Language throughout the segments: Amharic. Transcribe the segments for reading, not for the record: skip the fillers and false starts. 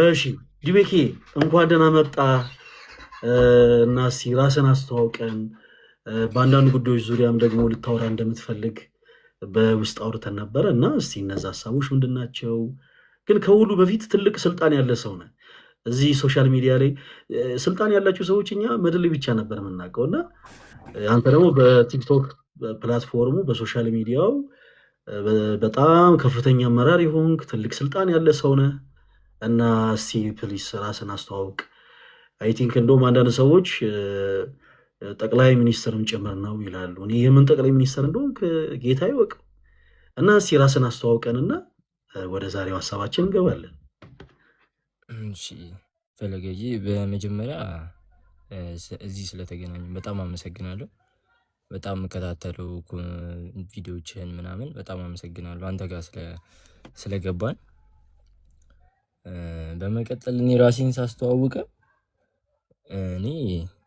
እሺ ዲቤኬ እንኳን ደህና መጣ እና እስኪ ራስን አስተዋውቀን በአንዳንድ ጉዳዮች ዙሪያም ደግሞ ልታወራ እንደምትፈልግ በውስጥ አውርተን ነበረ እና እስቲ እነዛ ሀሳቦች ምንድን ናቸው? ግን ከሁሉ በፊት ትልቅ ስልጣን ያለ ሰው ነህ። እዚህ ሶሻል ሚዲያ ላይ ስልጣን ያላቸው ሰዎች እኛ ምድር ላይ ብቻ ነበር የምናውቀው እና አንተ ደግሞ በቲክቶክ ፕላትፎርሙ በሶሻል ሚዲያው በጣም ከፍተኛ አመራር የሆንክ ትልቅ ስልጣን ያለ ሰው ነህ እና እስቲ ፕሊስ ራስን አስተዋውቅ። አይ ቲንክ እንደውም አንዳንድ ሰዎች ጠቅላይ ሚኒስትርም ጭምር ነው ይላሉ። እኔ የምን ጠቅላይ ሚኒስትር እንደሆን ጌታ ይወቅ። እና እስቲ ራስን አስተዋውቀንና ወደ ዛሬው ሀሳባችን እንገባለን። እሺ ፈለገዬ፣ በመጀመሪያ እዚህ ስለተገናኙ በጣም አመሰግናለሁ። በጣም የምከታተለው ቪዲዮዎችህን ምናምን በጣም አመሰግናለሁ አንተ ጋር ስለገባን። በመቀጠል እኔ ራሴን ሳስተዋውቀ እኔ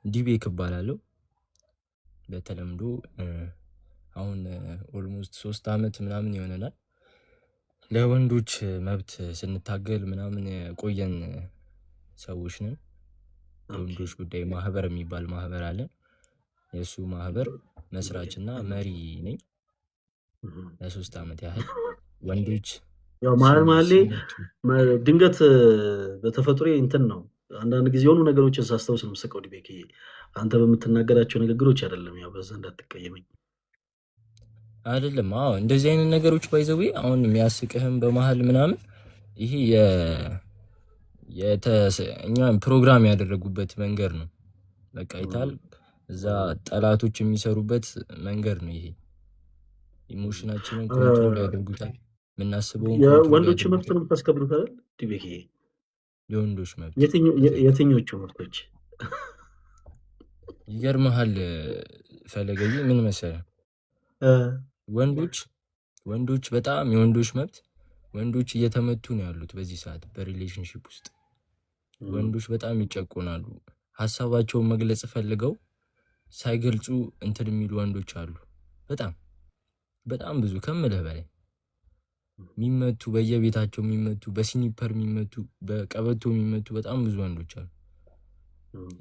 ዲቤክ እባላለሁ። በተለምዶ አሁን ኦልሞስት 3 ዓመት ምናምን ይሆነናል ለወንዶች መብት ስንታገል ምናምን ቆየን ሰዎች ነን። የወንዶች ጉዳይ ማህበር የሚባል ማህበር አለን። የእሱ ማህበር መስራችና መሪ ነኝ። ለ3 ዓመት ያህል ወንዶች ያው መሀል ድንገት በተፈጥሮ እንትን ነው። አንዳንድ ጊዜ የሆኑ ነገሮችን ሳስታውስ ነው የምስቀው። ዲቤክ አንተ በምትናገራቸው ንግግሮች አይደለም፣ ያው በዛ እንዳትቀየመኝ አይደለም። አዎ እንደዚህ አይነት ነገሮች ባይዘው አሁን የሚያስቅህም በመሃል ምናምን ይሄ እኛም ፕሮግራም ያደረጉበት መንገድ ነው። በቃ ይታል እዛ ጠላቶች የሚሰሩበት መንገድ ነው። ይሄ ኢሞሽናችንን ኮንትሮል ያደርጉታል። የምናስበውን የወንዶች መብት ነው የምታስከብሩት አይደል ዲቤክ? የወንዶች መብት የትኞቹ መብቶች? ይገርምሃል ፈለገዬ፣ ምን መሰለህ ወንዶች በጣም የወንዶች መብት ወንዶች እየተመቱ ነው ያሉት በዚህ ሰዓት በሪሌሽንሺፕ ውስጥ ወንዶች በጣም ይጨቆናሉ። ሀሳባቸውን መግለጽ ፈልገው ሳይገልጹ እንትን የሚሉ ወንዶች አሉ። በጣም ብዙ ከምልህ በላይ የሚመቱ፣ በየቤታቸው የሚመቱ፣ በሲኒፐር የሚመቱ፣ በቀበቶ የሚመቱ በጣም ብዙ ወንዶች አሉ።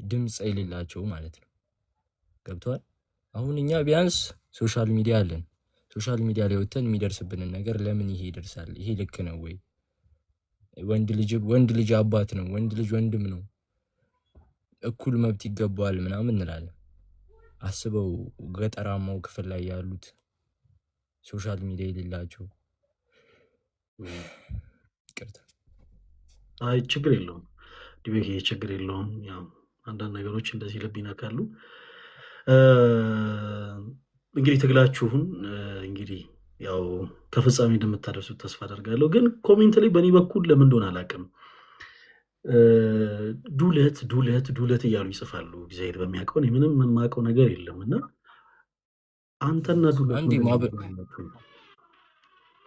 ድምፅ የሌላቸው ማለት ነው። ገብቷል? አሁን እኛ ቢያንስ ሶሻል ሚዲያ አለን። ሶሻል ሚዲያ ላይ ወተን የሚደርስብንን ነገር ለምን ይሄ ይደርሳል? ይሄ ልክ ነው ወይ? ወንድ ልጅ አባት ነው፣ ወንድ ልጅ ወንድም ነው፣ እኩል መብት ይገባዋል ምናምን እንላለን። አስበው ገጠራማው ክፍል ላይ ያሉት ሶሻል ሚዲያ የሌላቸው። ይቅርታ። አይ ችግር የለውም ዲቤክ፣ ችግር የለውም። ያው አንዳንድ ነገሮች እንደዚህ ልብ ይነካሉ። እንግዲህ ትግላችሁን እንግዲህ ያው ከፍጻሜ እንደምታደርሱት ተስፋ አደርጋለሁ። ግን ኮሜንት ላይ በእኔ በኩል ለምን እንደሆነ አላውቅም ዱለት እያሉ ይጽፋሉ። እግዚአብሔር በሚያውቀው እኔ ምንም የማውቀው ነገር የለም እና አንተና ዱለት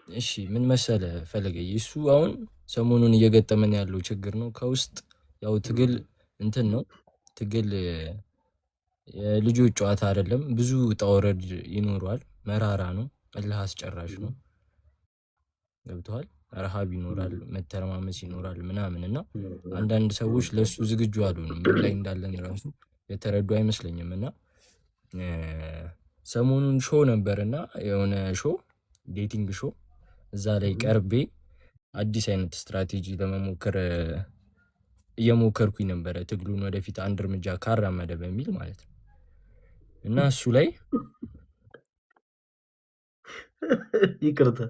እሺ ምን መሰለ ፈለገ፣ እሱ አሁን ሰሞኑን እየገጠመን ያለው ችግር ነው። ከውስጥ ያው ትግል እንትን ነው። ትግል የልጆች ጨዋታ አይደለም። ብዙ ውጣ ውረድ ይኖረዋል። መራራ ነው። እልህ አስጨራሽ ነው። ገብቶሃል? ረሃብ ይኖራል፣ መተረማመስ ይኖራል ምናምን እና አንዳንድ ሰዎች ለሱ ዝግጁ አልሆኑም። ምን ላይ እንዳለን ራሱ የተረዱ አይመስለኝም። እና ሰሞኑን ሾው ነበርና የሆነ ሾው ዴቲንግ ሾው እዛ ላይ ቀርቤ አዲስ አይነት ስትራቴጂ ለመሞከር እየሞከርኩኝ ነበረ። ትግሉን ወደፊት አንድ እርምጃ ካራመደ በሚል ማለት ነው። እና እሱ ላይ ይቅርታ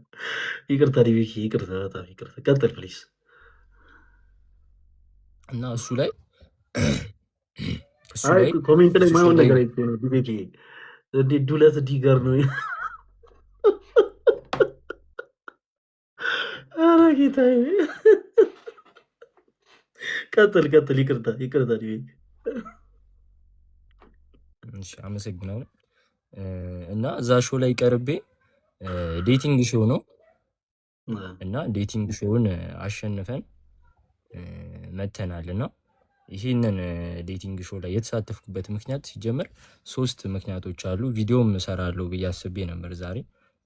ዲቤክ፣ ይቅርታ፣ በጣም ይቅርታ። ቀጥል ፕሊዝ። እና እሱ ላይ ኮሜንት ላይ ማይሆን ነገር ነው ዲቤክ። እንዴት ዱለት ዲገር ነው? ኧረ ጌታዬ፣ ቀጥል። ይቅርታ ዲቤክ። እሺ አመሰግናለሁ። እና እዛ ሾው ላይ ቀርቤ ዴቲንግ ሾው ነው እና ዴቲንግ ሾውን አሸንፈን መተናል። እና ይህንን ዴቲንግ ሾው ላይ የተሳተፍኩበት ምክንያት ሲጀምር 3 ምክንያቶች አሉ። ቪዲዮም እሰራለሁ ብዬ አስቤ ነበር ዛሬ፣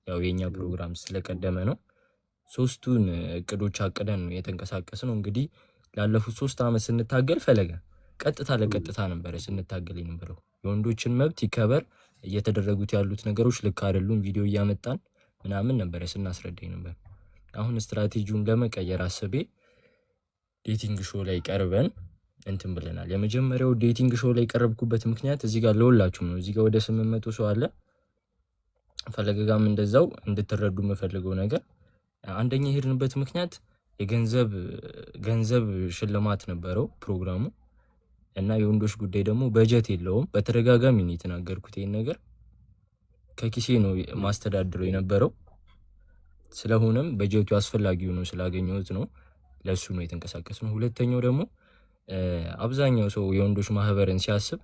ያው የኛ ፕሮግራም ስለቀደመ ነው። ሶስቱን እቅዶች አቅደን ነው የተንቀሳቀስ ነው። እንግዲህ ላለፉት 3 ዓመት ስንታገል ፈለገ ቀጥታ ለቀጥታ ነበረ ስንታገል የነበረው። የወንዶችን መብት ይከበር፣ እየተደረጉት ያሉት ነገሮች ልክ አይደሉም፣ ቪዲዮ እያመጣን ምናምን ነበረ ስናስረዳኝ ነበር። አሁን ስትራቴጂውን ለመቀየር አስቤ ዴቲንግ ሾው ላይ ቀርበን እንትን ብለናል። የመጀመሪያው ዴቲንግ ሾው ላይ ቀረብኩበት ምክንያት እዚህ ጋር ለሁላችሁም ነው። እዚህ ጋር ወደ 800 ሰው አለ። ፈለገጋም እንደዛው እንድትረዱ የምፈልገው ነገር አንደኛ የሄድንበት ምክንያት ገንዘብ ሽልማት ነበረው ፕሮግራሙ እና የወንዶች ጉዳይ ደግሞ በጀት የለውም። በተደጋጋሚ ነው የተናገርኩት ይሄን ነገር። ከኪሴ ነው ማስተዳድረው የነበረው። ስለሆነም በጀቱ አስፈላጊ ሆኖ ስላገኘሁት ነው ለሱ ነው የተንቀሳቀስነው። ሁለተኛው ደግሞ አብዛኛው ሰው የወንዶች ማህበርን ሲያስብ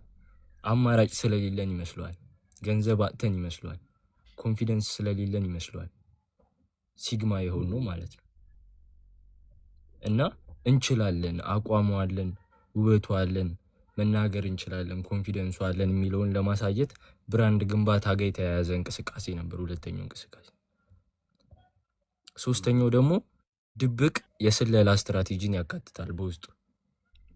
አማራጭ ስለሌለን ይመስለዋል፣ ገንዘብ አጥተን ይመስለዋል፣ ኮንፊደንስ ስለሌለን ይመስለዋል። ሲግማ የሆን ነው ማለት ነው። እና እንችላለን፣ አቋሙ አለን፣ ውበቱ አለን፣ መናገር እንችላለን፣ ኮንፊደንሱ አለን የሚለውን ለማሳየት ብራንድ ግንባታ ጋር የተያያዘ እንቅስቃሴ ነበር ሁለተኛው እንቅስቃሴ። ሶስተኛው ደግሞ ድብቅ የስለላ ስትራቴጂን ያካትታል። በውስጡ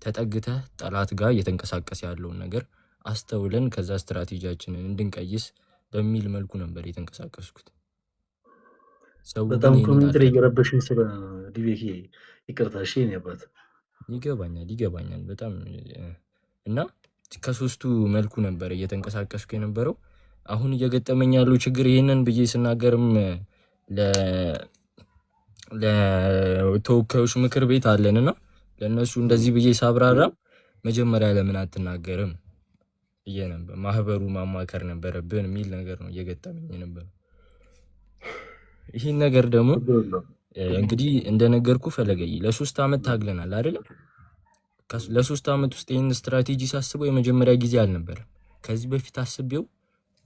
ተጠግተህ ጠላት ጋር እየተንቀሳቀሰ ያለውን ነገር አስተውለን ከዛ ስትራቴጂያችንን እንድንቀይስ በሚል መልኩ ነበር የተንቀሳቀስኩት። በጣም ኮሜንት ላይ እየረበሽኝ ስለ ዲቤክ ይቅርታ። እሺ እኔ አባት ይገባኛል በጣም እና ከሶስቱ መልኩ ነበር እየተንቀሳቀስኩ የነበረው። አሁን እየገጠመኝ ያለው ችግር ይሄንን ብዬ ስናገርም ለተወካዮች ምክር ቤት አለንና ለነሱ እንደዚህ ብዬ ሳብራራ መጀመሪያ ለምን አትናገርም ብዬ ነበር። ማህበሩ ማማከር ነበረብን የሚል ነገር ነው እየገጠመኝ ነበር። ይህን ነገር ደግሞ እንግዲህ እንደነገርኩ ፈለገይ ለ3 ዓመት ታግለናል አይደለም። ለ3 ዓመት ውስጥ ይህን ስትራቴጂ ሳስበው የመጀመሪያ ጊዜ አልነበረም። ከዚህ በፊት አስቤው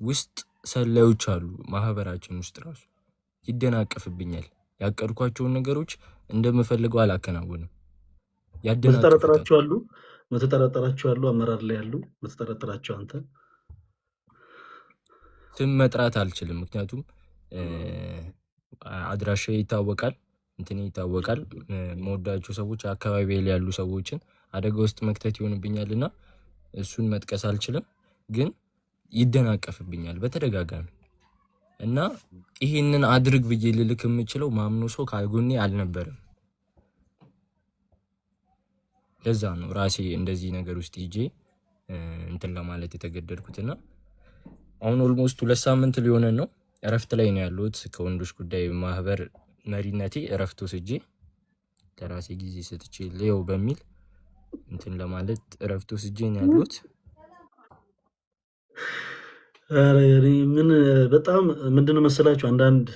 ውስጥ ሰላዮች አሉ ማህበራችን ውስጥ ራሱ ይደናቀፍብኛል። ያቀድኳቸውን ነገሮች እንደምፈልገው አላከናውንም። መተጠራጠራቸው አሉ አመራር ላይ ያሉ መተጠራጠራቸው አንተ ስም መጥራት አልችልም፣ ምክንያቱም አድራሻ ይታወቃል፣ እንትን ይታወቃል። መወዳቸው ሰዎች አካባቢ ላይ ያሉ ሰዎችን አደጋ ውስጥ መክተት ይሆንብኛልና እሱን መጥቀስ አልችልም፣ ግን ይደናቀፍብኛል በተደጋጋሚ እና ይሄንን አድርግ ብዬ ልልክ የምችለው ማምኖ ሰው ካልጎኔ አልነበረም። ለዛ ነው ራሴ እንደዚህ ነገር ውስጥ ሂጄ እንትን ለማለት የተገደድኩትና አሁን ኦልሞስት 2 ሳምንት ሊሆነን ነው። እረፍት ላይ ነው ያለሁት ከወንዶች ጉዳይ ማህበር መሪነቴ እረፍት ወስጄ ለራሴ ጊዜ ሰጥቼ ሌው በሚል እንትን ለማለት እረፍት ወስጄ ነው ያለሁት። ምን በጣም ምንድነው መሰላችሁ አንዳንድ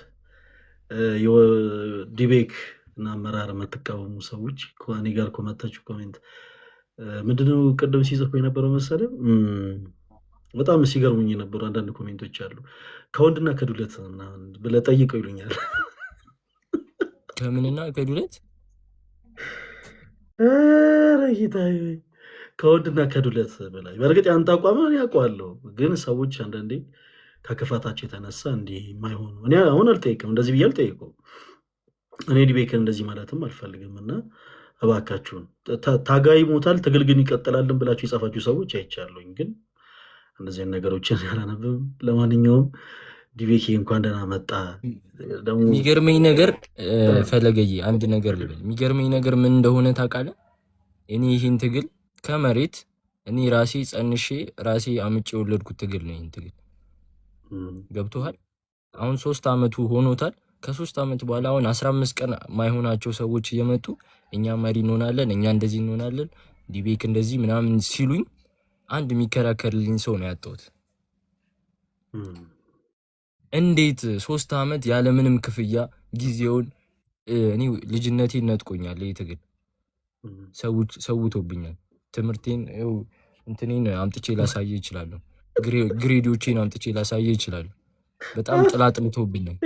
ዲቤክ እና አመራር የምትቃወሙ ሰዎች ከእኔ ጋር ኮመታችሁ ኮሜንት ምንድነው ቅድም ሲጽፉ የነበረው መሰለህ በጣም ሲገርሙኝ የነበሩ አንዳንድ ኮሜንቶች አሉ። ከወንድና ከዱለት ብለህ ጠይቀው ይሉኛል። ከምንና ከዱለት ከወንድና ከዱለት በላይ በእርግጥ ያንተ አቋም እኔ አውቀዋለሁ፣ ግን ሰዎች አንዳንዴ ከክፋታቸው የተነሳ እንዲህ የማይሆኑ እኔ አሁን አልጠይቅም፣ እንደዚህ ብዬ አልጠይቀውም። እኔ ዲቤክን እንደዚህ ማለትም አልፈልግም እና እባካችሁን ታጋይ ሞታል ትግል ግን ይቀጥላልን ብላችሁ የጻፋችሁ ሰዎች አይቻለሁኝ፣ ግን እንደዚህ ነገሮችን ያላነብም። ለማንኛውም ዲቤክ እንኳን ደህና መጣ። ደግሞ የሚገርመኝ ነገር ፈለገዬ አንድ ነገር ልበል። የሚገርመኝ ነገር ምን እንደሆነ ታውቃለህ? እኔ ይህን ትግል ከመሬት እኔ ራሴ ጸንሼ ራሴ አምጬ የወለድኩት ትግል ነው። ይህን ትግል ገብቶሃል? አሁን 3 ዓመቱ ሆኖታል። ከ3 ዓመት በኋላ አሁን 15 ቀን ማይሆናቸው ሰዎች እየመጡ እኛ መሪ እንሆናለን፣ እኛ እንደዚህ እንሆናለን፣ ዲቤክ እንደዚህ ምናምን ሲሉኝ አንድ የሚከራከርልኝ ሰው ነው ያጣሁት። እንዴት 3 ዓመት ያለምንም ክፍያ ጊዜውን እኔ ልጅነቴን ነጥቆኛል። ይሄ ትግል ሰውቶብኛል። ትምህርቴን እንትኔን አምጥቼ ላሳየ ይችላለሁ። ግሬዶቼን አምጥቼ ላሳየ ይችላለሁ። በጣም ጥላጥልቶብኛል።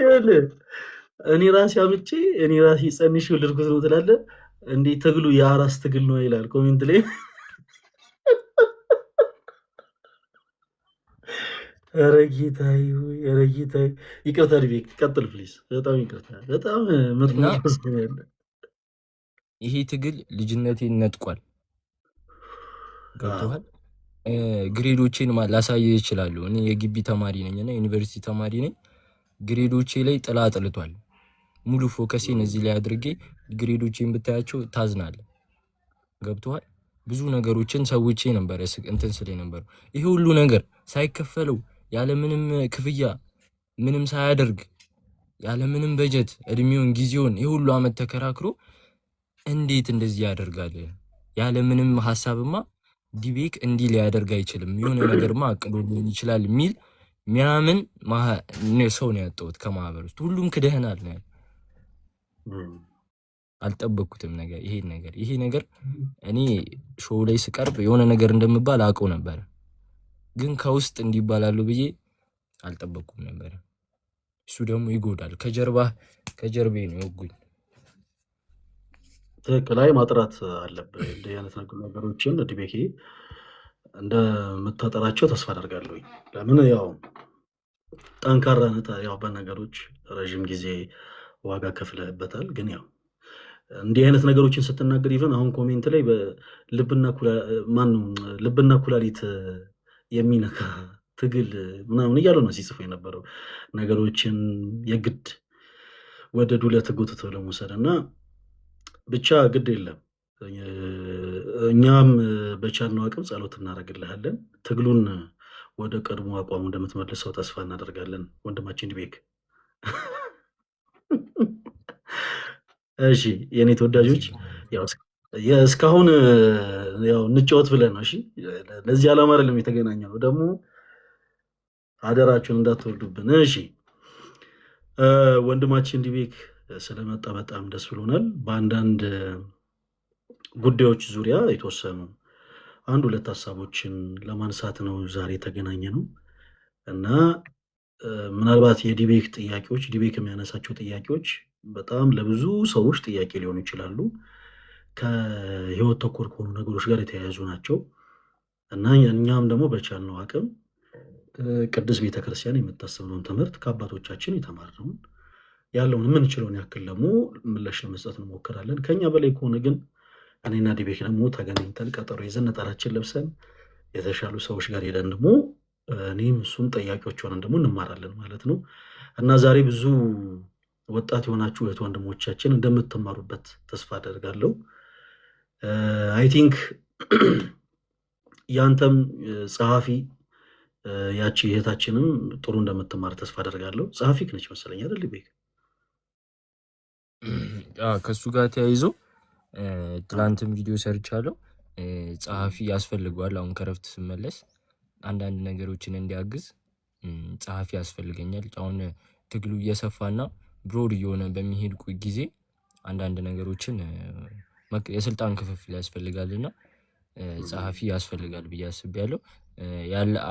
እኔ ራሴ አምጬ እኔ ራሴ ጸንሼ ወለድኩት ነው ትላለህ እንዴ? ትግሉ የአራስ ትግል ነው ይላል ኮሜንት ላይ። ኧረ ጌታዬ ሆይ፣ ኧረ ጌታዬ። ይቅርታ ዲቤክ፣ ቀጥል ፕሊዝ። በጣም ይቅርታ። በጣም መጥፎ እና መጥፎ ስም ያለ ይሄ ትግል ልጅነቴን ነጥቋል። አዎ። ገብቶሃል? ግሬዶቼን ላሳየህ እችላለሁ። እኔ የግቢ ተማሪ ነኝ እና ዩኒቨርሲቲ ተማሪ ነኝ። ግሬዶቼ ላይ ጥላ አጥልቷል። ሙሉ ፎከሴን እዚህ ላይ አድርጌ ግሬዶቼን ብታያቸው ታዝናለህ። ገብቶሃል? ብዙ ነገሮችን ሰውቼ ነበረ እንትን ስለ ነበሩ ይሄ ሁሉ ነገር ሳይከፈለው ያለምንም ክፍያ ምንም ሳያደርግ ያለምንም በጀት እድሜውን ጊዜውን ይህ ሁሉ አመት ተከራክሮ እንዴት እንደዚህ ያደርጋል? ያለምንም ሀሳብማ ዲቤክ እንዲህ ሊያደርግ አይችልም፣ የሆነ ነገርማ አቅዶ ሊሆን ይችላል የሚል ሚያምን ሰው ነው ያጣሁት ከማህበር ውስጥ። ሁሉም ክደህናል ነው። አልጠበቅኩትም ይሄ ነገር እኔ ሾው ላይ ስቀርብ የሆነ ነገር እንደምባል አውቀው ነበር፣ ግን ከውስጥ እንዲባላሉ ብዬ አልጠበቅኩም ነበር። እሱ ደግሞ ይጎዳል። ከጀርቤ ነው የወጉኝ። ትክክል። ላይ ማጥራት አለብህ እንዲህ አይነት ነገሮችን ዲቤኬ እንደምታጠራቸው ተስፋ አደርጋለሁ። ለምን ያው ጠንካራነት ያው በነገሮች ረዥም ጊዜ ዋጋ ከፍለህበታል። ግን ያው እንዲህ አይነት ነገሮችን ስትናገር ይፈን አሁን ኮሜንት ላይ ልብና ኩላሊት የሚነካ ትግል ምናምን እያሉ ነው ሲጽፉ የነበረው ነገሮችን የግድ ወደ ዱለት ጎትቶ ለመውሰድ እና ብቻ ግድ የለም። እኛም በቻልነው አቅም ጸሎት እናደርግልሃለን። ትግሉን ወደ ቀድሞ አቋሙ እንደምትመልሰው ተስፋ እናደርጋለን ወንድማችን ዲቤክ። እሺ የኔ ተወዳጆች እስካሁን ያው እንጫወት ብለን ነው። እሺ ለዚህ ዓላማ አይደለም የተገናኘ ነው። ደግሞ አደራችሁን እንዳትወርዱብን። እሺ ወንድማችን ዲቤክ ስለመጣ በጣም ደስ ብሎናል። በአንዳንድ ጉዳዮች ዙሪያ የተወሰኑ አንድ ሁለት ሀሳቦችን ለማንሳት ነው ዛሬ የተገናኘ ነው እና ምናልባት የዲቤክ ጥያቄዎች ዲቤክ የሚያነሳቸው ጥያቄዎች በጣም ለብዙ ሰዎች ጥያቄ ሊሆኑ ይችላሉ። ከህይወት ተኮር ከሆኑ ነገሮች ጋር የተያያዙ ናቸው እና እኛም ደግሞ በቻልነው አቅም ቅድስት ቤተክርስቲያን የምታስተምረውን ትምህርት ከአባቶቻችን የተማርነውን ያለውን የምንችለውን ያክል ደግሞ ምላሽ ለመስጠት እንሞክራለን። ከኛ በላይ ከሆነ ግን እኔና ዲቤክ ደግሞ ተገናኝተን ቀጠሮ ይዘን ነጠላችን ለብሰን የተሻሉ ሰዎች ጋር ሄደን ደግሞ እኔም እሱም ጠያቂዎች ሆነን ደግሞ እንማራለን ማለት ነው እና ዛሬ ብዙ ወጣት የሆናችሁ እህት ወንድሞቻችን እንደምትማሩበት ተስፋ አደርጋለሁ። አይ ቲንክ ያንተም ጸሐፊ ያቺ እህታችንም ጥሩ እንደምትማር ተስፋ አደርጋለሁ። ጸሐፊ ነች መሰለኝ አይደል ቤክ? ከእሱ ጋር ተያይዞ ትላንትም ቪዲዮ ሰርቻለሁ። ጸሐፊ ያስፈልገዋል። አሁን ከረፍት ስመለስ አንዳንድ ነገሮችን እንዲያግዝ ጸሐፊ ያስፈልገኛል። አሁን ትግሉ እየሰፋና ብሮድ እየሆነ በሚሄድ ጊዜ አንዳንድ ነገሮችን የስልጣን ክፍፍል ያስፈልጋልና ጸሐፊ ያስፈልጋል ብዬ አስቤያለሁ።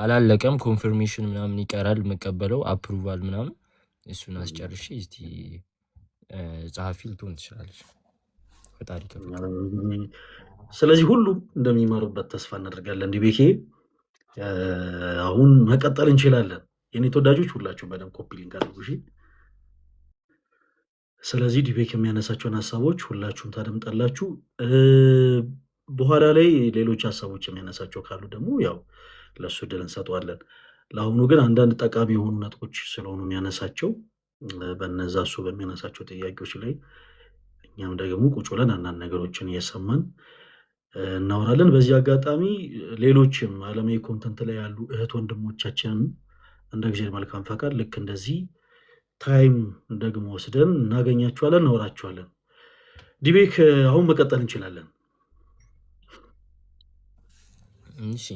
አላለቀም፣ ኮንፈርሜሽን ምናምን ይቀራል፣ የምቀበለው አፕሩቫል ምናምን። እሱን አስጨርሼ እስቲ ጸሐፊ ልትሆን ትችላለች ፈጣሪ ከፈቀደ። ስለዚህ ሁሉም እንደሚማሩበት ተስፋ እናደርጋለን። ዲቤኬ አሁን መቀጠል እንችላለን። የኔ ተወዳጆች ሁላችሁም በደንብ ኮፒ ሊንክ አድርጉ እሺ። ስለዚህ ዲቤክ የሚያነሳቸውን ሀሳቦች ሁላችሁም ታደምጣላችሁ። በኋላ ላይ ሌሎች ሀሳቦች የሚያነሳቸው ካሉ ደግሞ ያው ለእሱ እድል እንሰጠዋለን። ለአሁኑ ግን አንዳንድ ጠቃሚ የሆኑ ነጥቦች ስለሆኑ የሚያነሳቸው በነዛ እሱ በሚያነሳቸው ጥያቄዎች ላይ እኛም ደግሞ ቁጭ ብለን አንዳንድ ነገሮችን እየሰማን እናወራለን። በዚህ አጋጣሚ ሌሎችም ዓለማዊ ኮንተንት ላይ ያሉ እህት ወንድሞቻችንን እንደ እግዚአብሔር መልካም ፈቃድ ልክ እንደዚህ ታይም ደግሞ ወስደን እናገኛችኋለን፣ እናወራችኋለን። ዲቤክ አሁን መቀጠል እንችላለን። እሺ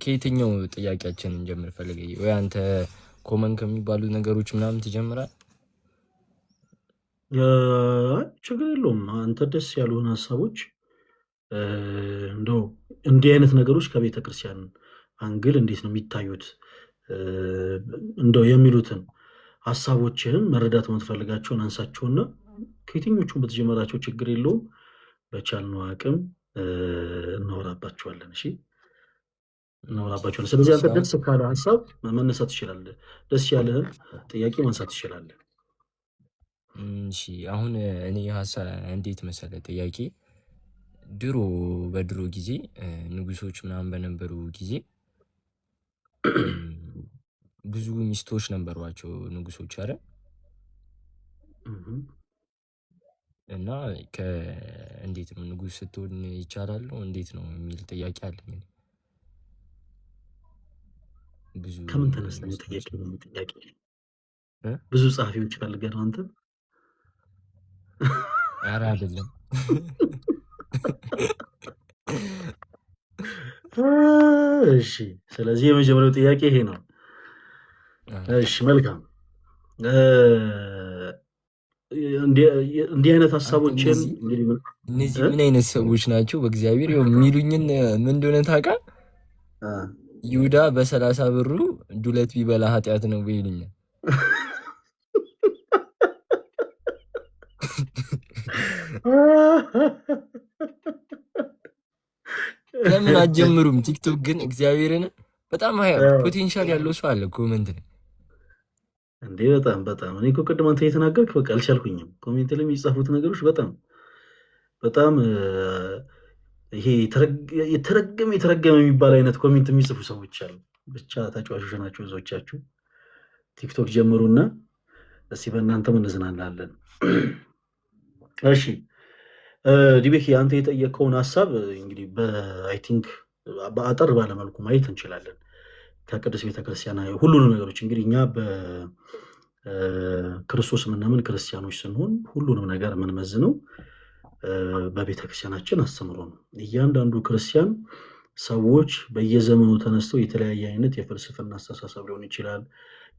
ከየትኛው ጥያቄያችን እንጀምር ፈልገ? ወይ አንተ ኮመን ከሚባሉ ነገሮች ምናምን ትጀምራል? ችግር የለውም። አንተ ደስ ያሉን ሀሳቦች እንደው እንዲህ አይነት ነገሮች ከቤተ ክርስቲያን አንግል እንዴት ነው የሚታዩት እንደው የሚሉትን ሀሳቦችህን መረዳት የምትፈልጋቸውን አንሳቸውና ከየትኞቹን በተጀመራቸው ችግር የለውም። በቻልነው አቅም እናወራባቸዋለን። እሺ እናወራባቸዋለን። ስለዚህ አንተ ደስ ካለ ሀሳብ መነሳት ትችላለህ። ደስ ያለህን ጥያቄ ማንሳት ትችላለህ። እሺ አሁን እኔ ሀሳብ እንዴት መሰለ ጥያቄ ድሮ በድሮ ጊዜ ንጉሶች ምናምን በነበሩ ጊዜ ብዙ ሚስቶች ነበሯቸው ንጉሶች አይደል? እና እንዴት ነው ንጉስ ስትሆን ይቻላል ነው እንዴት ነው የሚል ጥያቄ አለኝ። ብዙ ከምን ተነስተህ ነው ጥያቄ? ብዙ ጸሐፊዎች ፈልገህ ነው አንተ? ኧረ አይደለም። እሺ ስለዚህ የመጀመሪያው ጥያቄ ይሄ ነው። እሺ መልካም። እንዲህ አይነት ሀሳቦችን እነዚህ ምን አይነት ሰዎች ናቸው? በእግዚአብሔር የሚሉኝን ምን እንደሆነ ታውቃለህ? ይሁዳ በ30 ብሩ ዱለት ቢበላ ኃጢአት ነው ይሉኛል። ለምን አትጀምሩም? ቲክቶክ ግን እግዚአብሔርን በጣም ፖቴንሻል ያለው ሰው አለ ኮሜንት ላይ እንዴ! በጣም እኔ እኮ ቅድም አንተ የተናገርክ በቃ አልቻልኩኝም። ኮሜንት ላይ የሚጻፉት ነገሮች በጣም ይሄ የተረገመ የሚባል አይነት ኮሜንት የሚጽፉ ሰዎች አሉ። ብቻ ተጫዋቾች ናቸው ብዙዎቻችሁ። ቲክቶክ ጀምሩና እስቲ በእናንተም እንዝናናለን። እሺ ዲቤክ አንተ የጠየቀውን ሀሳብ እንግዲህ አይ ቲንክ በአጠር ባለመልኩ ማየት እንችላለን። ከቅዱስ ቤተክርስቲያን ሁሉንም ነገሮች እንግዲህ እኛ በክርስቶስ የምናምን ክርስቲያኖች ስንሆን ሁሉንም ነገር የምንመዝነው በቤተክርስቲያናችን አስተምሮ ነው። እያንዳንዱ ክርስቲያን ሰዎች በየዘመኑ ተነስተው የተለያየ አይነት የፍልስፍና አስተሳሰብ ሊሆን ይችላል፣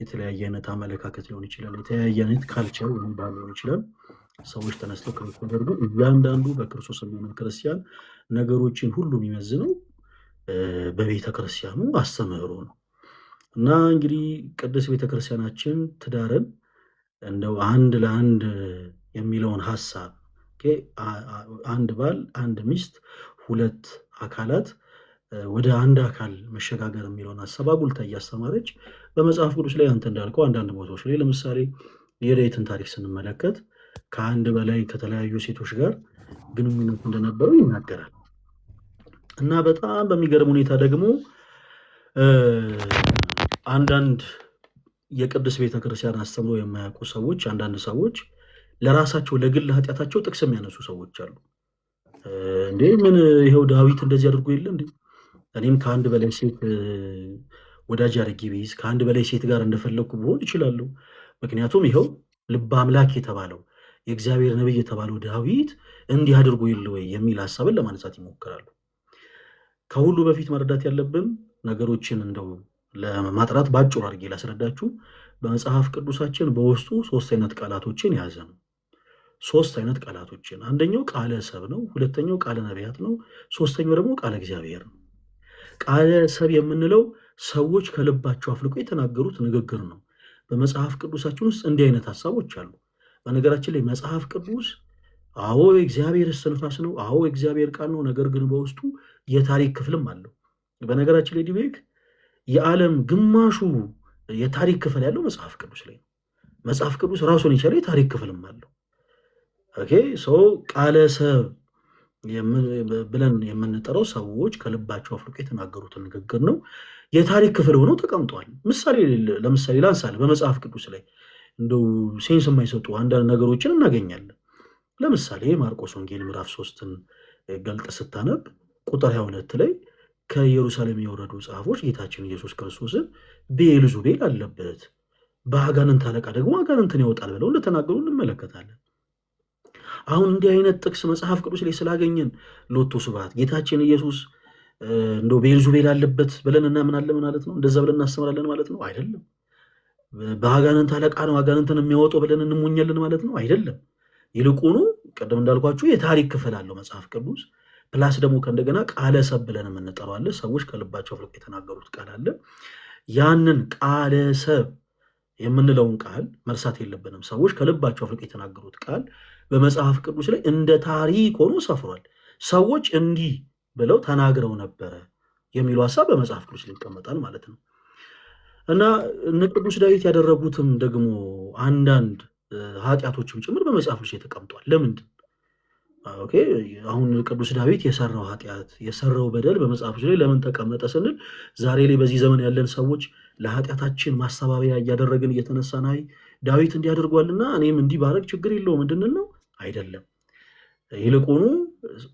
የተለያየ አይነት አመለካከት ሊሆን ይችላል፣ የተለያየ አይነት ካልቸር ወይም ባህል ሊሆን ይችላል። ሰዎች ተነስተው ከሚያደርጉ እያንዳንዱ በክርስቶስ የሚሆን ክርስቲያን ነገሮችን ሁሉ የሚመዝነው በቤተ ክርስቲያኑ አስተምህሮ ነው እና እንግዲህ ቅድስት ቤተክርስቲያናችን ትዳርን እንደው አንድ ለአንድ የሚለውን ሀሳብ አንድ ባል አንድ ሚስት ሁለት አካላት ወደ አንድ አካል መሸጋገር የሚለውን ሀሳብ አጉልታ እያስተማረች በመጽሐፍ ቅዱስ ላይ አንተ እንዳልከው አንዳንድ ቦታዎች ላይ ለምሳሌ የዳዊትን ታሪክ ስንመለከት ከአንድ በላይ ከተለያዩ ሴቶች ጋር ግንኙነት እንደነበረው ይናገራል እና በጣም በሚገርም ሁኔታ ደግሞ አንዳንድ የቅድስት ቤተክርስቲያን አስተምሮ የማያውቁ ሰዎች አንዳንድ ሰዎች ለራሳቸው ለግል ኃጢአታቸው ጥቅስ የሚያነሱ ሰዎች አሉ። እንዴ ምን ይሄው ዳዊት እንደዚህ አድርጎ የለ እንዴ እኔም ከአንድ በላይ ሴት ወዳጅ አድርጌ ብይዝ ከአንድ በላይ ሴት ጋር እንደፈለግኩ ብሆን ይችላለሁ። ምክንያቱም ይኸው ልበ አምላክ የተባለው የእግዚአብሔር ነብይ የተባለው ዳዊት እንዲህ አድርጎ የለ ወይ የሚል ሀሳብን ለማንሳት ይሞክራሉ። ከሁሉ በፊት መረዳት ያለብን ነገሮችን እንደው ለማጥራት ባጭሩ አድርጌ ላስረዳችሁ። በመጽሐፍ ቅዱሳችን በውስጡ 3 አይነት ቃላቶችን የያዘ ነው። 3 አይነት ቃላቶችን፣ አንደኛው ቃለ ሰብ ነው፣ ሁለተኛው ቃለ ነቢያት ነው፣ ሶስተኛው ደግሞ ቃለ እግዚአብሔር ነው። ቃለ ሰብ የምንለው ሰዎች ከልባቸው አፍልቆ የተናገሩት ንግግር ነው። በመጽሐፍ ቅዱሳችን ውስጥ እንዲህ አይነት ሀሳቦች አሉ። በነገራችን ላይ መጽሐፍ ቅዱስ አዎ የእግዚአብሔር እስትንፋስ ነው፣ አዎ የእግዚአብሔር ቃል ነው። ነገር ግን በውስጡ የታሪክ ክፍልም አለው። በነገራችን ላይ ዲቤክ የዓለም ግማሹ የታሪክ ክፍል ያለው መጽሐፍ ቅዱስ ላይ ነው። መጽሐፍ ቅዱስ ራሱን የቻለ የታሪክ ክፍልም አለው። ኦኬ ሰው ቃለ ሰብ ብለን የምንጠራው ሰዎች ከልባቸው አፍልቆ የተናገሩትን ንግግር ነው። የታሪክ ክፍል ሆኖ ተቀምጧል። ለምሳሌ ላንሳለ በመጽሐፍ ቅዱስ ላይ እንደው ሴንስ የማይሰጡ አንዳንድ ነገሮችን እናገኛለን። ለምሳሌ ማርቆስ ወንጌል ምዕራፍ 3ን ገልጠ ስታነብ ቁጥር 22 ላይ ከኢየሩሳሌም የወረዱ ጸሐፎች ጌታችን ኢየሱስ ክርስቶስን ብዔልዜቡል አለበት፣ በአጋንንት አለቃ ደግሞ አጋንንትን ያወጣል ብለው እንደተናገሩ እንመለከታለን። አሁን እንዲህ አይነት ጥቅስ መጽሐፍ ቅዱስ ላይ ስላገኘን ሎቱ ስብሐት ጌታችን ኢየሱስ እንደው ብዔልዜቡል አለበት ብለን እናምናለን ማለት ነው? እንደዛ ብለን እናስተምራለን ማለት ነው? አይደለም። በአጋንንት አለቃ ነው አጋንንትን የሚያወጣው ብለን እንሞኛለን ማለት ነው? አይደለም። ይልቁኑ ቅድም እንዳልኳችሁ የታሪክ ክፍል አለው መጽሐፍ ቅዱስ። ፕላስ ደግሞ ከእንደገና ቃለ ሰብ ብለን የምንጠራው አለ። ሰዎች ከልባቸው አፍልቆ የተናገሩት ቃል አለ። ያንን ቃለ ሰብ የምንለውን ቃል መርሳት የለብንም። ሰዎች ከልባቸው አፍልቆ የተናገሩት ቃል በመጽሐፍ ቅዱስ ላይ እንደ ታሪክ ሆኖ ሰፍሯል። ሰዎች እንዲህ ብለው ተናግረው ነበረ የሚለው ሐሳብ በመጽሐፍ ቅዱስ ላይ ይቀመጣል ማለት ነው። እና እነ ቅዱስ ዳዊት ያደረጉትም ደግሞ አንዳንድ ኃጢአቶችም ጭምር በመጽሐፍ ቅዱስ ተቀምጧል። ለምንድን ኦኬ አሁን ቅዱስ ዳዊት የሰራው ኃጢአት የሰራው በደል በመጽሐፍ ቅዱስ ላይ ለምን ተቀመጠ ስንል ዛሬ ላይ በዚህ ዘመን ያለን ሰዎች ለኃጢአታችን ማስተባበያ እያደረግን እየተነሳን አይ ዳዊት እንዲያደርጓልና እኔም እንዲህ ባረግ ችግር የለውም እንድንል ነው አይደለም። ይልቁኑ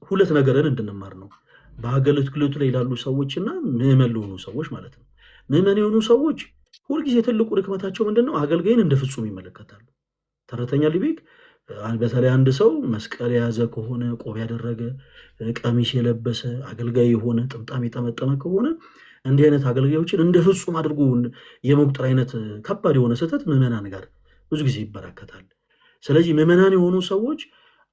ሁለት ነገርን እንድንማር ነው። በአገልግሎቱ ላይ ላሉ ሰዎችና ምዕመን ለሆኑ ሰዎች ማለት ነው። ምዕመን የሆኑ ሰዎች ሁልጊዜ ትልቁ ድክመታቸው ምንድነው? አገልጋይን እንደ ፍጹም ይመለከታሉ። ተረተኛ ሊቤክ በተለይ አንድ ሰው መስቀል የያዘ ከሆነ ቆብ ያደረገ ቀሚስ የለበሰ አገልጋይ የሆነ ጥምጣም የጠመጠመ ከሆነ እንዲህ አይነት አገልጋዮችን እንደ ፍጹም አድርጎ የመቁጠር አይነት ከባድ የሆነ ስህተት ምዕመናን ጋር ብዙ ጊዜ ይበራከታል። ስለዚህ ምዕመናን የሆኑ ሰዎች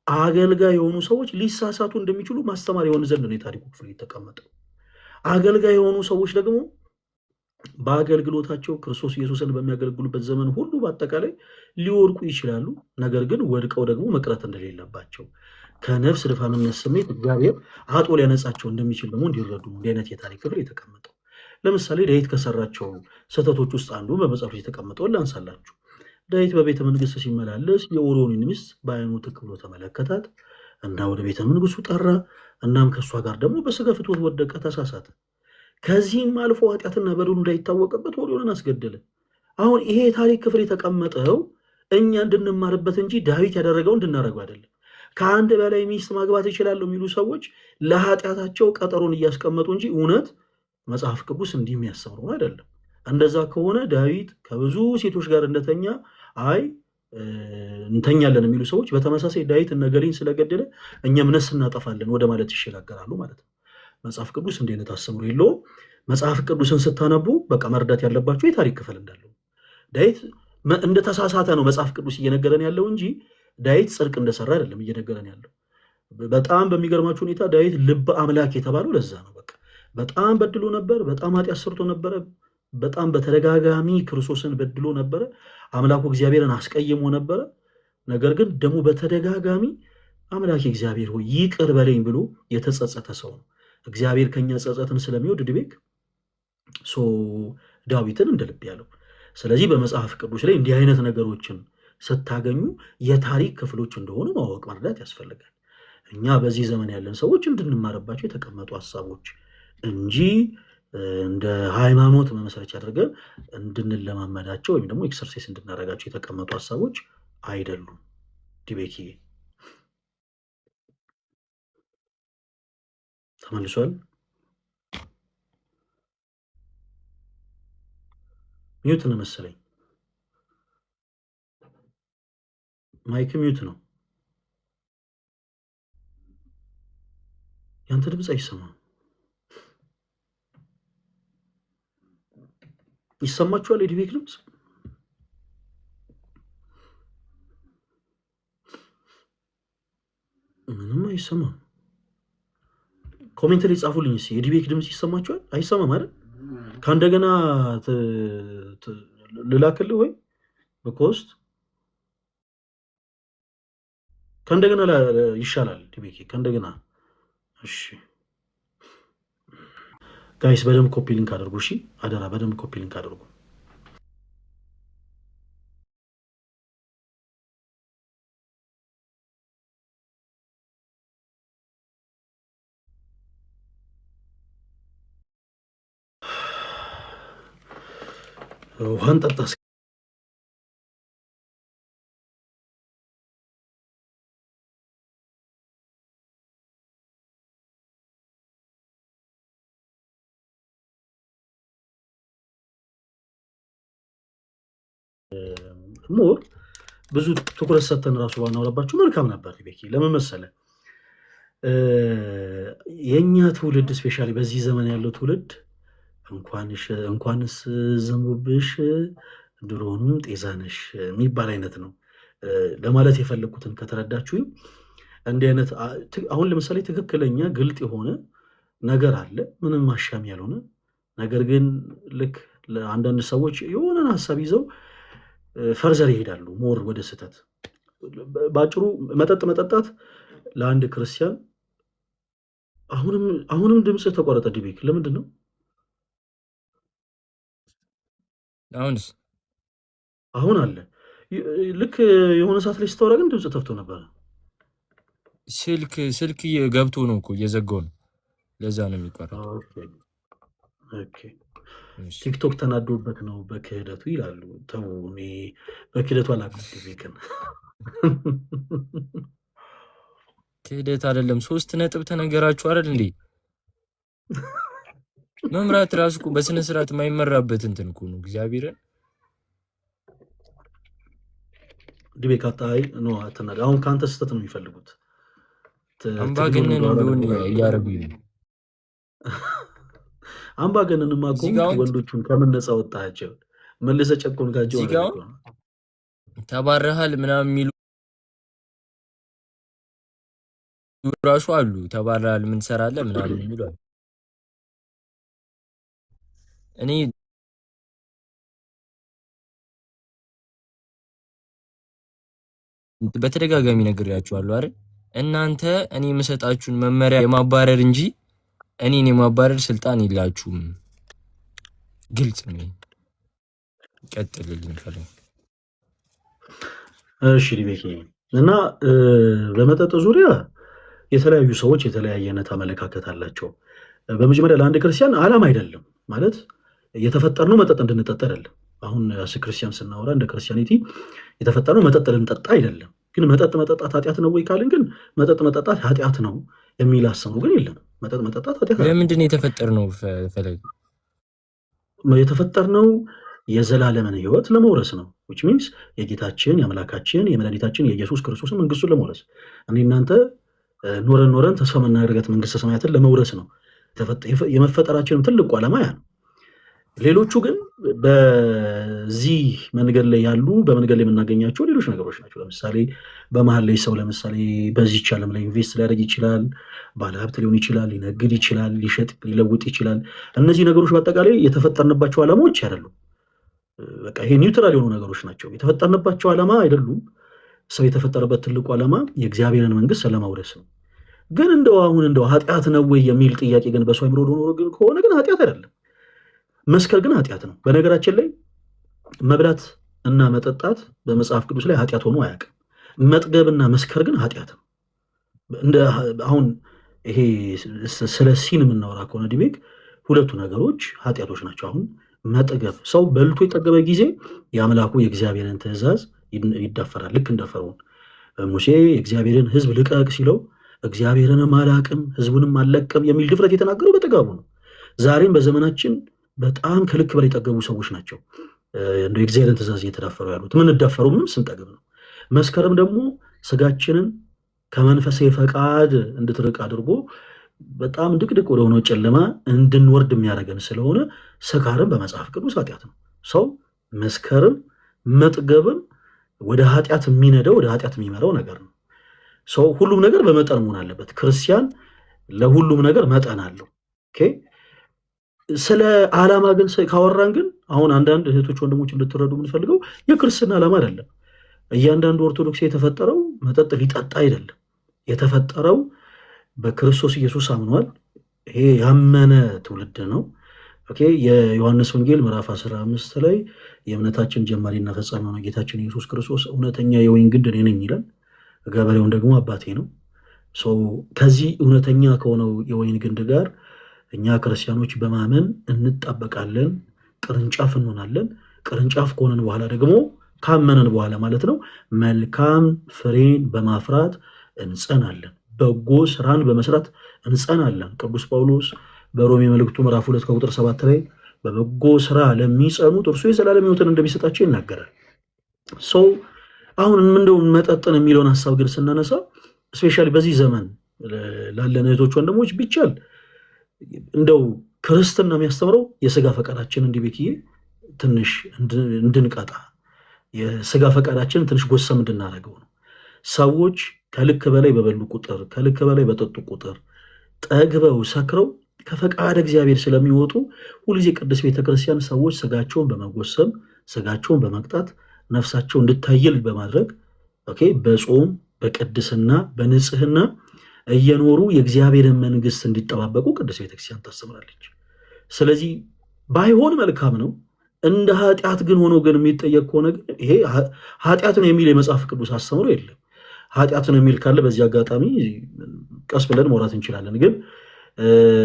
አገልጋይ የሆኑ ሰዎች ሊሳሳቱ እንደሚችሉ ማስተማር የሆነ ዘንድ ነው የታሪኩ ክፍል የተቀመጠው። አገልጋይ የሆኑ ሰዎች ደግሞ በአገልግሎታቸው ክርስቶስ ኢየሱስን በሚያገለግሉበት ዘመን ሁሉ በአጠቃላይ ሊወድቁ ይችላሉ። ነገር ግን ወድቀው ደግሞ መቅረት እንደሌለባቸው ከነፍስ ድፋምነት ስሜት እግዚአብሔር አጦ ሊያነጻቸው እንደሚችል ደግሞ እንዲረዱ እንዲህ አይነት የታሪክ ክፍል የተቀመጠው። ለምሳሌ ዳዊት ከሰራቸው ስህተቶች ውስጥ አንዱ በመጽሐፍ የተቀመጠውን ላንሳላችሁ። ዳዊት በቤተ መንግስት ሲመላለስ የኦሪዮንን ሚስት በዓይኑ ትክ ብሎ ተመለከታት እና ወደ ቤተ መንግስቱ ጠራ። እናም ከእሷ ጋር ደግሞ በስጋ ፍትወት ወደቀ፣ ተሳሳተ። ከዚህም አልፎ ኃጢአትና በደሉ እንዳይታወቅበት ኦሪዮንን አስገደለ። አሁን ይሄ የታሪክ ክፍል የተቀመጠው እኛ እንድንማርበት እንጂ ዳዊት ያደረገው እንድናደርገው አይደለም። ከአንድ በላይ ሚስት ማግባት ይችላሉ የሚሉ ሰዎች ለኃጢአታቸው ቀጠሮን እያስቀመጡ እንጂ እውነት መጽሐፍ ቅዱስ እንዲህ የሚያስተምሩ አይደለም። እንደዛ ከሆነ ዳዊት ከብዙ ሴቶች ጋር እንደተኛ አይ እንተኛለን የሚሉ ሰዎች በተመሳሳይ ዳዊት እነገሌን ስለገደለ እኛም ነፍስ እናጠፋለን ወደ ማለት ይሸጋገራሉ ማለት ነው። መጽሐፍ ቅዱስ እንዲህ አይነት አስተምሮ የለውም። መጽሐፍ ቅዱስን ስታነቡ በቃ መረዳት ያለባቸው የታሪክ ክፍል እንዳለው ዳዊት እንደተሳሳተ ነው መጽሐፍ ቅዱስ እየነገረን ያለው እንጂ ዳዊት ጽድቅ እንደሰራ አይደለም እየነገረን ያለው። በጣም በሚገርማችሁ ሁኔታ ዳዊት ልበ አምላክ የተባለው ለዛ ነው። በቃ በጣም በድሎ ነበር፣ በጣም ኃጢአት ሰርቶ ነበረ፣ በጣም በተደጋጋሚ ክርስቶስን በድሎ ነበረ፣ አምላኩ እግዚአብሔርን አስቀይሞ ነበረ። ነገር ግን ደግሞ በተደጋጋሚ አምላክ እግዚአብሔር ሆይ ይቅር በለኝ ብሎ የተጸጸተ ሰው ነው። እግዚአብሔር ከኛ ጸጸትን ስለሚወድ ድቤክ ዳዊትን እንደ ልብ ያለው። ስለዚህ በመጽሐፍ ቅዱስ ላይ እንዲህ አይነት ነገሮችን ስታገኙ የታሪክ ክፍሎች እንደሆኑ ማወቅ መረዳት ያስፈልጋል። እኛ በዚህ ዘመን ያለን ሰዎች እንድንማርባቸው የተቀመጡ ሀሳቦች እንጂ እንደ ሃይማኖት መመሰረች አድርገን እንድንለማመዳቸው ወይም ደግሞ ኤክሰርሳይዝ እንድናደርጋቸው የተቀመጡ ሀሳቦች አይደሉም። ዲቤኪ ተመልሷል። ሚዩት ነው መሰለኝ። ማይክ ሚዩት ነው። ያንተ ድምፅ አይሰማም። ይሰማችኋል? የዲቤክ ድምፅ ምንም አይሰማም። ኮሜንት ላይ ጻፉልኝ እስኪ የዲቤክ ድምፅ ይሰማችኋል? አይሰማም አይደል? ከእንደገና ልላክልህ ወይ በኮስት ከእንደገና ይሻላል። ዲቤክ ከእንደገና እሺ ጋይስ በደንብ ኮፒ ሊንክ አድርጉ። እሺ አደራ በደንብ ኮፒ ሊንክ አድርጉ። ውሃን ጠጣ። ሞር ብዙ ትኩረት ሰጥተን ራሱ ባናወራባችሁ መልካም ነበር። ቤኪ ለምን መሰለህ የእኛ ትውልድ ስፔሻሊ በዚህ ዘመን ያለው ትውልድ እንኳንስ ዘንቡብሽ ድሮንም ጤዛነሽ የሚባል አይነት ነው ለማለት የፈለግኩትን ከተረዳችሁ እንዲህ አይነት አሁን ለምሳሌ ትክክለኛ ግልጥ የሆነ ነገር አለ፣ ምንም ማሻም ያልሆነ ነገር ግን ልክ ለአንዳንድ ሰዎች የሆነን ሀሳብ ይዘው ፈርዘር ይሄዳሉ ሞር ወደ ስህተት። በአጭሩ መጠጥ መጠጣት ለአንድ ክርስቲያን አሁንም ድምጽ ተቋረጠ። ዲቤክ ለምንድን ነው? አሁንስ አሁን አለ። ልክ የሆነ ሰዓት ላይ ስታወራ ግን ድምጽ ጠፍቶ ነበረ። ስልክ ገብቶ ነው እኮ እየዘጋው ነው። ለዛ ነው የሚቋረጠው። ኦኬ ቲክቶክ ተናዶበት ነው በክህደቱ ይላሉ። ተው እኔ በክህደቱ አላውቅም። ዲቤክን ክህደት አይደለም 3 ነጥብ ተነገራችሁ አይደል እንዴ? መምራት ራሱ እኮ በስነ ስርዓት የማይመራበት እንትን እኮ ነው። እግዚአብሔርን ዲቤክ አታይ ነው አትናገር። አሁን ከአንተ ስህተት ነው የሚፈልጉት። አምባገነን ቢሆን እያረጉኝ ነው። አምባገነንማ እኮ ወንዶቹን ከምን ነፃ ወጣቸው? መልሰ ጨቆንካቸው። ተባረሃል ምናምን የሚሉ ራሱ አሉ። ተባረሃል ምን ትሰራለህ ምናምን የሚሉ አሉ። እኔ በተደጋጋሚ ነግሬያችኋለሁ አይደል? እናንተ እኔ የምሰጣችሁን መመሪያ የማባረር እንጂ እኔን የማባረር ስልጣን የላችሁም። ግልጽ ነው። ቀጥልልኝ ፈለኝ። እሺ ዲቤክ እና በመጠጥ ዙሪያ የተለያዩ ሰዎች የተለያየ አይነት አመለካከት አላቸው። በመጀመሪያ ለአንድ ክርስቲያን ዓላማ አይደለም ማለት የተፈጠርነው መጠጥ እንድንጠጣ አይደለም። አሁን አስ ክርስቲያን ስናወራ እንደ ክርስቲያኒቲ የተፈጠርነው መጠጥ ልንጠጣ አይደለም። ግን መጠጥ መጠጣት ኃጢአት ነው ወይ ካልን ግን መጠጥ መጠጣት ኃጢአት ነው የሚል ሀሳቡ ግን የለም። መጠጥ መጠጣት ኃጢአት ለምንድን ነው የተፈጠርነው? ፈለግ የተፈጠርነው የዘላለምን ሕይወት ለመውረስ ነው። which means የጌታችን የአምላካችን የመድኃኒታችን የኢየሱስ ክርስቶስን መንግስቱን ለመውረስ እኔ እናንተ ኖረን ተስፋ የምናደርጋት መንግስተ ሰማያትን ለመውረስ ነው የመፈጠራችንም ትልቁ ዓላማ ያ ነው። ሌሎቹ ግን በዚህ መንገድ ላይ ያሉ በመንገድ ላይ የምናገኛቸው ሌሎች ነገሮች ናቸው። ለምሳሌ በመሀል ላይ ሰው ለምሳሌ በዚህች ዓለም ላይ ኢንቨስት ሊያደርግ ይችላል፣ ባለሀብት ሊሆን ይችላል፣ ሊነግድ ይችላል፣ ሊሸጥ ሊለውጥ ይችላል። እነዚህ ነገሮች በአጠቃላይ የተፈጠርንባቸው ዓላማዎች አይደሉም። በቃ ይሄ ኒውትራል የሆኑ ነገሮች ናቸው። የተፈጠርንባቸው ዓላማ አይደሉም። ሰው የተፈጠረበት ትልቁ ዓላማ የእግዚአብሔርን መንግስት ለማውረስ ነው። ግን እንደው ኃጢአት ነው ወይ የሚል ጥያቄ ግን በሰው አይምሮ ከሆነ ግን ኃጢአት አይደለም። መስከር ግን ኃጢአት ነው። በነገራችን ላይ መብላት እና መጠጣት በመጽሐፍ ቅዱስ ላይ ኃጢአት ሆኖ አያውቅም። መጥገብና መስከር ግን ኃጢአት ነው። አሁን ይሄ ስለ ሲን የምናወራ ከሆነ ዲቤክ ሁለቱ ነገሮች ኃጢአቶች ናቸው። አሁን መጥገብ ሰው በልቶ የጠገበ ጊዜ የአምላኩ የእግዚአብሔርን ትእዛዝ ይዳፈራል። ልክ እንደ ፈርዖን ሙሴ የእግዚአብሔርን ሕዝብ ልቀቅ ሲለው እግዚአብሔርንም አላቅም ሕዝቡንም አልለቅም የሚል ድፍረት የተናገረው በጥጋቡ ነው። ዛሬም በዘመናችን በጣም ከልክ በላይ የጠገቡ ሰዎች ናቸው እንደው የእግዚአብሔርን ትእዛዝ እየተዳፈሩ ያሉት። የምንዳፈረው ምንም ስንጠግብ ነው። መስከረም ደግሞ ስጋችንን ከመንፈሳዊ ፈቃድ እንድትርቅ አድርጎ በጣም ድቅድቅ ወደሆነው ጨለማ እንድንወርድ የሚያደርገን ስለሆነ ስካርም በመጽሐፍ ቅዱስ ኃጢአት ነው። ሰው መስከርም መጥገብም ወደ ኃጢአት የሚነደው ወደ ኃጢአት የሚመራው ነገር ነው። ሰው ሁሉም ነገር በመጠን መሆን አለበት። ክርስቲያን ለሁሉም ነገር መጠን አለው። ኦኬ ስለ ዓላማ ግን ካወራን ግን አሁን አንዳንድ እህቶች ወንድሞች እንድትረዱ የምንፈልገው የክርስትና ዓላማ አይደለም። እያንዳንዱ ኦርቶዶክስ የተፈጠረው መጠጥ ሊጠጣ አይደለም። የተፈጠረው በክርስቶስ ኢየሱስ አምኗል። ይሄ ያመነ ትውልድ ነው። ኦኬ የዮሐንስ ወንጌል ምዕራፍ 15 ላይ የእምነታችን ጀማሪና ፈጻሚ የሆነ ጌታችን ኢየሱስ ክርስቶስ እውነተኛ የወይን ግንድ እኔ ነኝ ይላል። ገበሬውን ደግሞ አባቴ ነው። ከዚህ እውነተኛ ከሆነው የወይን ግንድ ጋር እኛ ክርስቲያኖች በማመን እንጣበቃለን፣ ቅርንጫፍ እንሆናለን። ቅርንጫፍ ከሆነን በኋላ ደግሞ ካመነን በኋላ ማለት ነው መልካም ፍሬን በማፍራት እንጸናለን፣ በጎ ስራን በመስራት እንጸናለን። ቅዱስ ጳውሎስ በሮሜ መልእክቱ ምዕራፍ 2 ከቁጥር 7 ላይ በበጎ ስራ ለሚጸኑት እርሱ የዘላለም ሕይወትን እንደሚሰጣቸው ይናገራል። ሰው አሁን እንደው መጠጥን የሚለውን ሀሳብ ግን ስናነሳ ስፔሻሊ በዚህ ዘመን ላለን እህቶች ወንድሞች ቢቻል እንደው ክርስትና የሚያስተምረው የስጋ ፈቃዳችን እንዲቤክዬ ትንሽ እንድንቀጣ የስጋ ፈቃዳችን ትንሽ ጎሰም እንድናደርገው ነው። ሰዎች ከልክ በላይ በበሉ ቁጥር ከልክ በላይ በጠጡ ቁጥር ጠግበው ሰክረው ከፈቃድ እግዚአብሔር ስለሚወጡ ሁልጊዜ ቅዱስ ቤተክርስቲያን ሰዎች ስጋቸውን በመጎሰም ስጋቸውን በመቅጣት ነፍሳቸው እንድታየል በማድረግ ኦኬ በጾም በቅድስና በንጽህና እየኖሩ የእግዚአብሔርን መንግስት እንዲጠባበቁ ቅድስት ቤተክርስቲያን ታስተምራለች። ስለዚህ ባይሆን መልካም ነው። እንደ ኃጢአት ግን ሆኖ ግን የሚጠየቅ ከሆነ ግን ይሄ ኃጢአትን የሚል የመጽሐፍ ቅዱስ አስተምሮ የለም። ኃጢአትን የሚል ካለ በዚህ አጋጣሚ ቀስ ብለን መውራት እንችላለን። ግን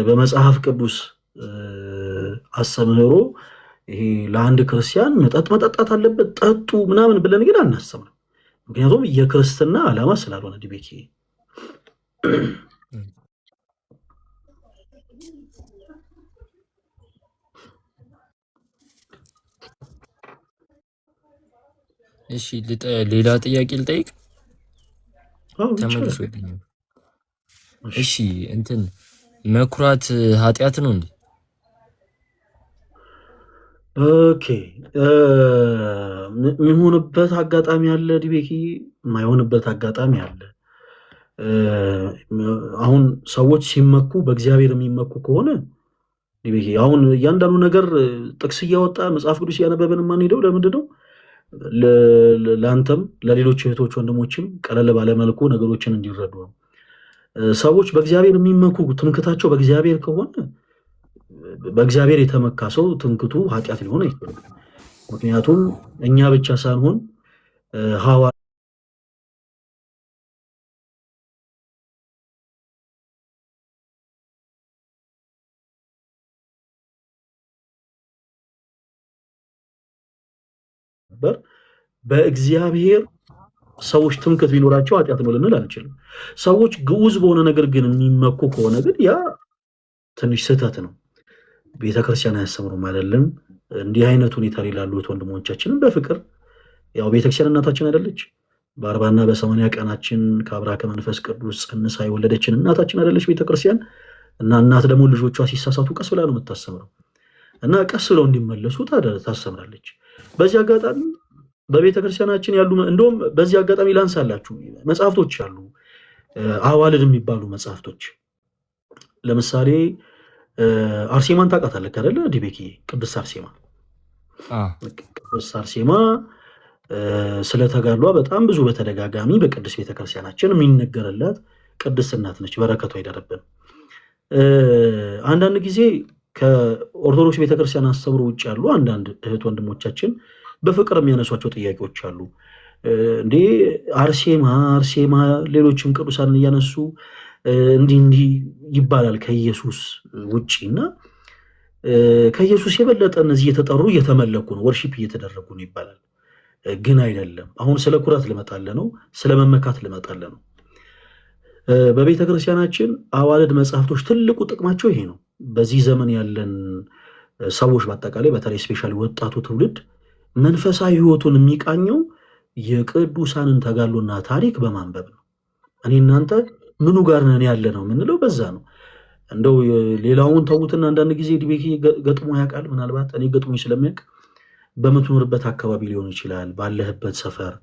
በመጽሐፍ ቅዱስ አስተምህሮ ይሄ ለአንድ ክርስቲያን መጠጥ መጠጣት አለበት ጠጡ ምናምን ብለን ግን አናስተምርም። ምክንያቱም የክርስትና ዓላማ ስላልሆነ ዲቤኪ እሺ ሌላ ጥያቄ ልጠይቅ ተመልሶ። እሺ እንትን መኩራት ኃጢአት ነው እንዴ? ኦኬ የሚሆንበት አጋጣሚ አለ ዲቤኪ፣ የማይሆንበት አጋጣሚ አለ። አሁን ሰዎች ሲመኩ በእግዚአብሔር የሚመኩ ከሆነ ዲቤኪ አሁን እያንዳንዱ ነገር ጥቅስ እያወጣ መጽሐፍ ቅዱስ እያነበበን የማንሄደው ለምንድን ነው? ለአንተም ለሌሎች እህቶች ወንድሞችም ቀለል ባለመልኩ ነገሮችን እንዲረዱ ነው። ሰዎች በእግዚአብሔር የሚመኩ ትምክታቸው በእግዚአብሔር ከሆነ በእግዚአብሔር የተመካ ሰው ትምክቱ ኃጢአት ሊሆን አይችልም። ምክንያቱም እኛ ብቻ ሳንሆን ነበር በእግዚአብሔር ሰዎች ትምክት ቢኖራቸው ኃጢአት ነው ልንል አንችልም። ሰዎች ግዑዝ በሆነ ነገር ግን የሚመኩ ከሆነ ግን ያ ትንሽ ስህተት ነው። ቤተክርስቲያን አያስተምሩም አይደለም። እንዲህ አይነት ሁኔታ ላይ ላሉት ወንድሞቻችንም በፍቅር ያው ቤተክርስቲያን እናታችን አይደለች? በ40 እና በ80 ቀናችን ከአብራ ከመንፈስ ቅዱስ ጸንሳ የወለደችን እናታችን አይደለች ቤተክርስቲያን? እና እናት ደግሞ ልጆቿ ሲሳሳቱ ቀስ ብላ ነው የምታስተምረው እና ቀስ ብለው እንዲመለሱ ታስተምራለች። በዚህ አጋጣሚ በቤተክርስቲያናችን ያሉ እንደውም በዚህ አጋጣሚ ላንሳላችሁ መጽሐፍቶች አሉ፣ አዋልድ የሚባሉ መጽሐፍቶች። ለምሳሌ አርሴማን ታውቃታለህ አይደለ ዲቤኪ? ቅድስት አርሴማ ቅድስት አርሴማ ስለተጋድሏ በጣም ብዙ በተደጋጋሚ በቅድስት ቤተክርስቲያናችን የሚነገርላት ቅድስት እናት ነች። በረከቷ ይደረብን። አንዳንድ ጊዜ ከኦርቶዶክስ ቤተክርስቲያን አስተምሮ ውጭ ያሉ አንዳንድ እህት ወንድሞቻችን በፍቅር የሚያነሷቸው ጥያቄዎች አሉ። እንዴ አርሴማ ሌሎችም ቅዱሳንን እያነሱ እንዲህ ይባላል ከኢየሱስ ውጭ እና ከኢየሱስ የበለጠ እነዚህ እየተጠሩ እየተመለኩ ነው፣ ወርሺፕ እየተደረጉ ነው ይባላል። ግን አይደለም። አሁን ስለ ኩራት ልመጣለ ነው፣ ስለ መመካት ልመጣለ ነው። በቤተ ክርስቲያናችን አዋልድ መጽሐፍቶች ትልቁ ጥቅማቸው ይሄ ነው። በዚህ ዘመን ያለን ሰዎች በአጠቃላይ በተለይ ስፔሻሊ ወጣቱ ትውልድ መንፈሳዊ ሕይወቱን የሚቃኘው የቅዱሳንን ተጋድሎና ታሪክ በማንበብ ነው። እኔ እናንተ ምኑ ጋር ነን ያለ ነው የምንለው በዛ ነው። እንደው ሌላውን ተዉትና አንዳንድ ጊዜ ዲቤኪ ገጥሞ ያውቃል። ምናልባት እኔ ገጥሞኝ ስለሚያውቅ በምትኖርበት አካባቢ ሊሆን ይችላል፣ ባለህበት ሰፈር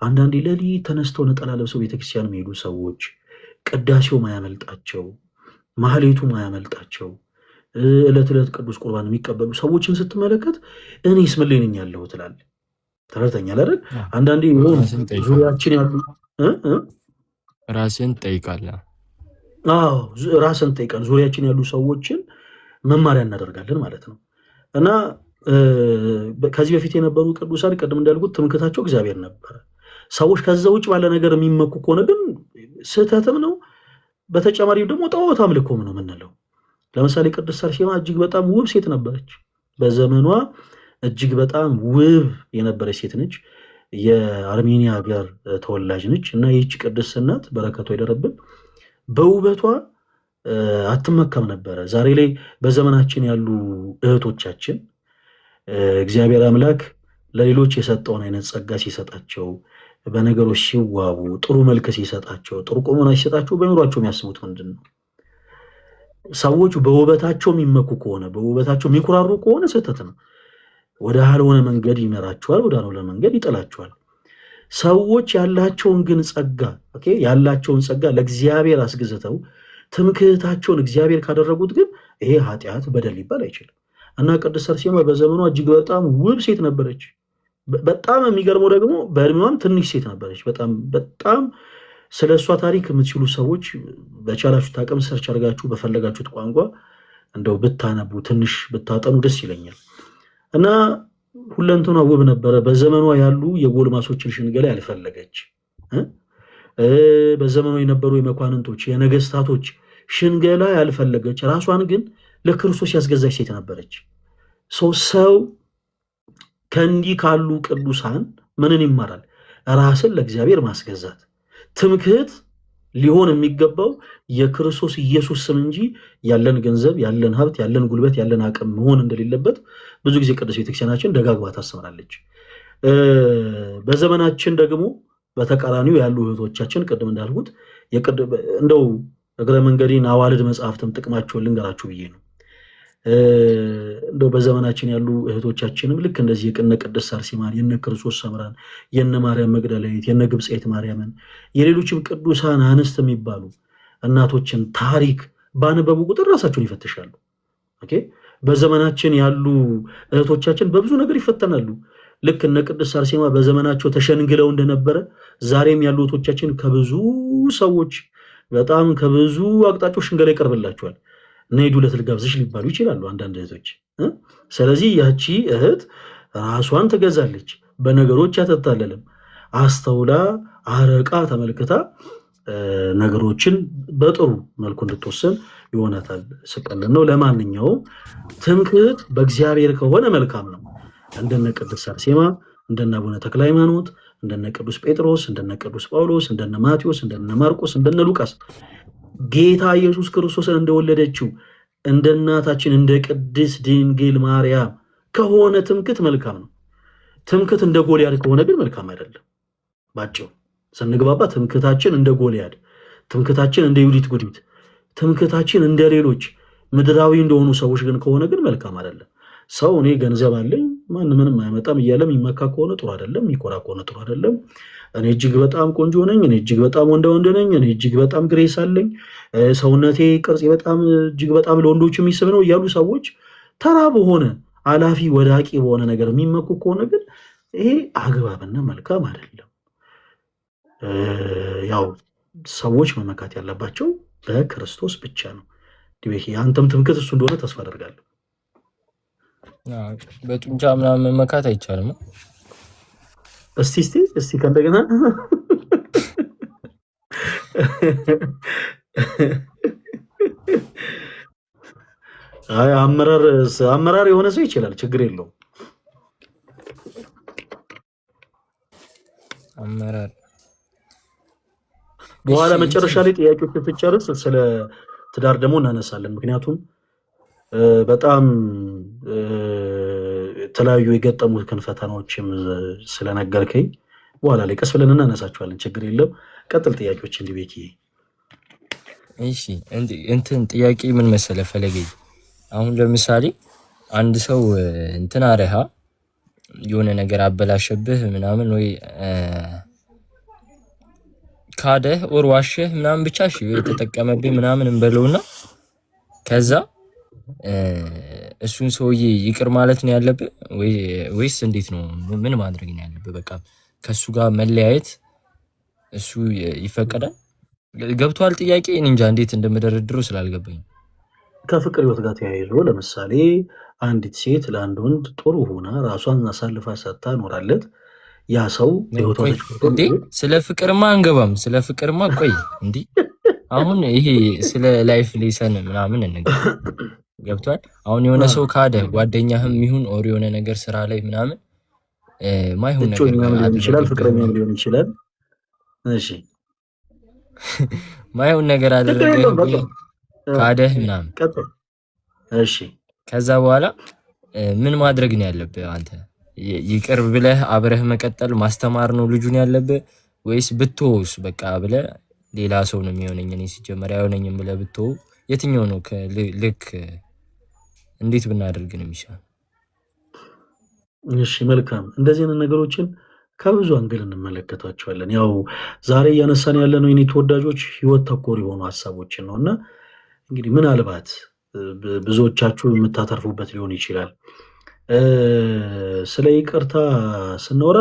አንዳንዴ ሌሊት ተነስተው ነጠላ ለብሰው ቤተክርስቲያን የሚሄዱ ሰዎች ቅዳሴው ማያመልጣቸው፣ ማህሌቱ ማያመልጣቸው፣ ዕለት ዕለት ቅዱስ ቁርባን የሚቀበሉ ሰዎችን ስትመለከት እኔስ ምን ላይ ነኝ ያለሁ ትላለህ። ተረድተኛል አይደል? አንዳንዴ ዙሪያችን ያሉ ራስን ጠይቃለህ። አዎ ራስን ጠይቃል። ዙሪያችን ያሉ ሰዎችን መማሪያ እናደርጋለን ማለት ነው። እና ከዚህ በፊት የነበሩ ቅዱሳን ቅድም እንዳልኩት ትምክታቸው እግዚአብሔር ነበረ። ሰዎች ከዛ ውጭ ባለ ነገር የሚመኩ ከሆነ ግን ስህተትም ነው። በተጨማሪ ደግሞ ጣዖት አምልኮም ነው የምንለው። ለምሳሌ ቅድስት አርሴማ እጅግ በጣም ውብ ሴት ነበረች። በዘመኗ እጅግ በጣም ውብ የነበረች ሴት ነች። የአርሜኒያ ሀገር ተወላጅ ነች እና ይህች ቅድስት እናት በረከቷ ይደረብን በውበቷ አትመካም ነበረ። ዛሬ ላይ በዘመናችን ያሉ እህቶቻችን እግዚአብሔር አምላክ ለሌሎች የሰጠውን አይነት ጸጋ ሲሰጣቸው፣ በነገሮች ሲዋቡ፣ ጥሩ መልክ ሲሰጣቸው፣ ጥሩ ቁመና ሲሰጣቸው በኑሯቸው የሚያስቡት ምንድን ነው? ሰዎች በውበታቸው የሚመኩ ከሆነ በውበታቸው የሚኩራሩ ከሆነ ስህተት ነው። ወደ ያልሆነ መንገድ ይመራቸዋል፣ ወደ ያልሆነ መንገድ ይጥላቸዋል። ሰዎች ያላቸውን ግን ጸጋ ያላቸውን ጸጋ ለእግዚአብሔር አስገዝተው ትምክህታቸውን እግዚአብሔር ካደረጉት ግን ይሄ ኃጢአት በደል ሊባል አይችልም። እና ቅድስት አርሴማ በዘመኗ እጅግ በጣም ውብ ሴት ነበረች። በጣም የሚገርመው ደግሞ በእድሜዋም ትንሽ ሴት ነበረች። በጣም ስለ እሷ ታሪክ የምትችሉ ሰዎች በቻላችሁት አቅም ሰርች አድርጋችሁ በፈለጋችሁት ቋንቋ እንደው ብታነቡ ትንሽ ብታጠኑ ደስ ይለኛል። እና ሁለንተኗ ውብ ነበረ። በዘመኗ ያሉ የጎልማሶችን ሽንገላ ያልፈለገች በዘመኗ የነበሩ የመኳንንቶች የነገስታቶች ሽንገላ ያልፈለገች ራሷን ግን ለክርስቶስ ያስገዛች ሴት ነበረች። ሰው ከእንዲህ ካሉ ቅዱሳን ምንን ይማራል? ራስን ለእግዚአብሔር ማስገዛት። ትምክህት ሊሆን የሚገባው የክርስቶስ ኢየሱስ ስም እንጂ ያለን ገንዘብ፣ ያለን ሀብት፣ ያለን ጉልበት፣ ያለን አቅም መሆን እንደሌለበት ብዙ ጊዜ ቅዱስ ቤተክርስቲያናችን ደጋግማ ታስተምራለች። በዘመናችን ደግሞ በተቃራኒው ያሉ እህቶቻችን ቅድም እንዳልኩት እንደው እግረ መንገዴን አዋልድ መጽሐፍትም ጥቅማቸውን ልንገራችሁ ብዬ ነው። እንደው በዘመናችን ያሉ እህቶቻችንም ልክ እንደዚህ የቅነ ቅድስት አርሴማን የነ ክርስቶስ ሰምራን የነ ማርያም መግደላዊት የነ ግብፅዕት ማርያምን የሌሎችም ቅዱሳን አንስት የሚባሉ እናቶችን ታሪክ ባነበቡ ቁጥር ራሳቸውን ይፈትሻሉ። ኦኬ በዘመናችን ያሉ እህቶቻችን በብዙ ነገር ይፈተናሉ። ልክ እነ ቅድስት አርሴማ በዘመናቸው ተሸንግለው እንደነበረ ዛሬም ያሉ እህቶቻችን ከብዙ ሰዎች በጣም ከብዙ አቅጣጫዎች ሽንገላ ይቀርብላቸዋል። ነይዱ ለትልጋብዝሽ ሊባሉ ይችላሉ አንዳንድ እህቶች። ስለዚህ ያቺ እህት ራሷን ትገዛለች፣ በነገሮች አትታለልም። አስተውላ አረቃ ተመልክታ ነገሮችን በጥሩ መልኩ እንድትወስን ይሆናታል። ስቀልን ነው። ለማንኛውም ትምክህት በእግዚአብሔር ከሆነ መልካም ነው። እንደነ ቅድስት አርሴማ፣ እንደነ አቡነ ተክለ ሃይማኖት፣ እንደነ ቅዱስ ጴጥሮስ፣ እንደነ ቅዱስ ጳውሎስ፣ እንደነ ማቴዎስ፣ እንደነ ማርቆስ፣ እንደነ ሉቃስ ጌታ ኢየሱስ ክርስቶስን እንደወለደችው እንደ እናታችን እንደ ቅድስት ድንግል ማርያም ከሆነ ትምክህት መልካም ነው። ትምክህት እንደ ጎልያድ ከሆነ ግን መልካም አይደለም። ባጭሩ ስንግባባ ትምክህታችን እንደ ጎልያድ፣ ትምክህታችን እንደ ዩዲት ጉዲት፣ ትምክህታችን እንደ ሌሎች ምድራዊ እንደሆኑ ሰዎች ግን ከሆነ ግን መልካም አይደለም። ሰው እኔ ገንዘብ አለኝ ምንም አይመጣም እያለ የሚመካ ከሆነ ጥሩ አይደለም። የሚኮራ ከሆነ ጥሩ አይደለም። እኔ እጅግ በጣም ቆንጆ ነኝ፣ እኔ እጅግ በጣም ወንድ ነኝ፣ እኔ እጅግ በጣም ግሬስ አለኝ፣ ሰውነቴ ቅርጽ በጣም እጅግ በጣም ለወንዶች የሚስብ ነው እያሉ ሰዎች ተራ በሆነ አላፊ ወዳቂ በሆነ ነገር የሚመኩ ከሆነ ግን ይሄ አግባብና መልካም አይደለም። ያው ሰዎች መመካት ያለባቸው በክርስቶስ ብቻ ነው። ዲቤኪ አንተም ትምክህት እሱ እንደሆነ ተስፋ አደርጋለሁ። በጡንቻ ምናምን መመካት አይቻልም። እስቲ ከእንደገና አመራር የሆነ ሰው ይችላል፣ ችግር የለውም። አመራር በኋላ መጨረሻ ላይ ጥያቄዎች ስትጨርስ ስለ ትዳር ደግሞ እናነሳለን። ምክንያቱም በጣም የተለያዩ የገጠሙትን ፈተናዎችም ስለነገርከኝ በኋላ ላይ ቀስ ብለን እናነሳቸዋለን። ችግር የለም። ቀጥል ጥያቄዎች እንዲህ ቤኪ። እሺ እንትን ጥያቄ ምን መሰለ ፈለገ፣ አሁን ለምሳሌ አንድ ሰው እንትን አረሃ የሆነ ነገር አበላሸብህ ምናምን ወይ ካደህ ኦር ዋሸህ ምናምን ብቻ እሺ የተጠቀመብህ ምናምን እንበለውና ከዛ እሱን ሰውዬ ይቅር ማለት ነው ያለብህ ወይስ እንዴት ነው? ምን ማድረግ ነው ያለብህ? በቃ ከሱ ጋር መለያየት እሱ ይፈቀዳል? ገብቷል ጥያቄ? እኔ እንጃ እንዴት እንደምደረድረው ስላልገባኝ። ከፍቅር ህይወት ጋር ተያይዞ ለምሳሌ አንዲት ሴት ለአንድ ወንድ ጥሩ ሆና ራሷን አሳልፋ ሰጥታ ኖራለት ያ ሰው እንዴ ስለ ፍቅርማ አንገባም። ስለ ፍቅርማ ቆይ እንዴ አሁን ይሄ ስለ ላይፍ ሌሰን ምናምን እንገባ ገብቷል። አሁን የሆነ ሰው ካደ ጓደኛህም ይሁን ኦር የሆነ ነገር ስራ ላይ ምናምን ማይሆን ነገር ሊሆን ይችላል፣ ፍቅረኛም ሊሆን ይችላል። እሺ ማይሆን ነገር አደረገ ካደህ ምናምን። እሺ ከዛ በኋላ ምን ማድረግ ነው ያለብህ አንተ? ይቅር ብለህ አብረህ መቀጠል ማስተማር ነው ልጁን ያለብህ ወይስ ብትወውስ በቃ ብለህ ሌላ ሰው ነው የሚሆነኝ እኔ ሲጀመር አይሆነኝም ብለህ ብትወው የትኛው ነው ልክ? እንዴት ብናደርግ ነው የሚሻለው? እሺ መልካም። እንደዚህ አይነት ነገሮችን ከብዙ አንግል እንመለከታቸዋለን። ያው ዛሬ እያነሳን ያለነው የኔ ተወዳጆች ህይወት ተኮር የሆኑ ሀሳቦችን ነው እና እንግዲህ ምናልባት ብዙዎቻችሁ የምታተርፉበት ሊሆን ይችላል። ስለ ይቅርታ ስናወራ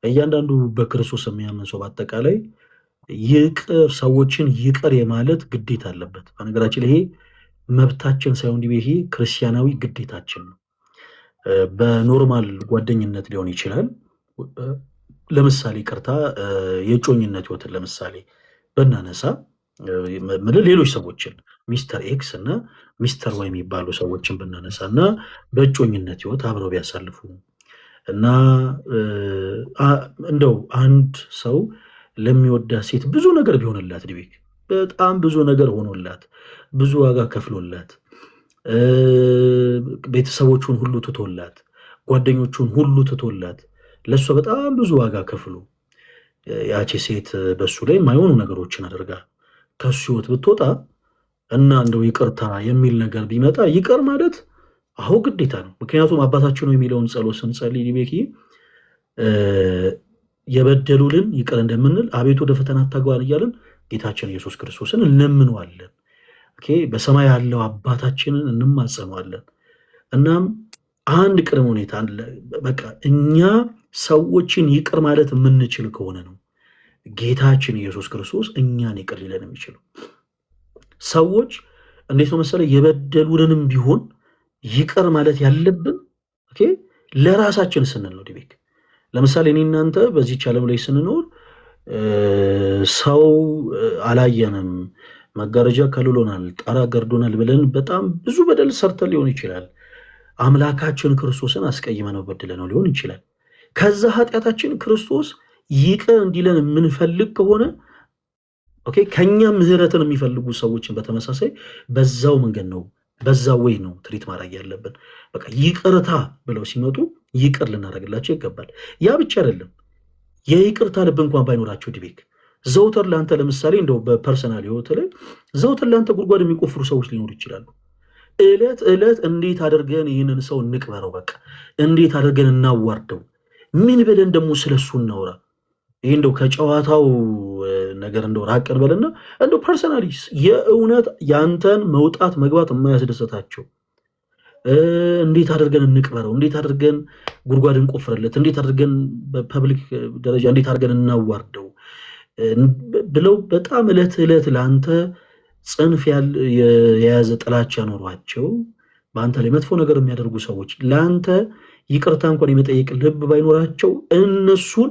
እያንዳንዱ በክርስቶስ የሚያምን ሰው በአጠቃላይ ይቅር ሰዎችን ይቅር የማለት ግዴታ አለበት። በነገራችን ላይ ይሄ መብታችን ሳይሆን ይሄ ክርስቲያናዊ ግዴታችን ነው። በኖርማል ጓደኝነት ሊሆን ይችላል። ለምሳሌ ቅርታ የጮኝነት ህይወትን ለምሳሌ ብናነሳ ሌሎች ሰዎችን ሚስተር ኤክስ እና ሚስተር ዋይ የሚባሉ ሰዎችን ብናነሳ እና በእጮኝነት ህይወት አብረው ቢያሳልፉ እና እንደው አንድ ሰው ለሚወዳት ሴት ብዙ ነገር ቢሆንላት ዲቤክ በጣም ብዙ ነገር ሆኖላት ብዙ ዋጋ ከፍሎላት ቤተሰቦቹን ሁሉ ትቶላት ጓደኞቹን ሁሉ ትቶላት ለእሷ በጣም ብዙ ዋጋ ከፍሎ ያቺ ሴት በሱ ላይ የማይሆኑ ነገሮችን አድርጋ ከሱ ህይወት ብትወጣ እና እንደው ይቅርታ የሚል ነገር ቢመጣ ይቅር ማለት አሁ ግዴታ ነው። ምክንያቱም አባታችን ነው የሚለውን ጸሎት ስንጸልይ ዲቤኪ የበደሉልን ይቅር እንደምንል አቤቱ ወደ ፈተና አታግባን እያልን ጌታችን ኢየሱስ ክርስቶስን እንለምነዋለን። በሰማይ ያለው አባታችንን እንማጸነዋለን። እናም አንድ ቅድመ ሁኔታ አለ። በቃ እኛ ሰዎችን ይቅር ማለት የምንችል ከሆነ ነው ጌታችን ኢየሱስ ክርስቶስ እኛን ይቅር ሊለን የሚችለው። ሰዎች እንዴት ነው መሰለ የበደሉንንም ቢሆን ይቅር ማለት ያለብን ለራሳችን ስንል ነው ዲቤክ። ለምሳሌ እኔ እናንተ በዚህች ዓለም ላይ ስንኖር ሰው አላየንም፣ መጋረጃ ከልሎናል፣ ጣራ ገርዶናል ብለን በጣም ብዙ በደል ሰርተን ሊሆን ይችላል። አምላካችን ክርስቶስን አስቀይመነው በድለነው ሊሆን ይችላል። ከዛ ኃጢአታችን ክርስቶስ ይቅር እንዲለን የምንፈልግ ከሆነ ከኛ ምህረትን የሚፈልጉ ሰዎችን በተመሳሳይ በዛው መንገድ ነው በዛው ወይ ነው ትሪት ማድረግ ያለብን። በቃ ይቅርታ ብለው ሲመጡ ይቅር ልናደርግላቸው ይገባል። ያ ብቻ አይደለም፣ የይቅርታ ልብ እንኳን ባይኖራቸው ዲቤክ ዘውትር ለአንተ ለምሳሌ እንደው በፐርሰናል ህይወት ላይ ዘውትር ለአንተ ጉድጓድ የሚቆፍሩ ሰዎች ሊኖሩ ይችላሉ። ዕለት ዕለት እንዴት አድርገን ይህንን ሰው እንቅበረው፣ በቃ እንዴት አድርገን እናዋርደው፣ ምን ብለን ደግሞ ስለሱ እናውራ። ይህ እንደው ከጨዋታው ነገር እንደው ራቅ እንበልና እንደው ፐርሰናሊ የእውነት ያንተን መውጣት መግባት የማያስደሰታቸው እንዴት አድርገን እንቅበረው፣ እንዴት አድርገን ጉድጓድ እንቆፍረለት፣ እንዴት አድርገን በፐብሊክ ደረጃ እንዴት አድርገን እናዋርደው ብለው በጣም ዕለት ዕለት ለአንተ ጽንፍ የያዘ ጥላቻ ኖሯቸው በአንተ ላይ መጥፎ ነገር የሚያደርጉ ሰዎች ለአንተ ይቅርታ እንኳን የመጠየቅ ልብ ባይኖራቸው እነሱን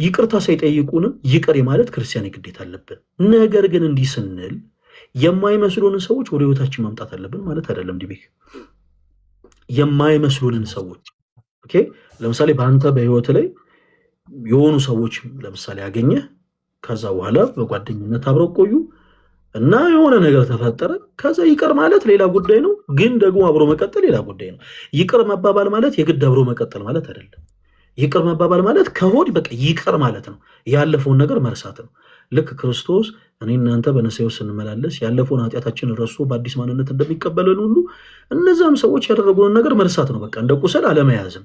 ይቅርታ ሳይጠይቁንም ይቅር ማለት ክርስቲያን ግዴታ አለብን። ነገር ግን እንዲህ ስንል የማይመስሉንን ሰዎች ወደ ህይወታችን ማምጣት አለብን ማለት አይደለም። ዲቤክ የማይመስሉንን ሰዎች ለምሳሌ በአንተ በህይወት ላይ የሆኑ ሰዎች ለምሳሌ ያገኘህ፣ ከዛ በኋላ በጓደኝነት አብረው ቆዩ እና የሆነ ነገር ተፈጠረ። ከዛ ይቅር ማለት ሌላ ጉዳይ ነው፣ ግን ደግሞ አብሮ መቀጠል ሌላ ጉዳይ ነው። ይቅር መባባል ማለት የግድ አብሮ መቀጠል ማለት አይደለም። ይቅር መባባል ማለት ከሆድ በቃ ይቅር ማለት ነው፣ ያለፈውን ነገር መርሳት ነው። ልክ ክርስቶስ እኔ እናንተ በንስሐ ስንመላለስ ያለፈውን ኃጢአታችንን ረስቶ በአዲስ ማንነት እንደሚቀበለን ሁሉ እነዛም ሰዎች ያደረጉንን ነገር መርሳት ነው፣ በቃ እንደ ቁስል አለመያዝም።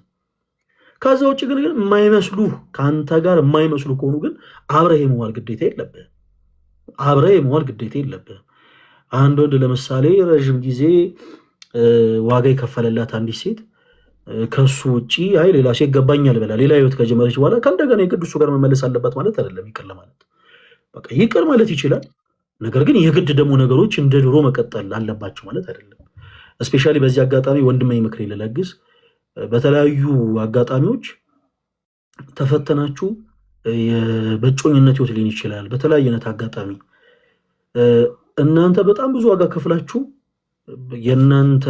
ከዛ ውጭ ግን የማይመስሉ ከአንተ ጋር የማይመስሉ ከሆኑ ግን አብረህ የመዋል ግዴታ የለብህም። አብረህ የመዋል ግዴታ የለብህም። አንድ ወንድ ለምሳሌ ረዥም ጊዜ ዋጋ የከፈለላት አንዲት ሴት ከሱ ውጭ አይ ሌላ ሴት ገባኛል ብላ ሌላ ህይወት ከጀመረች በኋላ ከእንደገና የግድ እሱ ጋር መመለስ አለባት ማለት አይደለም። ይቅር ለማለት በቃ ይቅር ማለት ይችላል። ነገር ግን የግድ ደግሞ ነገሮች እንደ ድሮ መቀጠል አለባቸው ማለት አይደለም። እስፔሻሊ በዚህ አጋጣሚ ወንድሜ ምክሬ ልለግስ፣ በተለያዩ አጋጣሚዎች ተፈተናችሁ በእጮኝነት ህይወት ሊሆን ይችላል። በተለያየ አይነት አጋጣሚ እናንተ በጣም ብዙ ዋጋ ከፍላችሁ የእናንተ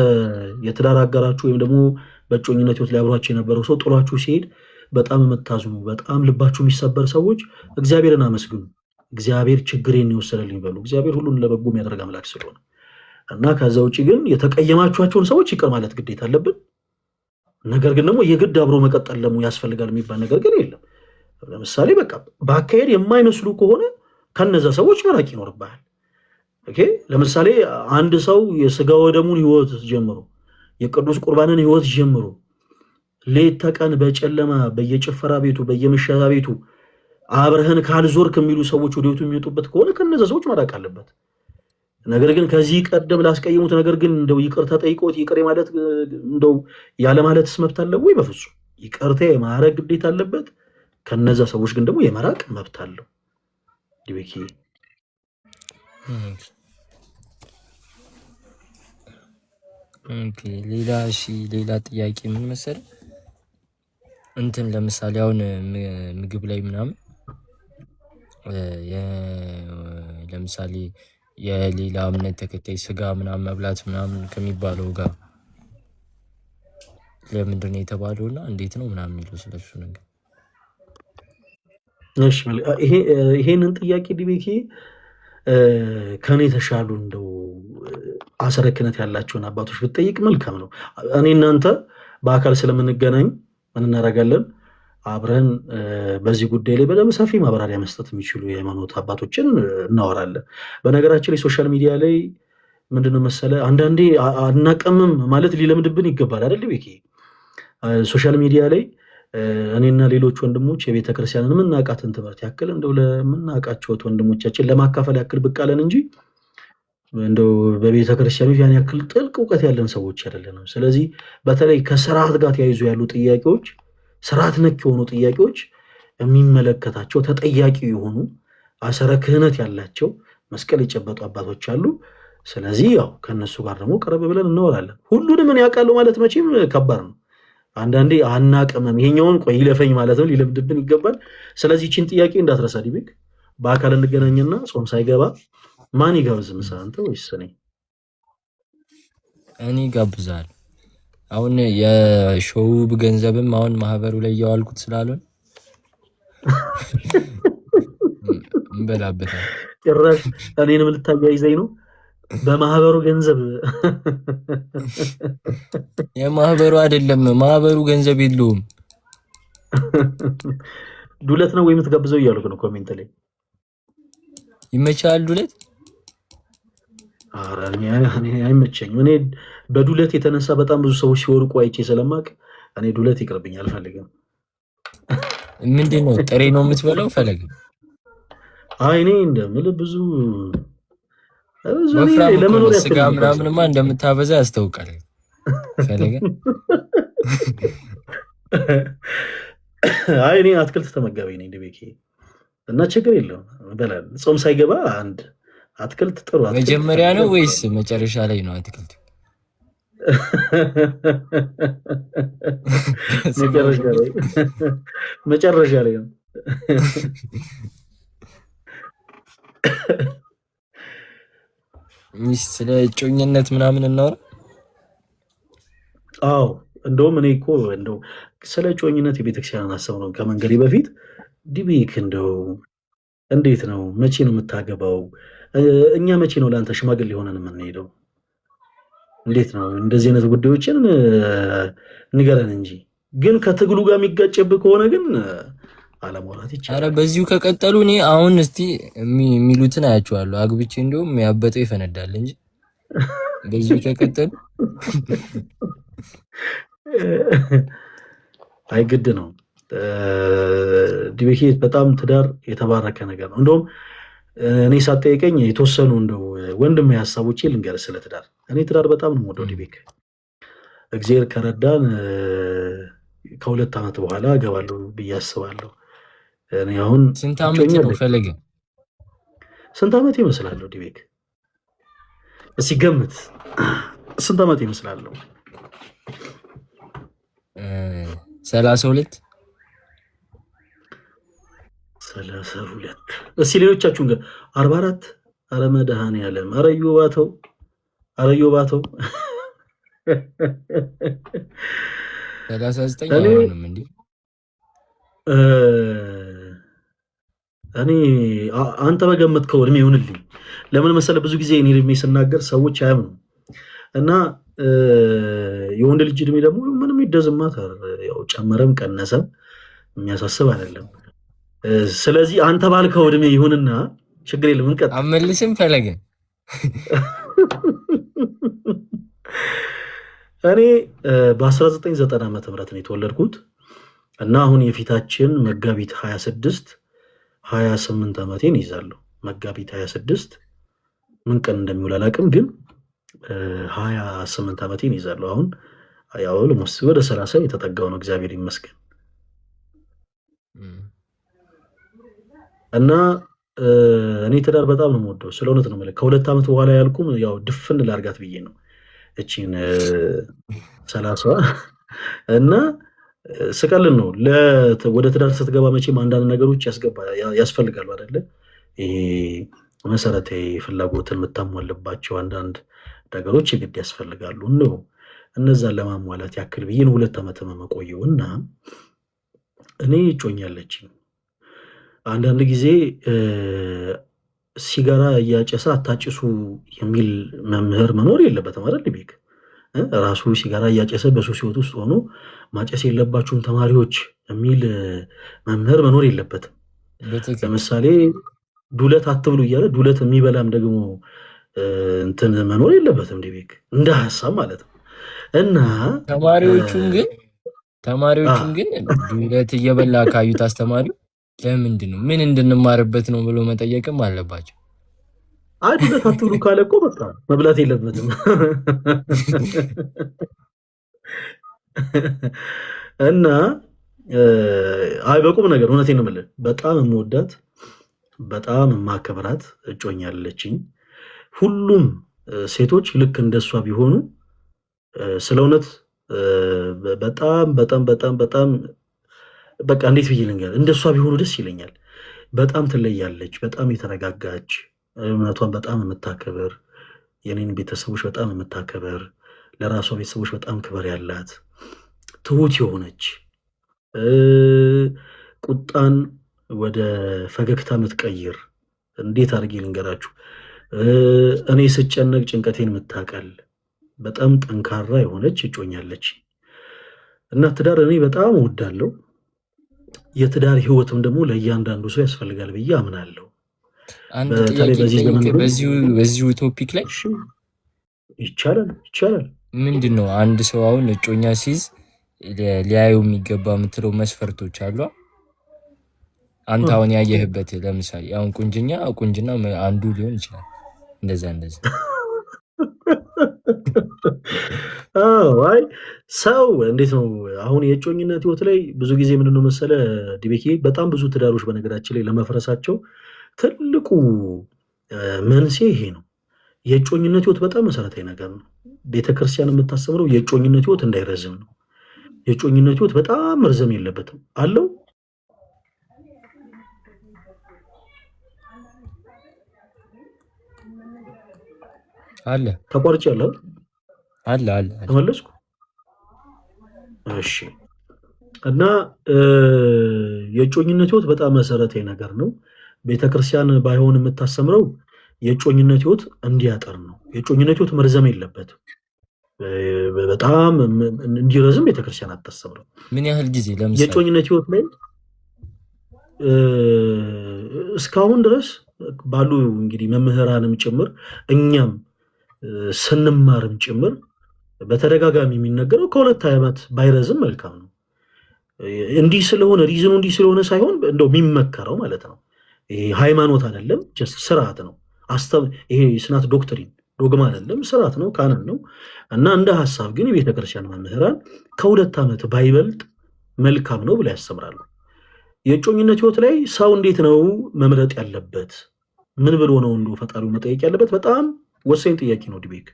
የትዳር አጋራችሁ ወይም ደግሞ በእጮኝነት ህይወት ላይ አብሯችሁ የነበረው ሰው ጥሏችሁ ሲሄድ በጣም የምታዝኑ በጣም ልባችሁ የሚሰበር ሰዎች እግዚአብሔርን አመስግኑ። እግዚአብሔር ችግሬን የወሰደልኝ በሉ። እግዚአብሔር ሁሉን ለበጎ የሚያደርግ አምላክ ስለሆነ እና ከዛ ውጭ ግን የተቀየማችኋቸውን ሰዎች ይቅር ማለት ግዴታ አለብን። ነገር ግን ደግሞ የግድ አብሮ መቀጠል ደግሞ ያስፈልጋል የሚባል ነገር ግን የለም። ለምሳሌ በቃ በአካሄድ የማይመስሉ ከሆነ ከነዛ ሰዎች መራቅ ይኖርብሃል። ለምሳሌ አንድ ሰው የስጋ ወደሙን ህይወት ጀምሮ የቅዱስ ቁርባንን ህይወት ጀምሮ ሌት ተቀን በጨለማ በየጭፈራ ቤቱ በየመሸታ ቤቱ አብረህን ካልዞርክ የሚሉ ሰዎች ወደ ቤቱ የሚወጡበት ከሆነ ከነዛ ሰዎች መራቅ አለበት። ነገር ግን ከዚህ ቀደም ላስቀየሙት ነገር ግን እንደው ይቅርታ ጠይቆት ይቅር ማለት እንደው ያለ ማለት መብት አለው ወይ? በፍጹም ይቅርታ የማረግ ግዴታ አለበት። ከነዛ ሰዎች ግን ደግሞ የመራቅ መብት አለው። ዲቤኪ። ሌላ ጥያቄ ምን መሰለህ? እንትን ለምሳሌ አሁን ምግብ ላይ ምናምን ለምሳሌ የሌላ እምነት ተከታይ ስጋ ምናምን መብላት ምናምን ከሚባለው ጋር ለምንድን ነው የተባለው እና እንዴት ነው ምናምን የሚለው ስለሱ ነገር። እሺ ይሄንን ጥያቄ ዲቤኪ ከኔ የተሻሉ እንደው አሰረ ክህነት ያላቸውን አባቶች ብትጠይቅ መልካም ነው። እኔ እናንተ በአካል ስለምንገናኝ ምን እናደርጋለን? አብረን በዚህ ጉዳይ ላይ በደንብ ሰፊ ማብራሪያ መስጠት የሚችሉ የሃይማኖት አባቶችን እናወራለን። በነገራችን ላይ ሶሻል ሚዲያ ላይ ምንድነው መሰለ አንዳንዴ አናቀምም ማለት ሊለምድብን ይገባል አይደል ቤኪ? ሶሻል ሚዲያ ላይ እኔና ሌሎች ወንድሞች የቤተ ክርስቲያንን የምናውቃትን ትምህርት ያክል እንደው ለምናውቃቸው ወንድሞቻችን ለማካፈል ያክል ብቃለን እንጂ እንደው በቤተ ክርስቲያኑ ያን ያክል ጥልቅ እውቀት ያለን ሰዎች አይደለንም። ስለዚህ በተለይ ከስርዓት ጋር ተያይዞ ያሉ ጥያቄዎች፣ ስርዓት ነክ የሆኑ ጥያቄዎች የሚመለከታቸው ተጠያቂ የሆኑ አሰረ ክህነት ያላቸው መስቀል የጨበጡ አባቶች አሉ። ስለዚህ ያው ከነሱ ጋር ደግሞ ቀረብ ብለን እናወራለን። ሁሉንም ምን ያውቃሉ ማለት መቼም ከባድ ነው። አንዳንዴ አናቅምም ይሄኛውን ቆይ ይለፈኝ ማለት ነው፣ ሊለምድብን ይገባል። ስለዚህ ይህችን ጥያቄ እንዳትረሳ ዲቤክ። በአካል እንገናኝና ጾም ሳይገባ ማን ይጋብዝ? ምሳ አንተ ወይስ እኔ? እኔ ጋብዛል። አሁን የሾው ገንዘብም አሁን ማህበሩ ላይ እያዋልኩት ስላልሆን እንበላበታል። ጭራሽ እኔንም ልታያይዘኝ ነው በማህበሩ ገንዘብ? የማህበሩ አይደለም፣ ማህበሩ ገንዘብ የለውም። ዱለት ነው ወይ የምትጋብዘው እያልኩ ነው ኮሜንት ላይ። ይመቻል ዱለት? ኧረ እኔ አይመቸኝም። እኔ በዱለት የተነሳ በጣም ብዙ ሰዎች ሲወርቁ አይቼ ስለማቅ እኔ ዱለት ይቅርብኝ፣ አልፈልግም። ምንድን ነው ጥሬ ነው የምትበላው? ፈለግ አይ እኔ እንደምልህ ብዙ ስጋ ምናምንማ እንደምታበዛ ያስታውቃል። ፈለገ አይ እኔ አትክልት ተመጋቢ ነኝ ዲቤኪ እና ችግር የለውም እበላለሁ። ጾም ሳይገባ አንድ አትክልት ጥሩ። መጀመሪያ ነው ወይስ መጨረሻ ላይ ነው አትክልት? መጨረሻ ላይ ነው። ሚስት ስለ እጮኝነት ምናምን እናወራ። አዎ እንደውም እኔ እኮ እንደው ስለ እጮኝነት የቤተክርስቲያንን ሀሳብ ነው ከመንገዴ በፊት ዲቤክ እንደው እንዴት ነው መቼ ነው የምታገባው? እኛ መቼ ነው ለአንተ ሽማግሌ ሆነን የምንሄደው? እንዴት ነው እንደዚህ አይነት ጉዳዮችን ንገረን እንጂ። ግን ከትግሉ ጋር የሚጋጭብህ ከሆነ ግን አለማውራት ይቻላል። ኧረ በዚሁ ከቀጠሉ እኔ አሁን እስቲ የሚሉትን አያቸዋለሁ። አግብቼ እንደውም ያበጠው ይፈነዳል እንጂ በዚሁ ከቀጠሉ አይግድ ነው። ዲቤኪ በጣም ትዳር የተባረከ ነገር ነው። እንደውም እኔ ሳጠይቀኝ የተወሰኑ እንደው ወንድም ሀሳቦቼ ልንገርህ ስለ ትዳር። እኔ ትዳር በጣም ነው የምወደው ዲቤክ። እግዚአብሔር ከረዳን ከ2 ዓመት በኋላ እገባለሁ ብዬ አስባለሁ። እኔ አሁን ስንት ዓመት ነው ፈለገ? ስንት ዓመት ይመስላለሁ ዲቤክ? እስኪ ገምት፣ ስንት ዓመት ይመስላለሁ? 32 32። እስኪ ሌሎቻችሁን ግን 44። አረ መድኃኔዓለም! አረዮ ባተው፣ አረዮ ባተው 39 አይሆንም እንዴ? እኔ አንተ በገመትከው እድሜ ይሁንልኝ። ለምን መሰለህ ብዙ ጊዜ እኔ እድሜ ስናገር ሰዎች አያምኑም እና የወንድ ልጅ እድሜ ደግሞ ምንም ይደዝማት ያው ጨመረም ቀነሰም የሚያሳስብ አይደለም። ስለዚህ አንተ ባልከው እድሜ ይሁንና ችግር የለም እንቀጥ አመልስም ፈለገ። እኔ በ1990 ዓመተ ምህረት ነው የተወለድኩት እና አሁን የፊታችን መጋቢት 26 28 ዓመቴን ይዛለሁ። መጋቢት 26 ምን ቀን እንደሚውል አላውቅም፣ ግን 28 ዓመቴን ይዛለሁ። አሁን ያው ለሞስ ወደ 30 የተጠጋው ነው፣ እግዚአብሔር ይመስገን። እና እኔ ትዳር በጣም ነው የምወደው። ስለ እውነት ነው የምልህ። ከ2 ዓመት በኋላ ያልኩም ያው ድፍን ላርጋት ብዬ ነው እቺን 30 እና ስቀልን ነው። ወደ ትዳር ስትገባ መቼም አንዳንድ ነገሮች ያስፈልጋሉ አይደለ? ይሄ መሰረታዊ ፍላጎትን የምታሟልባቸው አንዳንድ ነገሮች የግድ ያስፈልጋሉ ነው። እነዛን ለማሟላት ያክል ብዬ ነው 2 ዓመት የምቆየው እና እኔ እጮኛለችኝ። አንዳንድ ጊዜ ሲጋራ እያጨሰ አታጭሱ የሚል መምህር መኖር የለበትም አይደል? ቤክ ራሱ ሲጋራ እያጨሰ በሱስ ሕይወት ውስጥ ሆኖ ማጨስ የለባችሁም ተማሪዎች የሚል መምህር መኖር የለበትም። ለምሳሌ ዱለት አትብሉ እያለ ዱለት የሚበላም ደግሞ እንትን መኖር የለበትም። ቤክ እንደ ሀሳብ ማለት ነው። እና ተማሪዎቹን ግን ዱለት እየበላ ካዩት አስተማሪው ለምንድን ነው ምን እንድንማርበት ነው ብሎ መጠየቅም አለባቸው። አይ ዱለት አትብሉ ካለ እኮ በቃ መብላት የለበትም። እና አይ በቁም ነገር እውነቴን ነው የምልህ፣ በጣም የምወዳት በጣም የማከብራት እጮኛለችኝ። ሁሉም ሴቶች ልክ እንደሷ ቢሆኑ ስለ እውነት በጣም በጣም በጣም በጣም በቃ እንዴት ብዬ ልንገር፣ እንደሷ ቢሆኑ ደስ ይለኛል። በጣም ትለያለች። በጣም የተረጋጋች፣ እምነቷን በጣም የምታከብር፣ የኔን ቤተሰቦች በጣም የምታከብር፣ ለራሷ ቤተሰቦች በጣም ክብር ያላት፣ ትሁት የሆነች፣ ቁጣን ወደ ፈገግታ የምትቀይር፣ እንዴት አድርጌ ልንገራችሁ፣ እኔ ስጨነቅ ጭንቀቴን የምታቀል በጣም ጠንካራ የሆነች እጮኛለች እና ትዳር እኔ በጣም እወዳለሁ። የትዳር ህይወትም ደግሞ ለእያንዳንዱ ሰው ያስፈልጋል ብዬ አምናለሁ። በዚሁ ቶፒክ ላይ ይቻላል። ምንድን ነው አንድ ሰው አሁን እጮኛ ሲይዝ ሊያየው የሚገባ የምትለው መስፈርቶች አሉ? አንተ አሁን ያየህበት ለምሳሌ አሁን ቁንጅና አንዱ ሊሆን ይችላል። እንደዛ አይ ሰው እንዴት ነው አሁን የእጮኝነት ህይወት ላይ ብዙ ጊዜ ምንድነው መሰለ ዲቤኪ፣ በጣም ብዙ ትዳሮች በነገራችን ላይ ለመፍረሳቸው ትልቁ መንስኤ ይሄ ነው። የእጮኝነት ህይወት በጣም መሰረታዊ ነገር ነው። ቤተክርስቲያን የምታስተምረው የእጮኝነት ህይወት እንዳይረዝም ነው። የእጮኝነት ህይወት በጣም መርዘም የለበትም አለው። አለ ተቋርጬ ያለው አለ ተመለስኩ። እሺ። እና የእጮኝነት ህይወት በጣም መሰረታዊ ነገር ነው። ቤተክርስቲያን ባይሆን የምታስተምረው የእጮኝነት ህይወት እንዲያጠር ነው። የእጮኝነት ህይወት መርዘም የለበትም። በጣም እንዲረዝም ቤተክርስቲያን አታስተምረው። ምን ያህል ጊዜ ለምሳሌ የእጮኝነት ህይወት ላይ እስካሁን ድረስ ባሉ እንግዲህ መምህራንም ጭምር እኛም ስንማርም ጭምር በተደጋጋሚ የሚነገረው ከ2 ዓመት ባይረዝም መልካም ነው። እንዲህ ስለሆነ ሪዝኑ እንዲህ ስለሆነ ሳይሆን እንደው የሚመከረው ማለት ነው። ይሄ ሃይማኖት አይደለም፣ ጀስት ስርዓት ነው። ይሄ ስናት ዶክትሪን ዶግማ አይደለም፣ ስርዓት ነው፣ ካነን ነው። እና እንደ ሀሳብ ግን የቤተክርስቲያን መምህራን ከ2 ዓመት ባይበልጥ መልካም ነው ብለው ያስተምራሉ። የእጮኝነት ህይወት ላይ ሰው እንዴት ነው መምረጥ ያለበት? ምን ብሎ ነው እንዶ ፈጣሪው መጠየቅ ያለበት? በጣም ወሳኝ ጥያቄ ነው ዲቤክ።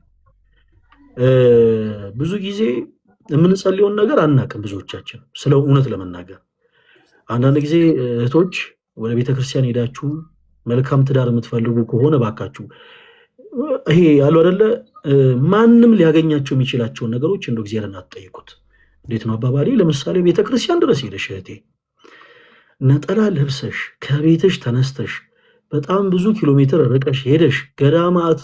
ብዙ ጊዜ የምንጸልየውን ነገር አናቅም ብዙዎቻችን። ስለ እውነት ለመናገር አንዳንድ ጊዜ እህቶች ወደ ቤተክርስቲያን ሄዳችሁ መልካም ትዳር የምትፈልጉ ከሆነ ባካችሁ ይሄ ያሉ አይደለ ማንም ሊያገኛቸው የሚችላቸውን ነገሮች እንደው እግዚአብሔርን አትጠይቁት። እንዴት ነው አባባሌ? ለምሳሌ ቤተክርስቲያን ድረስ ሄደሽ እህቴ ነጠላ ለብሰሽ ከቤትሽ ተነስተሽ በጣም ብዙ ኪሎ ሜትር ርቀሽ ሄደሽ ገዳማት፣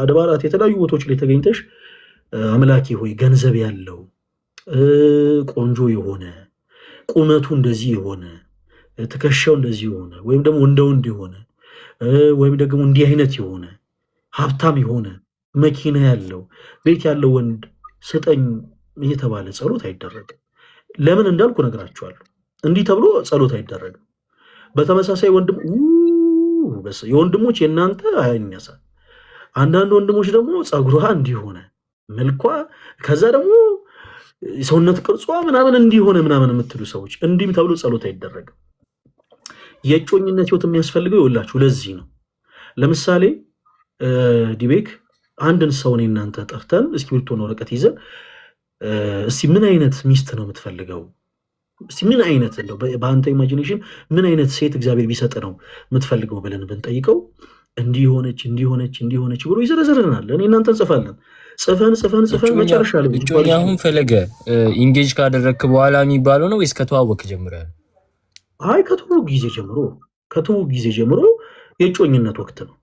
አድባራት፣ የተለያዩ ቦታዎች ላይ ተገኝተሽ አምላኬ ሆይ ገንዘብ ያለው ቆንጆ የሆነ ቁመቱ እንደዚህ የሆነ ትከሻው እንደዚህ የሆነ ወይም ደግሞ እንደ ወንድ የሆነ ወይም ደግሞ እንዲህ አይነት የሆነ ሀብታም የሆነ መኪና ያለው ቤት ያለው ወንድ ስጠኝ እየተባለ ጸሎት አይደረግም። ለምን እንዳልኩ ነግራችኋለሁ። እንዲህ ተብሎ ጸሎት አይደረግም። በተመሳሳይ የወንድሞች የእናንተ አያኛሳ አንዳንድ ወንድሞች ደግሞ ጸጉሯ እንዲሆነ መልኳ ከዛ ደግሞ ሰውነት ቅርጿ ምናምን እንዲሆነ ምናምን የምትሉ ሰዎች እንዲህም ተብሎ ጸሎት አይደረግም። የእጮኝነት ህይወት የሚያስፈልገው ይኸውላችሁ ለዚህ ነው። ለምሳሌ ዲቤክ አንድን ሰው እኔ እናንተ ጠርተን እስክሪብቶና ወረቀት ይዘን እስቲ ምን አይነት ሚስት ነው የምትፈልገው? እስቲ ምን አይነት እንደው በአንተ ኢማጂኔሽን ምን አይነት ሴት እግዚአብሔር ቢሰጥ ነው የምትፈልገው ብለን ብንጠይቀው እንዲሆነች ብሎ ይዘረዝርናል። እኔ እናንተ እንጽፋለን። ጽፈን መጨረሻ ላይ እጮኛ አሁን ፈለገ ኢንጌጅ ካደረግክ በኋላ የሚባለው ነው ወይስ ከተዋወቅ ጀምረህ? አይ ከተዋወቅ ጊዜ ጀምሮ የእጮኝነት ወቅት ነው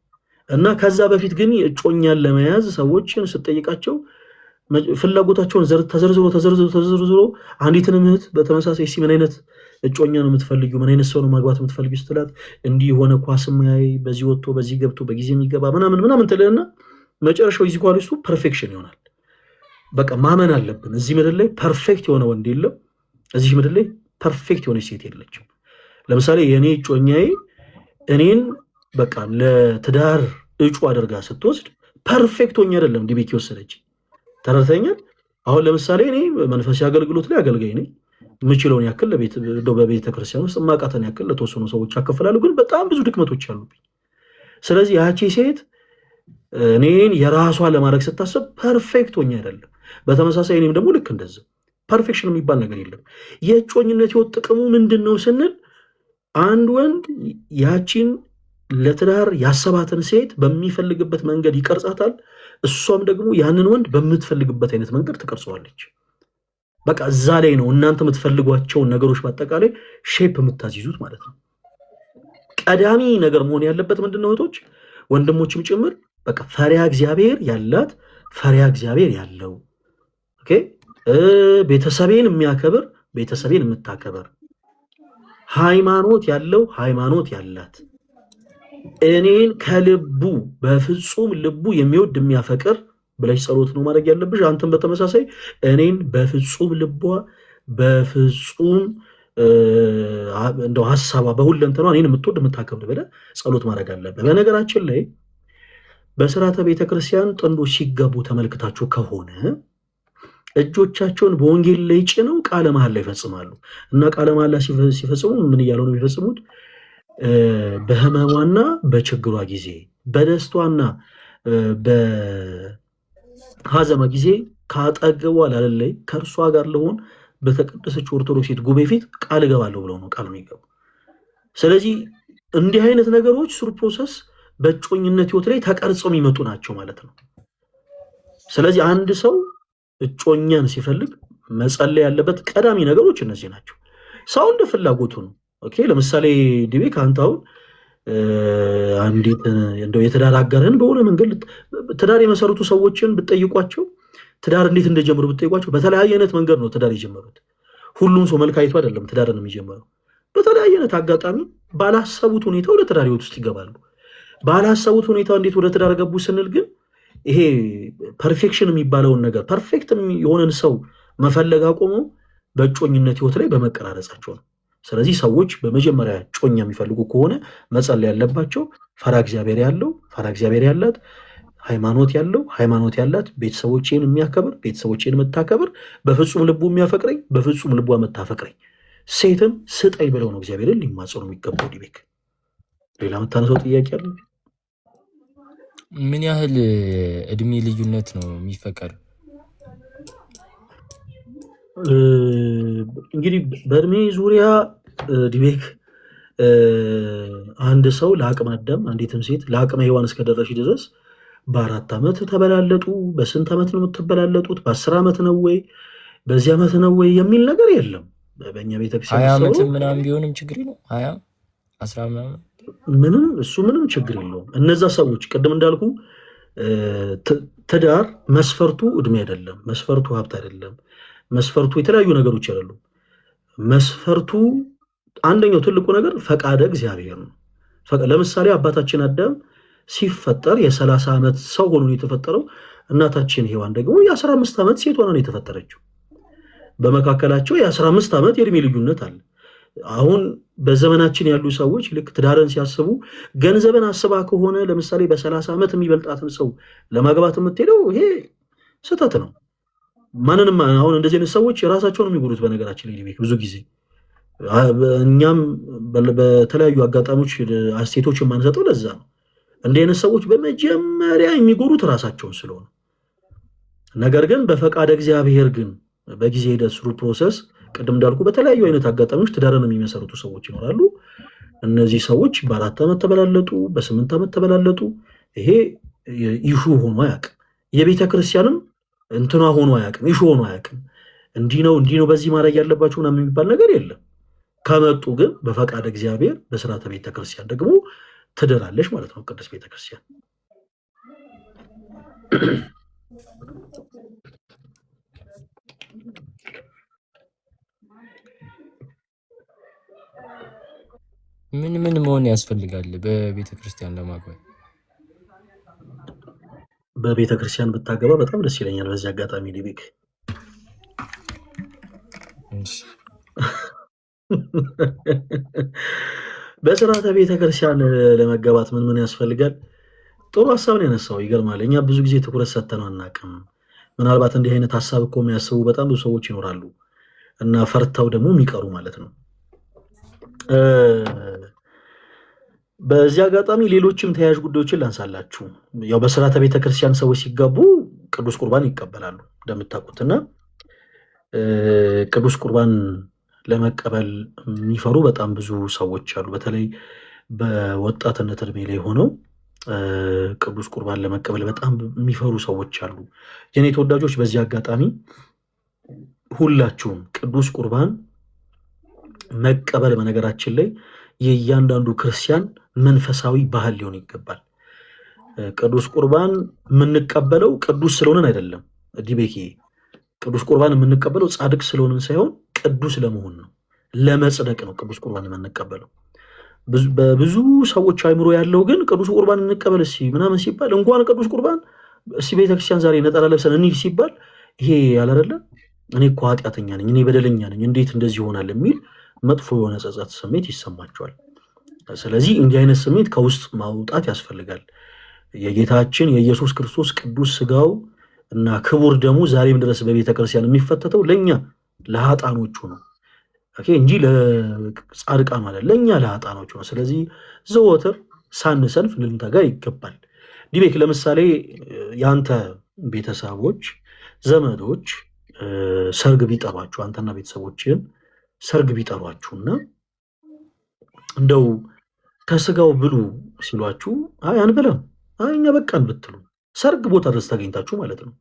እና ከዛ በፊት ግን እጮኛን ለመያዝ ሰዎችን ስጠይቃቸው ፍላጎታቸውን ተዘርዝሮ አንዲትን እህት በተመሳሳይ ምን አይነት እጮኛ ነው የምትፈልጊው? ምን አይነት ሰው ነው ማግባት የምትፈልጊው ስትላት እንዲህ የሆነ ኳስ ማያይ በዚህ ወጥቶ በዚህ ገብቶ በጊዜ የሚገባ ምናምን ትልህና መጨረሻው እዚህ ኳሊስቱ ፐርፌክሽን ይሆናል። በቃ ማመን አለብን እዚህ ምድር ላይ ፐርፌክት የሆነ ወንድ የለም። እዚህ ምድር ላይ ፐርፌክት የሆነች ሴት የለችም። ለምሳሌ የእኔ እጮኛዬ እኔን በቃ ለትዳር እጩ አድርጋ ስትወስድ ፐርፌክት ሆኜ አይደለም ዲቤክ የወሰደች። ተረድተኛል? አሁን ለምሳሌ እኔ መንፈሳዊ አገልግሎት ላይ አገልጋይ ነኝ። የምችለውን ያክል በቤተክርስቲያን ውስጥ ማቃተን ያክል ለተወሰኑ ሰዎች አከፍላለሁ። ግን በጣም ብዙ ድክመቶች አሉብኝ። ስለዚህ ያቺ ሴት እኔን የራሷ ለማድረግ ስታሰብ ፐርፌክት ሆኜ አይደለም። በተመሳሳይ እኔም ደግሞ ልክ እንደዚህ ፐርፌክሽን የሚባል ነገር የለም። የእጮኝነት ህይወት ጥቅሙ ምንድን ነው ስንል አንድ ወንድ ያቺን ለትዳር ያሰባትን ሴት በሚፈልግበት መንገድ ይቀርጻታል። እሷም ደግሞ ያንን ወንድ በምትፈልግበት አይነት መንገድ ትቀርጸዋለች። በቃ እዛ ላይ ነው እናንተ የምትፈልጓቸውን ነገሮች በአጠቃላይ ሼፕ የምታስይዙት ማለት ነው። ቀዳሚ ነገር መሆን ያለበት ምንድነው እህቶች ወንድሞችም ጭምር በቃ ፈሪሃ እግዚአብሔር ያላት ፈሪሃ እግዚአብሔር ያለው ኦኬ፣ ቤተሰቤን የሚያከብር ቤተሰቤን የምታከብር ሃይማኖት ያለው ሃይማኖት ያላት እኔን ከልቡ በፍጹም ልቡ የሚወድ የሚያፈቅር ብለሽ ጸሎት ነው ማድረግ ያለብሽ። አንተም በተመሳሳይ እኔን በፍጹም ልቧ በፍጹም እንደው ሐሳቧ በሁለንተኗ እኔን የምትወድ የምታከብር ብለህ ጸሎት ማድረግ አለብህ። በነገራችን ላይ በስርዓተ ቤተክርስቲያን ጥንዶች ሲገቡ ተመልክታችሁ ከሆነ እጆቻቸውን በወንጌል ላይ ጭነው ቃለ መሐላ ይፈጽማሉ እና ቃለ መሐላ ሲፈጽሙ ምን እያለው ነው የሚፈጽሙት? በህመሟና በችግሯ ጊዜ በደስቷና በሐዘኗ ጊዜ ካጠገቧ ላለለይ ከእርሷ ጋር ለሆን በተቀደሰች ኦርቶዶክሲት ጉባኤ ፊት ቃል እገባለሁ ብለው ነው ቃል የሚገቡ። ስለዚህ እንዲህ አይነት ነገሮች ሱር ፕሮሰስ በእጮኝነት ህይወት ላይ ተቀርጸው የሚመጡ ናቸው ማለት ነው። ስለዚህ አንድ ሰው እጮኛን ሲፈልግ መጸለይ ያለበት ቀዳሚ ነገሮች እነዚህ ናቸው። ሰው እንደ ፍላጎቱ ነው። ኦኬ፣ ለምሳሌ ዲቤክ አንተ አሁን አንዲት እንደው የትዳር አጋርህን በሆነ መንገድ ትዳር የመሰረቱ ሰዎችን ብትጠይቋቸው ትዳር እንዴት እንደጀመሩ ብትጠይቋቸው በተለያየ አይነት መንገድ ነው ትዳር የጀመሩት። ሁሉም ሰው መልክ አይቶ አይደለም ትዳርን የሚጀምረው። በተለያየ አይነት አጋጣሚ ባላሰቡት ሁኔታ ወደ ትዳር ህይወት ውስጥ ይገባሉ። ባላሰቡት ሁኔታ እንዴት ወደ ትዳር ገቡ ስንል ግን ይሄ ፐርፌክሽን የሚባለውን ነገር ፐርፌክት የሆነን ሰው መፈለግ አቆመው በእጮኝነት ህይወት ላይ በመቀራረጻቸው ነው። ስለዚህ ሰዎች በመጀመሪያ ጮኛ የሚፈልጉ ከሆነ መጸለይ ያለባቸው ፈራ እግዚአብሔር ያለው ፈራ እግዚአብሔር ያላት ሃይማኖት ያለው ሃይማኖት ያላት ቤተሰቦቼን የሚያከብር ቤተሰቦቼን የምታከብር በፍጹም ልቡ የሚያፈቅረኝ በፍጹም ልቧ የምታፈቅረኝ ሴትን ስጠኝ ብለው ነው እግዚአብሔርን ሊማጸኑ የሚገባው። ዲቤክ ሌላ የምታነሳው ጥያቄ አለ? ምን ያህል እድሜ ልዩነት ነው የሚፈቀድ? እንግዲህ በእድሜ ዙሪያ ዲቤክ አንድ ሰው ለአቅመ አዳም አንዲትም ሴት ለአቅመ ሔዋን እስከደረሽ ድረስ በ4 ዓመት ተበላለጡ። በስንት ዓመት ነው የምትበላለጡት? በ10 ዓመት ነው ወይ በዚህ ዓመት ነው ወይ የሚል ነገር የለም። በእኛ ቤተክርስቲያን 20 ዓመት ምናምን ቢሆንም ችግር ነው። 20 10 ምናምን ምንም ችግር የለውም። እነዛ ሰዎች ቅድም እንዳልኩ ትዳር መስፈርቱ እድሜ አይደለም፣ መስፈርቱ ሀብት አይደለም፣ መስፈርቱ የተለያዩ ነገሮች አይደሉም። መስፈርቱ አንደኛው ትልቁ ነገር ፈቃደ እግዚአብሔር ነው። ለምሳሌ አባታችን አዳም ሲፈጠር የ30 ዓመት ሰው ሆኖ ነው የተፈጠረው። እናታችን ሔዋን ደግሞ የ15 ዓመት ሴት ሆና ነው የተፈጠረችው። በመካከላቸው የ15 ዓመት የእድሜ ልዩነት አለ። አሁን በዘመናችን ያሉ ሰዎች ልክ ትዳርን ሲያስቡ ገንዘብን አስባ ከሆነ ለምሳሌ በ30 ዓመት የሚበልጣትን ሰው ለማግባት የምትሄደው ይሄ ስህተት ነው። ማንንም አሁን እንደዚህ አይነት ሰዎች ራሳቸውን የሚጎዱት በነገራችን ላይ ብዙ ጊዜ እኛም በተለያዩ አጋጣሚዎች አስቴቶች የማንሰጠው ለዛ ነው። እንዲህ አይነት ሰዎች በመጀመሪያ የሚጎዱት ራሳቸውን ስለሆነ፣ ነገር ግን በፈቃድ እግዚአብሔር ግን በጊዜ ሂደት ስሩ ፕሮሰስ ቅድም እንዳልኩ በተለያዩ አይነት አጋጣሚዎች ትዳርን የሚመሰርቱ ሰዎች ይኖራሉ። እነዚህ ሰዎች በ4 ዓመት ተበላለጡ፣ በ8 ዓመት ተበላለጡ። ይሄ ኢሹ ሆኖ አያውቅም። የቤተ ክርስቲያንም እንትኗ ሆኖ አያውቅም፣ ኢሹ ሆኖ አያውቅም። እንዲህ ነው በዚህ ማድረግ ያለባቸው ምናምን የሚባል ነገር የለም። ከመጡ ግን በፈቃድ እግዚአብሔር በስርዓተ ቤተክርስቲያን ደግሞ ትድራለች ማለት ነው ቅድስት ቤተክርስቲያን። ምን መሆን ያስፈልጋል በቤተክርስቲያን ለማግባት? በቤተክርስቲያን ብታገባ በጣም ደስ ይለኛል። በዚህ አጋጣሚ ሊቢክ በስርዓተ ቤተክርስቲያን ለመገባት ምን ያስፈልጋል? ጥሩ ሀሳብ ነው ያነሳው። ይገርማል። እኛ ብዙ ጊዜ ትኩረት ሰጥተነው አናውቅም። ምናልባት እንዲህ አይነት ሀሳብ እኮ የሚያስቡ በጣም ብዙ ሰዎች ይኖራሉ እና ፈርተው ደግሞ የሚቀሩ ማለት ነው። በዚህ አጋጣሚ ሌሎችም ተያያዥ ጉዳዮችን ላንሳላችሁ። ያው በስርዓተ ቤተክርስቲያን ሰዎች ሲጋቡ ቅዱስ ቁርባን ይቀበላሉ እንደምታውቁትና ቅዱስ ቁርባን ለመቀበል የሚፈሩ በጣም ብዙ ሰዎች አሉ። በተለይ በወጣትነት እድሜ ላይ ሆነው ቅዱስ ቁርባን ለመቀበል በጣም የሚፈሩ ሰዎች አሉ። የኔ ተወዳጆች፣ በዚህ አጋጣሚ ሁላችሁም ቅዱስ ቁርባን መቀበል በነገራችን ላይ የእያንዳንዱ ክርስቲያን መንፈሳዊ ባህል ሊሆን ይገባል። ቅዱስ ቁርባን የምንቀበለው ቅዱስ ስለሆነን አይደለም። ዲቤኪ ቅዱስ ቁርባን የምንቀበለው ጻድቅ ስለሆንን ሳይሆን ቅዱስ ለመሆን ነው፣ ለመጽደቅ ነው ቅዱስ ቁርባን የምንቀበለው። በብዙ ሰዎች አይምሮ ያለው ግን ቅዱስ ቁርባን እንቀበል እስኪ ምናምን ሲባል እንኳን ቅዱስ ቁርባን እስኪ ቤተክርስቲያን ዛሬ ነጠላ ለብሰን እንሂድ ሲባል ይሄ ያላረለ እኔ እኮ ኃጢአተኛ ነኝ፣ እኔ በደለኛ ነኝ፣ እንዴት እንደዚህ ይሆናል የሚል መጥፎ የሆነ ጸጸት ስሜት ይሰማቸዋል። ስለዚህ እንዲህ አይነት ስሜት ከውስጥ ማውጣት ያስፈልጋል። የጌታችን የኢየሱስ ክርስቶስ ቅዱስ ስጋው እና ክቡር ደሙ ዛሬም ድረስ በቤተክርስቲያን የሚፈተተው ለኛ ለኃጣኖቹ ነው እንጂ ለጻድቃን ማለት ለኛ ለኃጣኖቹ ነው። ስለዚህ ዘወትር ሳንሰንፍ ልንተጋ ይገባል። ዲቤክ ለምሳሌ ያንተ ቤተሰቦች ዘመዶች ሰርግ ቢጠሯችሁ፣ አንተና ቤተሰቦችን ሰርግ ቢጠሯችሁና እንደው ከስጋው ብሉ ሲሏችሁ አይ አንበላም፣ አይ እኛ በቃን ብትሉ ሰርግ ቦታ ድረስ ታገኝታችሁ ማለት ነው።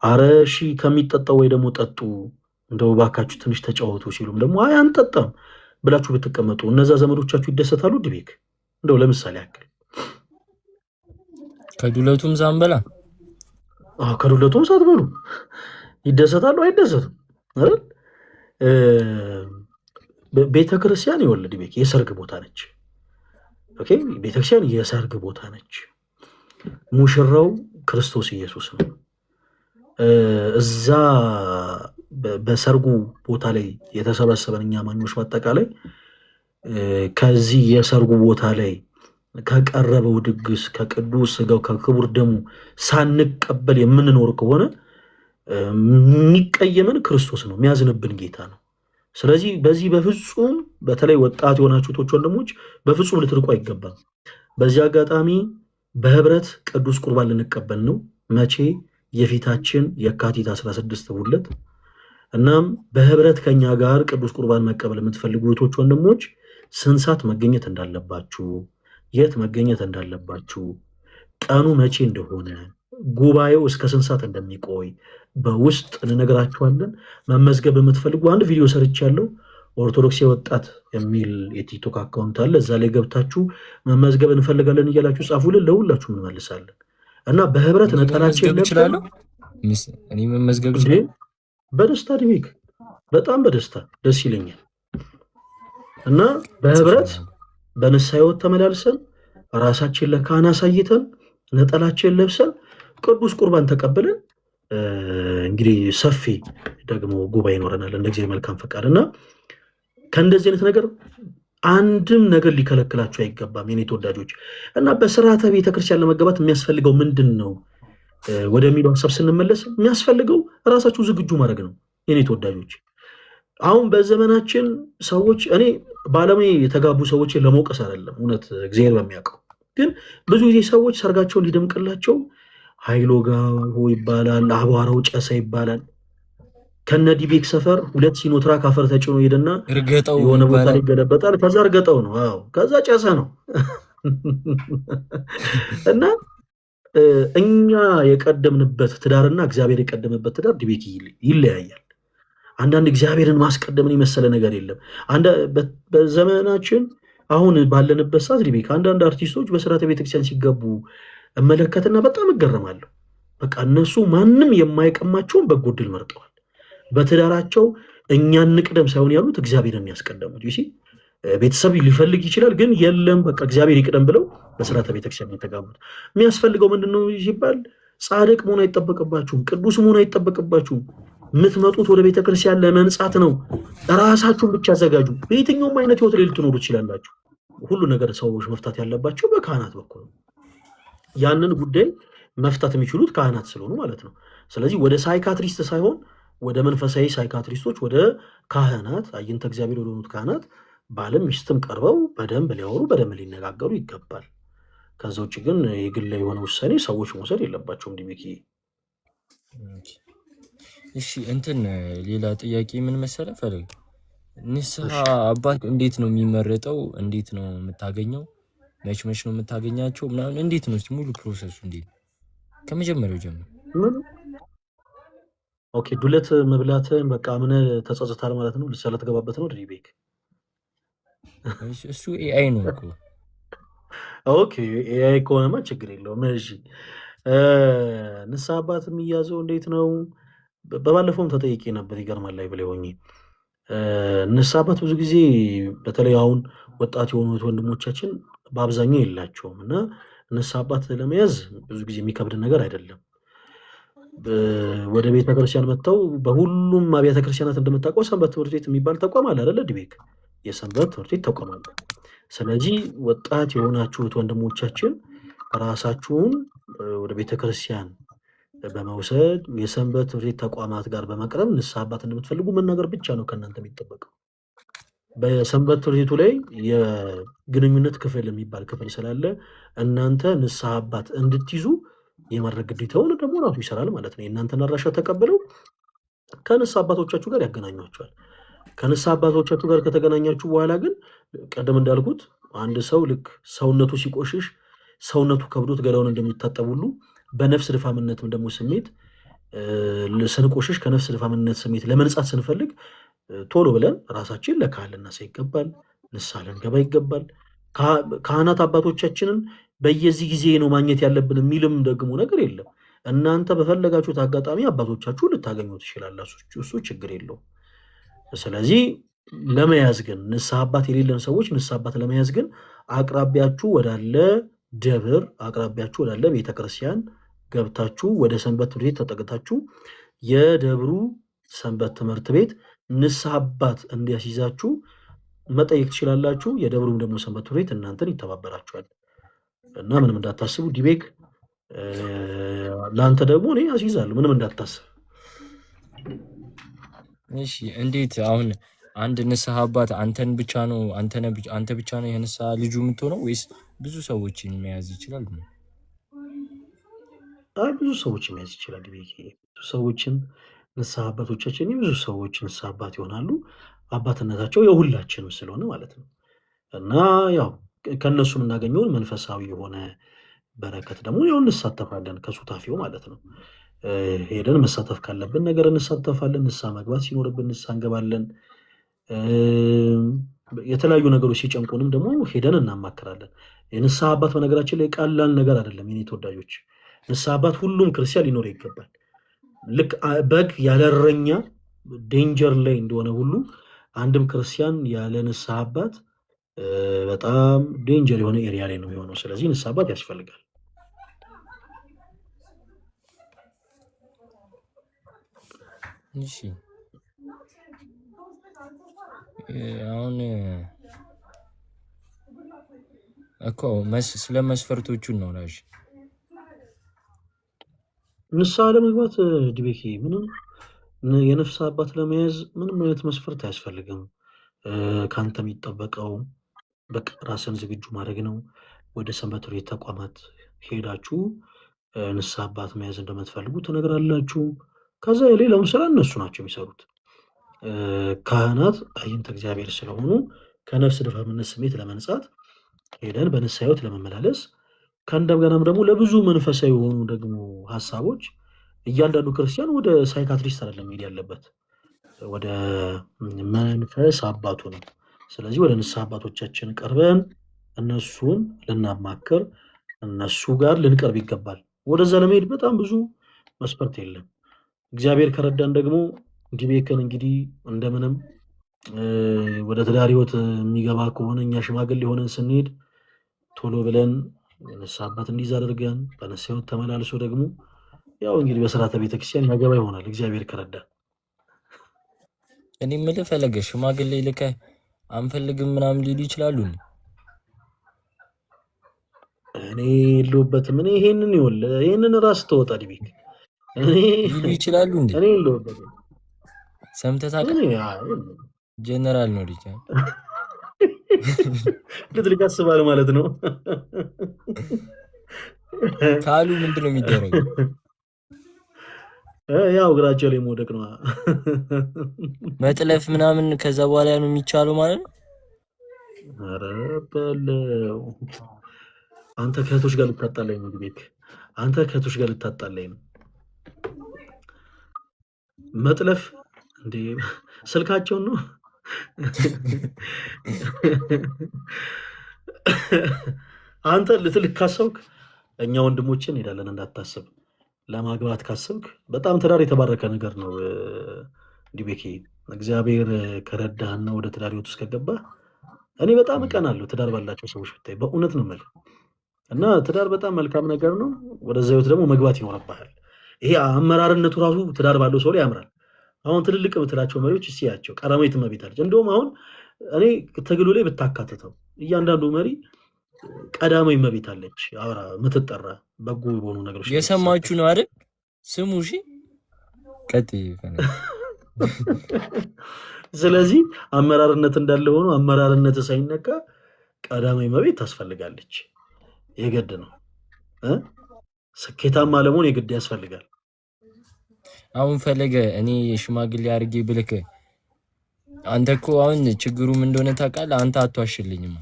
አረ እሺ ከሚጠጣው ወይ ደግሞ ጠጡ፣ እንደው ባካችሁ ትንሽ ተጫወቱ ሲሉም ደግሞ አይ አንጠጣም ብላችሁ ብትቀመጡ እነዛ ዘመዶቻችሁ ይደሰታሉ? ድቤክ እንደው ለምሳሌ ያክል ከዱለቱም ሳንበላ ከዱለቱም ሳትበሉ ይደሰታሉ? አይደሰቱም አይደል? ቤተክርስቲያን ይወልድ ቤት የሰርግ ቦታ ነች። ኦኬ፣ ቤተክርስቲያን የሰርግ ቦታ ነች። ሙሽራው ክርስቶስ ኢየሱስ ነው። እዛ በሰርጉ ቦታ ላይ የተሰበሰበን እኛ ማኞች በአጠቃላይ ከዚህ የሰርጉ ቦታ ላይ ከቀረበው ድግስ ከቅዱስ ስጋው ከክቡር ደሙ ሳንቀበል የምንኖር ከሆነ የሚቀየመን ክርስቶስ ነው፣ የሚያዝንብን ጌታ ነው። ስለዚህ በዚህ በፍጹም በተለይ ወጣት የሆናችሁ ወንድሞች በፍጹም ልትርቁ አይገባም። በዚህ አጋጣሚ በህብረት ቅዱስ ቁርባን ልንቀበል ነው። መቼ? የፊታችን የካቲት 16 ሁለት። እናም በህብረት ከኛ ጋር ቅዱስ ቁርባን መቀበል የምትፈልጉ ወንድሞች ስንት ሰዓት መገኘት እንዳለባችሁ፣ የት መገኘት እንዳለባችሁ፣ ቀኑ መቼ እንደሆነ፣ ጉባኤው እስከ ስንት ሰዓት እንደሚቆይ በውስጥ እንነግራችኋለን። መመዝገብ የምትፈልጉ አንድ ቪዲዮ ሰርቻለሁ። ኦርቶዶክስ ወጣት የሚል የቲክቶክ አካውንት አለ። እዛ ላይ ገብታችሁ መመዝገብ እንፈልጋለን እያላችሁ ጻፉልን፣ ለሁላችሁ እንመልሳለን። እና በህብረት ነጠላችን ይችላል። እኔ መመዝገብ ይችላል በደስታ ድሚክ በጣም በደስታ ደስ ይለኛል። እና በህብረት በንስሐ ሕይወት ተመላልሰን ራሳችን ለካህን አሳይተን ነጠላችን ለብሰን ቅዱስ ቁርባን ተቀብለን እንግዲህ ሰፊ ደግሞ ጉባኤ ይኖረናል እንደ እግዚአብሔር መልካም ፈቃድ። እና ከእንደዚህ አይነት ነገር አንድም ነገር ሊከለክላችሁ አይገባም የኔ ተወዳጆች። እና በስርዓተ ቤተክርስቲያን ለመገባት የሚያስፈልገው ምንድን ነው ወደሚለው ሀሳብ ስንመለስ የሚያስፈልገው ራሳችሁ ዝግጁ ማድረግ ነው የኔ ተወዳጆች። አሁን በዘመናችን ሰዎች እኔ በዓለም የተጋቡ ሰዎችን ለመውቀስ አይደለም፣ እውነት እግዚአብሔር በሚያውቀው ግን ብዙ ጊዜ ሰዎች ሰርጋቸውን ሊደምቅላቸው ሀይሎ ጋር ይባላል፣ አቧራው ጨሰ ይባላል። ከነ ዲቤክ ሰፈር 2 ሲኖትራክ አፈር ተጭኖ ሄደና እርገጠው የሆነ ቦታ ላይ ይባላል። ይገለበጣል። ከዛ እርገጠው ነው። አዎ ከዛ ጨሰ ነው። እና እኛ የቀደምንበት ትዳርና እግዚአብሔር የቀደመበት ትዳር ዲቤክ ይለያያል። አንዳንድ እግዚአብሔርን ማስቀደምን የመሰለ ነገር የለም። በዘመናችን አሁን ባለንበት ሰዓት ዲቤክ አንዳንድ አርቲስቶች በስርዓተ ቤተክርስቲያን ሲገቡ እመለከትና በጣም እገረማለሁ። በቃ እነሱ ማንም የማይቀማቸውን በጎ ዕድል መርጠዋል። በትዳራቸው እኛን ንቅደም ሳይሆን ያሉት እግዚአብሔርን ያስቀደሙት። ይሲ ቤተሰብ ሊፈልግ ይችላል፣ ግን የለም በቃ እግዚአብሔር ይቅደም ብለው በስርዓተ ቤተክርስቲያን የተጋቡት። የሚያስፈልገው ምንድነው ሲባል ጻድቅ መሆን አይጠበቅባችሁም፣ ቅዱስ መሆን አይጠበቅባችሁም። የምትመጡት ወደ ቤተክርስቲያን ለመንጻት ነው። ራሳችሁን ብቻ አዘጋጁ። በየትኛውም አይነት ህይወት ላይ ልትኖሩ ትችላላችሁ። ሁሉ ነገር ሰዎች መፍታት ያለባቸው በካህናት በኩል ነው። ያንን ጉዳይ መፍታት የሚችሉት ካህናት ስለሆኑ ማለት ነው። ስለዚህ ወደ ሳይካትሪስት ሳይሆን ወደ መንፈሳዊ ሳይካትሪስቶች፣ ወደ ካህናት አይንተ እግዚአብሔር ወደሆኑት ካህናት ባልም ሚስትም ቀርበው በደንብ ሊያወሩ በደንብ ሊነጋገሩ ይገባል። ከዛ ውጭ ግን የግል የሆነ ውሳኔ ሰዎች መውሰድ የለባቸውም። ዲሚኪ እሺ እንትን ሌላ ጥያቄ ምን መሰለህ ፈለግ ንስሐ አባት እንዴት ነው የሚመረጠው? እንዴት ነው የምታገኘው? መች መች ነው የምታገኛቸው? ምናምን እንዴት ነው ሙሉ ፕሮሰሱ? እንዴት ከመጀመሪያው ጀምሮ? ኦኬ ዱለት መብላትን በቃ ምን ተጸጽታል ማለት ነው? ልሰላ ተገባበት ነው ድሪቤክ። እሱ ኤአይ ነው እኮ። ኦኬ ኤአይ ከሆነማ ችግር የለውም። እሺ ንስሐ አባት የሚያዘው እንዴት ነው? በባለፈውም ተጠይቄ ነበር። ይገርማል ላይ ብለ ሆኜ ንስሐ አባት ብዙ ጊዜ በተለይ አሁን ወጣት የሆኑት ወንድሞቻችን በአብዛኛው የላቸውም እና ንስሐ አባት ለመያዝ ብዙ ጊዜ የሚከብድ ነገር አይደለም። ወደ ቤተክርስቲያን መጥተው በሁሉም አብያተ ክርስቲያናት እንደምታውቀው ሰንበት ትምህርት ቤት የሚባል ተቋም አለ አይደለ? ዲቤክ የሰንበት ትምህርት ቤት ተቋም አለ። ስለዚህ ወጣት የሆናችሁት ወንድሞቻችን ራሳችሁን ወደ ቤተክርስቲያን በመውሰድ የሰንበት ትምህርት ቤት ተቋማት ጋር በመቅረብ ንስሐ አባት እንደምትፈልጉ መናገር ብቻ ነው ከእናንተ የሚጠበቀው። በሰንበት ትምህርት ቤቱ ላይ የግንኙነት ክፍል የሚባል ክፍል ስላለ እናንተ ንስሐ አባት እንድትይዙ የማድረግ ግዴታውን ደግሞ ራሱ ይሰራል ማለት ነው። የእናንተን አድራሻ ተቀብለው ከንስሐ አባቶቻችሁ ጋር ያገናኟቸዋል። ከንስሐ አባቶቻችሁ ጋር ከተገናኛችሁ በኋላ ግን ቀደም እንዳልኩት አንድ ሰው ልክ ሰውነቱ ሲቆሽሽ ሰውነቱ ከብዶት ገላውን እንደሚታጠብ ሁሉ በነፍስ ድፋምነትም ደግሞ ስሜት ስንቆሽሽ ከነፍስ ድፋምነት ስሜት ለመንጻት ስንፈልግ ቶሎ ብለን ራሳችን ለካህን ልናሳ ይገባል። ንስሐ ልንገባ ይገባል። ካህናት አባቶቻችንን በየዚህ ጊዜ ነው ማግኘት ያለብን የሚልም ደግሞ ነገር የለም። እናንተ በፈለጋችሁት አጋጣሚ አባቶቻችሁ ልታገኙ ትችላላችሁ። እሱ ችግር የለውም። ስለዚህ ለመያዝ ግን ንስሐ አባት የሌለን ሰዎች ንስሐ አባት ለመያዝ ግን አቅራቢያችሁ ወዳለ ደብር፣ አቅራቢያችሁ ወዳለ ቤተክርስቲያን ገብታችሁ ወደ ሰንበት ትምህርት ቤት ተጠግታችሁ የደብሩ ሰንበት ትምህርት ቤት ንስሐ አባት እንዲያስይዛችሁ መጠየቅ ትችላላችሁ። የደብሩም ደግሞ ሰንበት ትምህርት ቤት እናንተን ይተባበራችኋል እና ምንም እንዳታስቡ። ዲቤክ ለአንተ ደግሞ እኔ አስይዛለሁ፣ ምንም እንዳታስብ። እሺ እንዴት አሁን አንድ ንስሐ አባት አንተን ብቻ ነው አንተ ብቻ ነው የንስሐ ልጁ የምትሆነው ወይስ ብዙ ሰዎችን መያዝ ይችላል? ብዙ ሰዎችን መያዝ ይችላል። ብዙ ሰዎችን ንስሐ አባቶቻችን የብዙ ሰዎች ንስሐ አባት ይሆናሉ። አባትነታቸው የሁላችንም ስለሆነ ማለት ነው እና ያው ከእነሱ የምናገኘውን መንፈሳዊ የሆነ በረከት ደግሞ ያው እንሳተፋለን ከሱታፊው ማለት ነው። ሄደን መሳተፍ ካለብን ነገር እንሳተፋለን። ንስሐ መግባት ሲኖርብን ንስሐ እንገባለን። የተለያዩ ነገሮች ሲጨንቁንም ደግሞ ሄደን እናማክራለን። የንስሐ አባት በነገራችን ላይ ቀላል ነገር አይደለም የኔ ተወዳጆች። ንስሐ አባት ሁሉም ክርስቲያን ሊኖር ይገባል። ልክ በግ ያለ እረኛ ዴንጀር ላይ እንደሆነ ሁሉ አንድም ክርስቲያን ያለ ንስሐ አባት በጣም ዴንጀር የሆነ ኤሪያ ላይ ነው የሚሆነው። ስለዚህ ንስሐ አባት ያስፈልጋል። እሺ አሁን እኮ ስለ መስፈርቶቹን ነው ላሽ ንስሐ ለመግባት ዲቤኪ ምንም የነፍስ አባት ለመያዝ ምንም አይነት መስፈርት አያስፈልግም። ከአንተ የሚጠበቀው በቃ ራስን ዝግጁ ማድረግ ነው። ወደ ሰንበት ቤት ተቋማት ሄዳችሁ ንስሐ አባት መያዝ እንደምትፈልጉ ትነግራላችሁ። ከዛ የሌላውን ስራ እነሱ ናቸው የሚሰሩት። ካህናት አይንተ እግዚአብሔር ስለሆኑ ከነፍስ ድካምነት ስሜት ለመንጻት ሄደን በንስሐ ሕይወት ለመመላለስ ከእንደገናም ደግሞ ለብዙ መንፈሳዊ የሆኑ ደግሞ ሀሳቦች እያንዳንዱ ክርስቲያን ወደ ሳይካትሪስት አይደለም መሄድ ያለበት፣ ወደ መንፈስ አባቱ ነው። ስለዚህ ወደ ንስሐ አባቶቻችን ቀርበን እነሱን ልናማክር እነሱ ጋር ልንቀርብ ይገባል። ወደዛ ለመሄድ በጣም ብዙ መስፈርት የለም። እግዚአብሔር ከረዳን ደግሞ ዲቤክን እንግዲህ እንደምንም ወደ ትዳር ሕይወት የሚገባ ከሆነ እኛ ሽማግሌ ሆነን ስንሄድ ቶሎ ብለን ንስሐ አባት እንዲይዝ አድርገን በንስሐ ሕይወት ተመላልሶ ደግሞ ያው እንግዲህ በስርዓተ ቤተክርስቲያን ያገባ ይሆናል እግዚአብሔር ከረዳን። እኔ የምልህ ፈለገ ሽማግሌ ልከህ አንፈልግም ምናምን ሊሉ ይችላሉ። እኔ የለሁበትም። እኔ ይሄንን ራስ ተወጣ ዲቤክ ሊሉ ይችላሉ እንዴ? እኔ የለሁበትም። ሰምተህ ታውቃለህ? ጀነራል ነው ልጅ ልትልቅ አስባል ማለት ነው ካሉ ምንድን ነው የሚደረገው? ያው እግራቸው ላይ መውደቅ ነው መጥለፍ ምናምን ከዛ በኋላ ነው የሚቻለው ማለት ነው። ኧረ በለው አንተ ከእህቶች ጋር ልታጣላኝ ነው ቤክ። አንተ ከእህቶች ጋር ልታጣላኝ ነው። መጥለፍ እንዴ ስልካቸውን ነው አንተ ልትልክ ካሰብክ እኛ ወንድሞችን እንሄዳለን እንዳታስብ። ለማግባት ካሰብክ በጣም ትዳር የተባረከ ነገር ነው ዲቤኬ። እግዚአብሔር ከረዳህና ወደ ትዳር ሕይወት ውስጥ ከገባህ እኔ በጣም እቀናለሁ ትዳር ባላቸው ሰዎች ብታይ፣ በእውነት ነው የምልህ። እና ትዳር በጣም መልካም ነገር ነው። ወደዛ ሕይወት ደግሞ መግባት ይኖርብሃል። ይሄ አመራርነቱ ራሱ ትዳር ባለው ሰው ላይ ያምራል። አሁን ትልልቅ የምትላቸው መሪዎች እስያቸው ቀዳማዊት እመቤት አለች። እንደውም አሁን እኔ ትግሉ ላይ ብታካትተው እያንዳንዱ መሪ ቀዳማዊት እመቤት አለች አውራ የምትጠራ በጎ የሆኑ ነገሮች የሰማችሁ ነው አይደል? ስሙ እሺ፣ ቀጥይ። ስለዚህ አመራርነት እንዳለ ሆኖ አመራርነት ሳይነካ ቀዳማዊት እመቤት ታስፈልጋለች። የግድ ነው። ስኬታማ ለመሆን የግድ ያስፈልጋል። አሁን ፈለገ እኔ ሽማግሌ አድርጌ ብልክ አንተ እኮ አሁን ችግሩ ምን እንደሆነ ታውቃለህ? አንተ አትዋሽልኝም።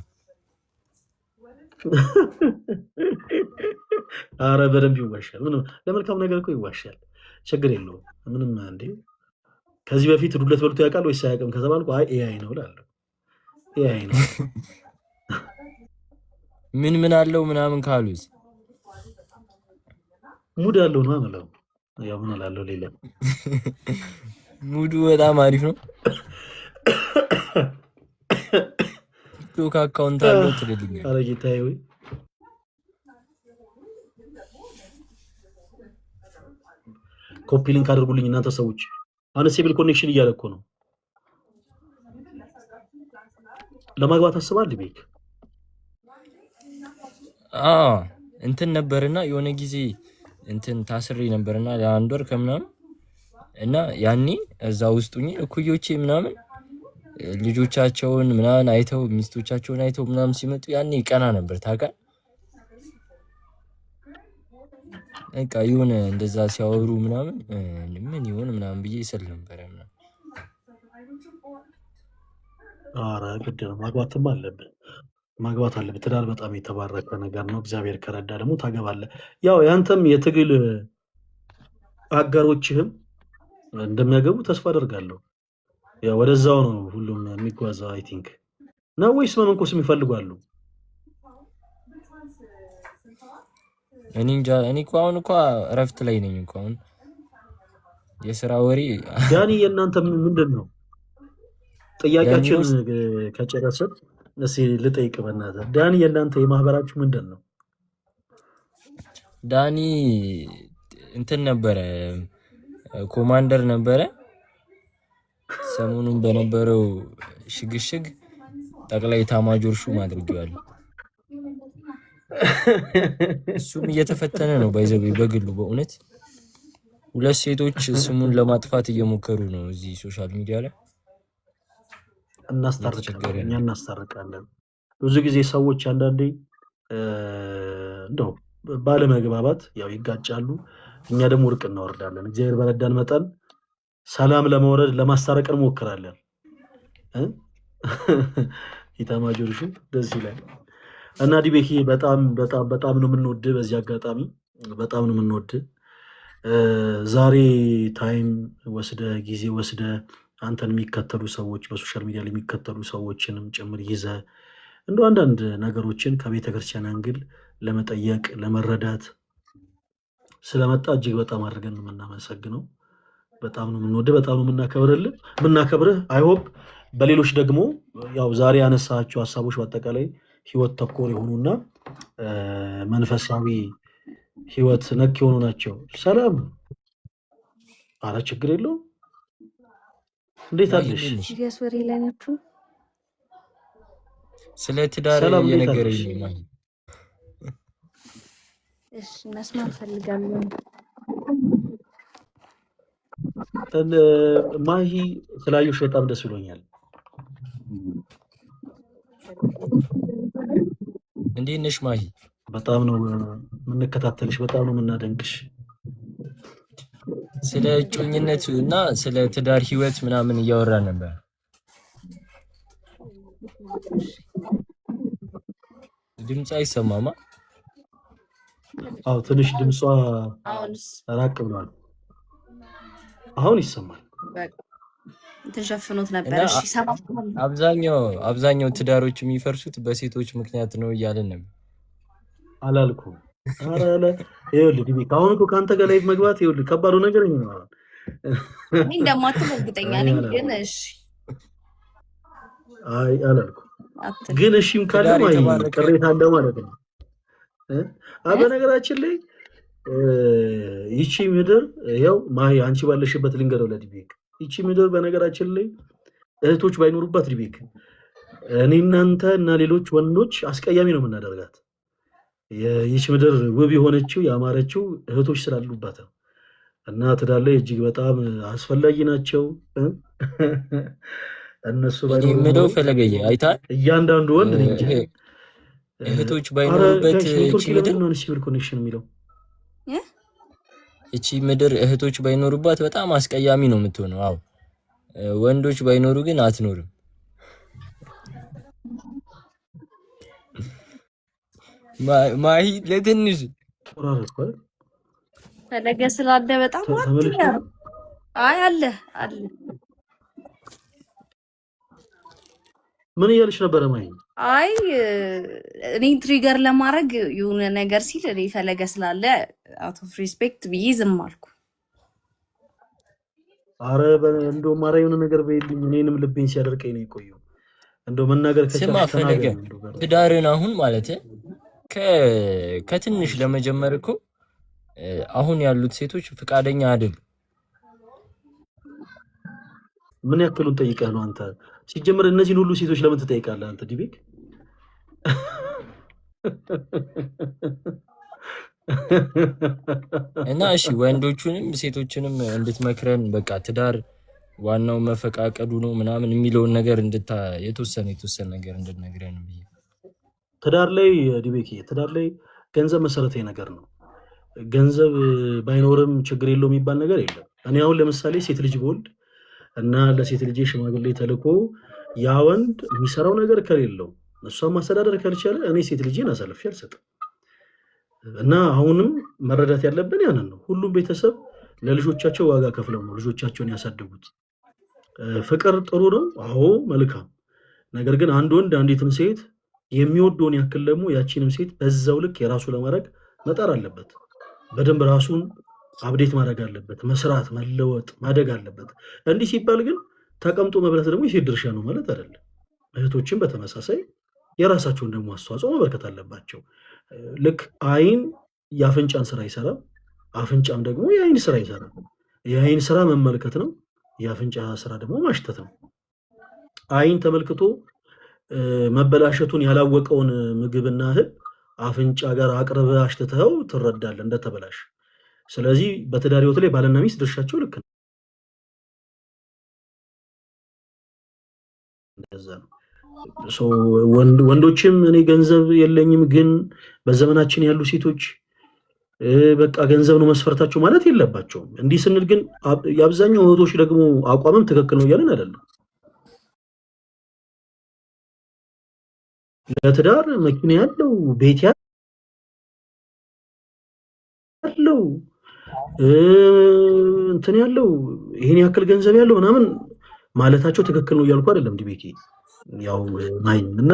አረ በደንብ ይዋሻል። ምንም ለመልካም ነገር እኮ ይዋሻል። ችግር የለውም ምንም። እንዴ ከዚህ በፊት ዱለት በልቶ ያውቃል ወይስ አያውቅም ከተባልኩ አይ ኤአይ ነው እላለሁ። ኤአይ ነው ምን አለው ምናምን ካሉስ ሙድ አለው ነው አመለው። ያው ምን እላለሁ ሌላ ሙዱ በጣም አሪፍ ነው። ቲክቶክ አካውንት አለው ትልልኛል። ኧረ ጌታዬ ወይ ኮፒ ሊንክ አድርጉልኝ እናንተ ሰዎች። አንስቴብል ኮኔክሽን እያለ እኮ ነው። ለማግባት አስባል ቤክ እንትን ነበርና የሆነ ጊዜ እንትን ታስሬ ነበርና ለአንድ ወር ከምናምን እና ያኔ እዛ ውስጡኝ እኩዮቼ ምናምን ልጆቻቸውን ምናምን አይተው ሚስቶቻቸውን አይተው ምናምን ሲመጡ ያኔ ቀና ነበር ታውቃለህ። በቃ የሆነ እንደዛ ሲያወሩ ምናምን ምን ይሆን ምናምን ብዬ ስል ነበር ምናምን። ኧረ ግድ ነው ማግባትም አለብን። ማግባት አለብህ። ትዳር በጣም የተባረከ ነገር ነው። እግዚአብሔር ከረዳ ደግሞ ታገባለህ። ያው ያንተም የትግል አጋሮችህም እንደሚያገቡ ተስፋ አደርጋለሁ። ያው ወደዛው ነው ሁሉም የሚጓዘው አይ ቲንክ ነው ወይስ መመንኮስ የሚፈልጓሉ? እኔ እንጃ። እኔ እኮ አሁን እኮ እረፍት ላይ ነኝ እኮ አሁን የሥራ ወሬ። ዳኒ የእናንተ ምንድን ነው? ጥያቄያችን ከጨረስን እስኪ ልጠይቅ በእናትህ ዳኒ፣ የእናንተ የማህበራችሁ ምንድን ነው? ዳኒ እንትን ነበረ፣ ኮማንደር ነበረ። ሰሞኑን በነበረው ሽግሽግ ጠቅላይ ኤታማዦር ሹም አድርጌዋለሁ። እሱም እየተፈተነ ነው ባይዘው በግሉ በእውነት ሁለት ሴቶች ስሙን ለማጥፋት እየሞከሩ ነው እዚህ ሶሻል ሚዲያ ላይ እናስታርቃለን፣ እኛ እናስታርቃለን። ብዙ ጊዜ ሰዎች አንዳንዴ እንደው ባለመግባባት ያው ይጋጫሉ፣ እኛ ደግሞ እርቅ እናወርዳለን። እግዚአብሔር በረዳን መጠን ሰላም ለማውረድ ለማስታረቅ እንሞክራለን። ኢታማጆር ሹም ደስ ይላል። እና ዲቤኪ በጣም በጣም በጣም ነው የምንወድህ። በዚህ አጋጣሚ በጣም ነው የምንወድህ። ዛሬ ታይም ወስደ ጊዜ ወስደ አንተን የሚከተሉ ሰዎች በሶሻል ሚዲያ ላይ የሚከተሉ ሰዎችንም ጭምር ይዘ እንደ አንዳንድ ነገሮችን ከቤተክርስቲያን አንግል ለመጠየቅ ለመረዳት ስለመጣ እጅግ በጣም አድርገን ነው የምናመሰግነው። በጣም ነው የምንወድህ፣ በጣም ነው የምናከብርህ። አይሆፕ በሌሎች ደግሞ ያው ዛሬ ያነሳቸው ሀሳቦች በአጠቃላይ ህይወት ተኮር የሆኑና መንፈሳዊ ህይወት ነክ የሆኑ ናቸው። ሰላም፣ አረ ችግር የለው። እንዴት አለሽ? ወሬ ላይ ናችሁ? ስለ ትዳር እየነገረኝ ነው። እሺ መስማት ፈልጋለሁ። ማሂ ስላየሁሽ በጣም ደስ ብሎኛል። እንዴት ነሽ ማሂ? በጣም ነው የምንከታተልሽ፣ በጣም ነው የምናደንቅሽ። ስለ እጮኝነት እና ስለ ትዳር ህይወት ምናምን እያወራ ነበር። ድምፅ አይሰማማ? አዎ ትንሽ ድምጿ ራቅ ብሏል። አሁን ይሰማል። ተሸፍኖት ነበር። እሺ አብዛኛው ትዳሮች የሚፈርሱት በሴቶች ምክንያት ነው እያለን ነበር። አላልኩም። አረ ይኸውልህ ዲቤክ፣ አሁን እኮ ከአንተ ጋር ላይቭ መግባት ይኸውልህ ከባዱ ነገር ነው። እኔ እንደማትል እርግጠኛ ነኝ፣ ግን እሺ። አይ አላልኩም፣ ግን እሺም ካለ ቅሬታ አለ ማለት ነው። በነገራችን ላይ ይቺ ምድር ያው ማሂ አንቺ ባለሽበት ልንገረው ለዲቤክ፣ ይቺ ምድር በነገራችን ላይ እህቶች ባይኖሩባት ዲቤክ፣ እኔ እናንተ እና ሌሎች ወንዶች አስቀያሚ ነው የምናደርጋት። ይቺ ምድር ውብ የሆነችው ያማረችው እህቶች ስላሉባት ነው። እና ትዳር ላይ እጅግ በጣም አስፈላጊ ናቸው። እነሱ ባይኖሩ ፈለገየ አይታ እያንዳንዱ ወንድ እንጂ እህቶች ባይኖሩበት እቺ ምድር ነው ሲቪል ኮኔክሽን የሚለው እቺ ምድር እህቶች ባይኖሩባት በጣም አስቀያሚ ነው የምትሆነው። አዎ ወንዶች ባይኖሩ ግን አትኖርም። ማሂ ለትንሽ ፈለገ ስላለ በጣም ዋትያ አይ አለ ምን እያልሽ ነበረ ማሂ? አይ እኔ ትሪገር ለማድረግ የሆነ ነገር ሲል እኔ ፈለገ ስላለ አውት ኦፍ ሪስፔክት ብዬ ዝም አልኩ። አረ እንደው ማራ የሆነ ነገር በይልኝ፣ እኔንም ልቤን ሲያደርቀኝ ነው የቆየው። እንደው መናገር ስማ ፈለገ ትዳርን አሁን ማለት ከትንሽ ለመጀመር እኮ አሁን ያሉት ሴቶች ፍቃደኛ አይደሉም። ምን ያክሉን ጠይቀህ ነው አንተ? ሲጀምር እነዚህን ሁሉ ሴቶች ለምን ትጠይቃለህ አንተ ዲቤክ? እና እሺ ወንዶቹንም ሴቶችንም እንድትመክረን በቃ ትዳር ዋናው መፈቃቀዱ ነው ምናምን የሚለውን ነገር የተወሰነ ነገር እንድትነግረን ብዬ። ትዳር ላይ ዲቤክ፣ ትዳር ላይ ገንዘብ መሰረታዊ ነገር ነው። ገንዘብ ባይኖርም ችግር የለውም የሚባል ነገር የለም። እኔ አሁን ለምሳሌ ሴት ልጅ በወልድ እና ለሴት ልጅ ሽማግሌ ተልኮ ያ ወንድ የሚሰራው ነገር ከሌለው እሷን ማስተዳደር ካልቻለ እኔ ሴት ልጅን አሳልፌ አልሰጥም። እና አሁንም መረዳት ያለብን ያንን ነው። ሁሉም ቤተሰብ ለልጆቻቸው ዋጋ ከፍለው ነው ልጆቻቸውን ያሳድጉት። ፍቅር ጥሩ ነው፣ አዎ መልካም። ነገር ግን አንድ ወንድ አንዲትን ሴት የሚወደውን ያክል ደግሞ ያቺንም ሴት በዛው ልክ የራሱ ለማድረግ መጣር አለበት። በደንብ ራሱን አብዴት ማድረግ አለበት። መስራት፣ መለወጥ፣ ማደግ አለበት። እንዲህ ሲባል ግን ተቀምጦ መብላት ደግሞ የሴት ድርሻ ነው ማለት አይደለም። እህቶችም በተመሳሳይ የራሳቸውን ደግሞ አስተዋጽኦ ማበርከት አለባቸው። ልክ አይን የአፍንጫን ስራ ይሰራል፣ አፍንጫም ደግሞ የአይን ስራ ይሰራል። የአይን ስራ መመልከት ነው፣ የአፍንጫ ስራ ደግሞ ማሽተት ነው። አይን ተመልክቶ መበላሸቱን ያላወቀውን ምግብና እህል አፍንጫ ጋር አቅርበህ አሽትተኸው ትረዳለህ እንደተበላሽ። ስለዚህ በትዳር ህይወት ላይ ባልና ሚስት ድርሻቸው ልክ ነው። እንደዛ ነው። ወንዶችም እኔ ገንዘብ የለኝም ግን በዘመናችን ያሉ ሴቶች በቃ ገንዘብ ነው መስፈርታቸው ማለት የለባቸውም። እንዲህ ስንል ግን የአብዛኛው እህቶች ደግሞ አቋምም ትክክል ነው እያለን አይደለም። ለትዳር መኪና ያለው ቤት ያለው እንትን ያለው ይሄን ያክል ገንዘብ ያለው ምናምን ማለታቸው ትክክል ነው እያልኩ አይደለም። ዲቤኪ ያው ማይን እና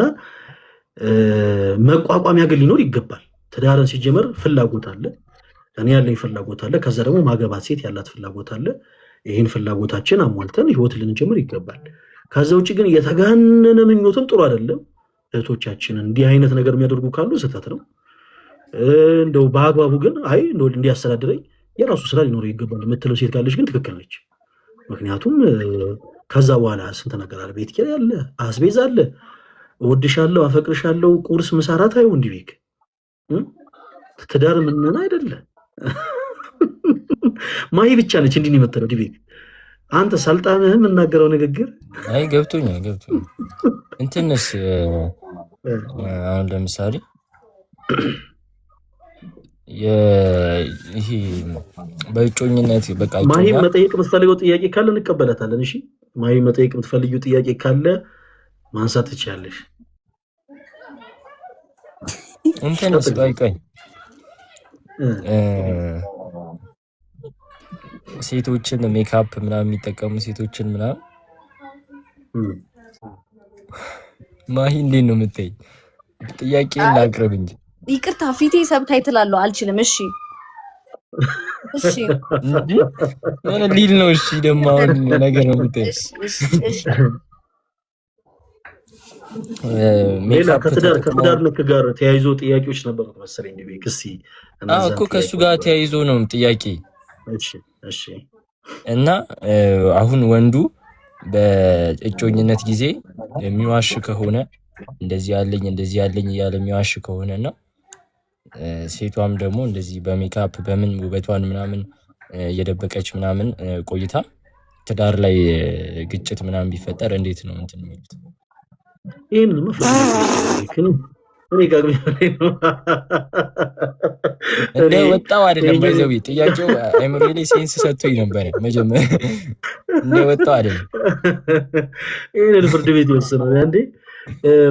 መቋቋሚያ ግን ሊኖር ይገባል። ትዳርን ሲጀመር ፍላጎት አለ፣ እኔ ያለኝ ፍላጎት አለ፣ ከዛ ደግሞ ማገባት ሴት ያላት ፍላጎት አለ። ይህን ፍላጎታችን አሟልተን ህይወት ልንጀምር ይገባል። ከዛ ውጭ ግን የተጋነነ ምኞትም ጥሩ አይደለም። እህቶቻችን እንዲህ አይነት ነገር የሚያደርጉ ካሉ ስህተት ነው። እንደው በአግባቡ ግን አይ እንደው እንዲያስተዳድረኝ የራሱ ስራ ሊኖረው ይገባል የምትለው ሴት ካለች ግን ትክክል ነች። ምክንያቱም ከዛ በኋላ ስንት ነገር አለ፣ ቤት ኪራይ አለ፣ አስቤዛ አለ፣ እወድሻለሁ፣ አፈቅርሻለሁ፣ ቁርስ ምሳራት አይው እንዲቤክ ትዳር ምንና አይደለ ማይ ብቻ ነች እንዲህ ነው የምትለው ዲቤክ። አንተ ሰልጣንህ የምናገረው ንግግር አይ ገብቶኛል። እንትንስ አሁን ለምሳሌ ይሄ በእጮኝነት በቃ ማይ መጠየቅ የምትፈልገው ጥያቄ ካለ እንቀበላታለን። እሺ ማይ መጠየቅ የምትፈልጊው ጥያቄ ካለ ማንሳት ትችላለሽ። እንትንስ ቆይ ሴቶችን ሜካፕ ምናምን የሚጠቀሙ ሴቶችን ምናምን ማሂ እንዴት ነው የምትይ? ጥያቄ ላቅርብ እንጂ ይቅርታ ፊቴ ሰብታይትል አለው አልችልም። እሺ ምን ሊል ነው? እሺ ደግሞ አሁን ነገር ነው የምትይ? ሌላ ከትዳር ነክ ጋር ተያይዞ ጥያቄዎች ነበሩ መሰለኝ ዲቤክ። እስኪ እኮ ከእሱ ጋር ተያይዞ ነው ጥያቄ። እሺ እና አሁን ወንዱ በእጮኝነት ጊዜ የሚዋሽ ከሆነ እንደዚህ ያለኝ እያለ የሚዋሽ ከሆነ እና ሴቷም ደግሞ እንደዚህ በሜካፕ በምን ውበቷን ምናምን እየደበቀች ምናምን ቆይታ ትዳር ላይ ግጭት ምናምን ቢፈጠር እንዴት ነው እንትን የሚሉት? ይሄንን እንደ ወጣው አይደለም ባይዘው ጥያቄው አይምሮ ላይ ሴንስ ሰጥቶኝ ነበር መጀመሪያ። እንደ ወጣው አይደለም ይሄንን ፍርድ ቤት ይወስናል እንዴ?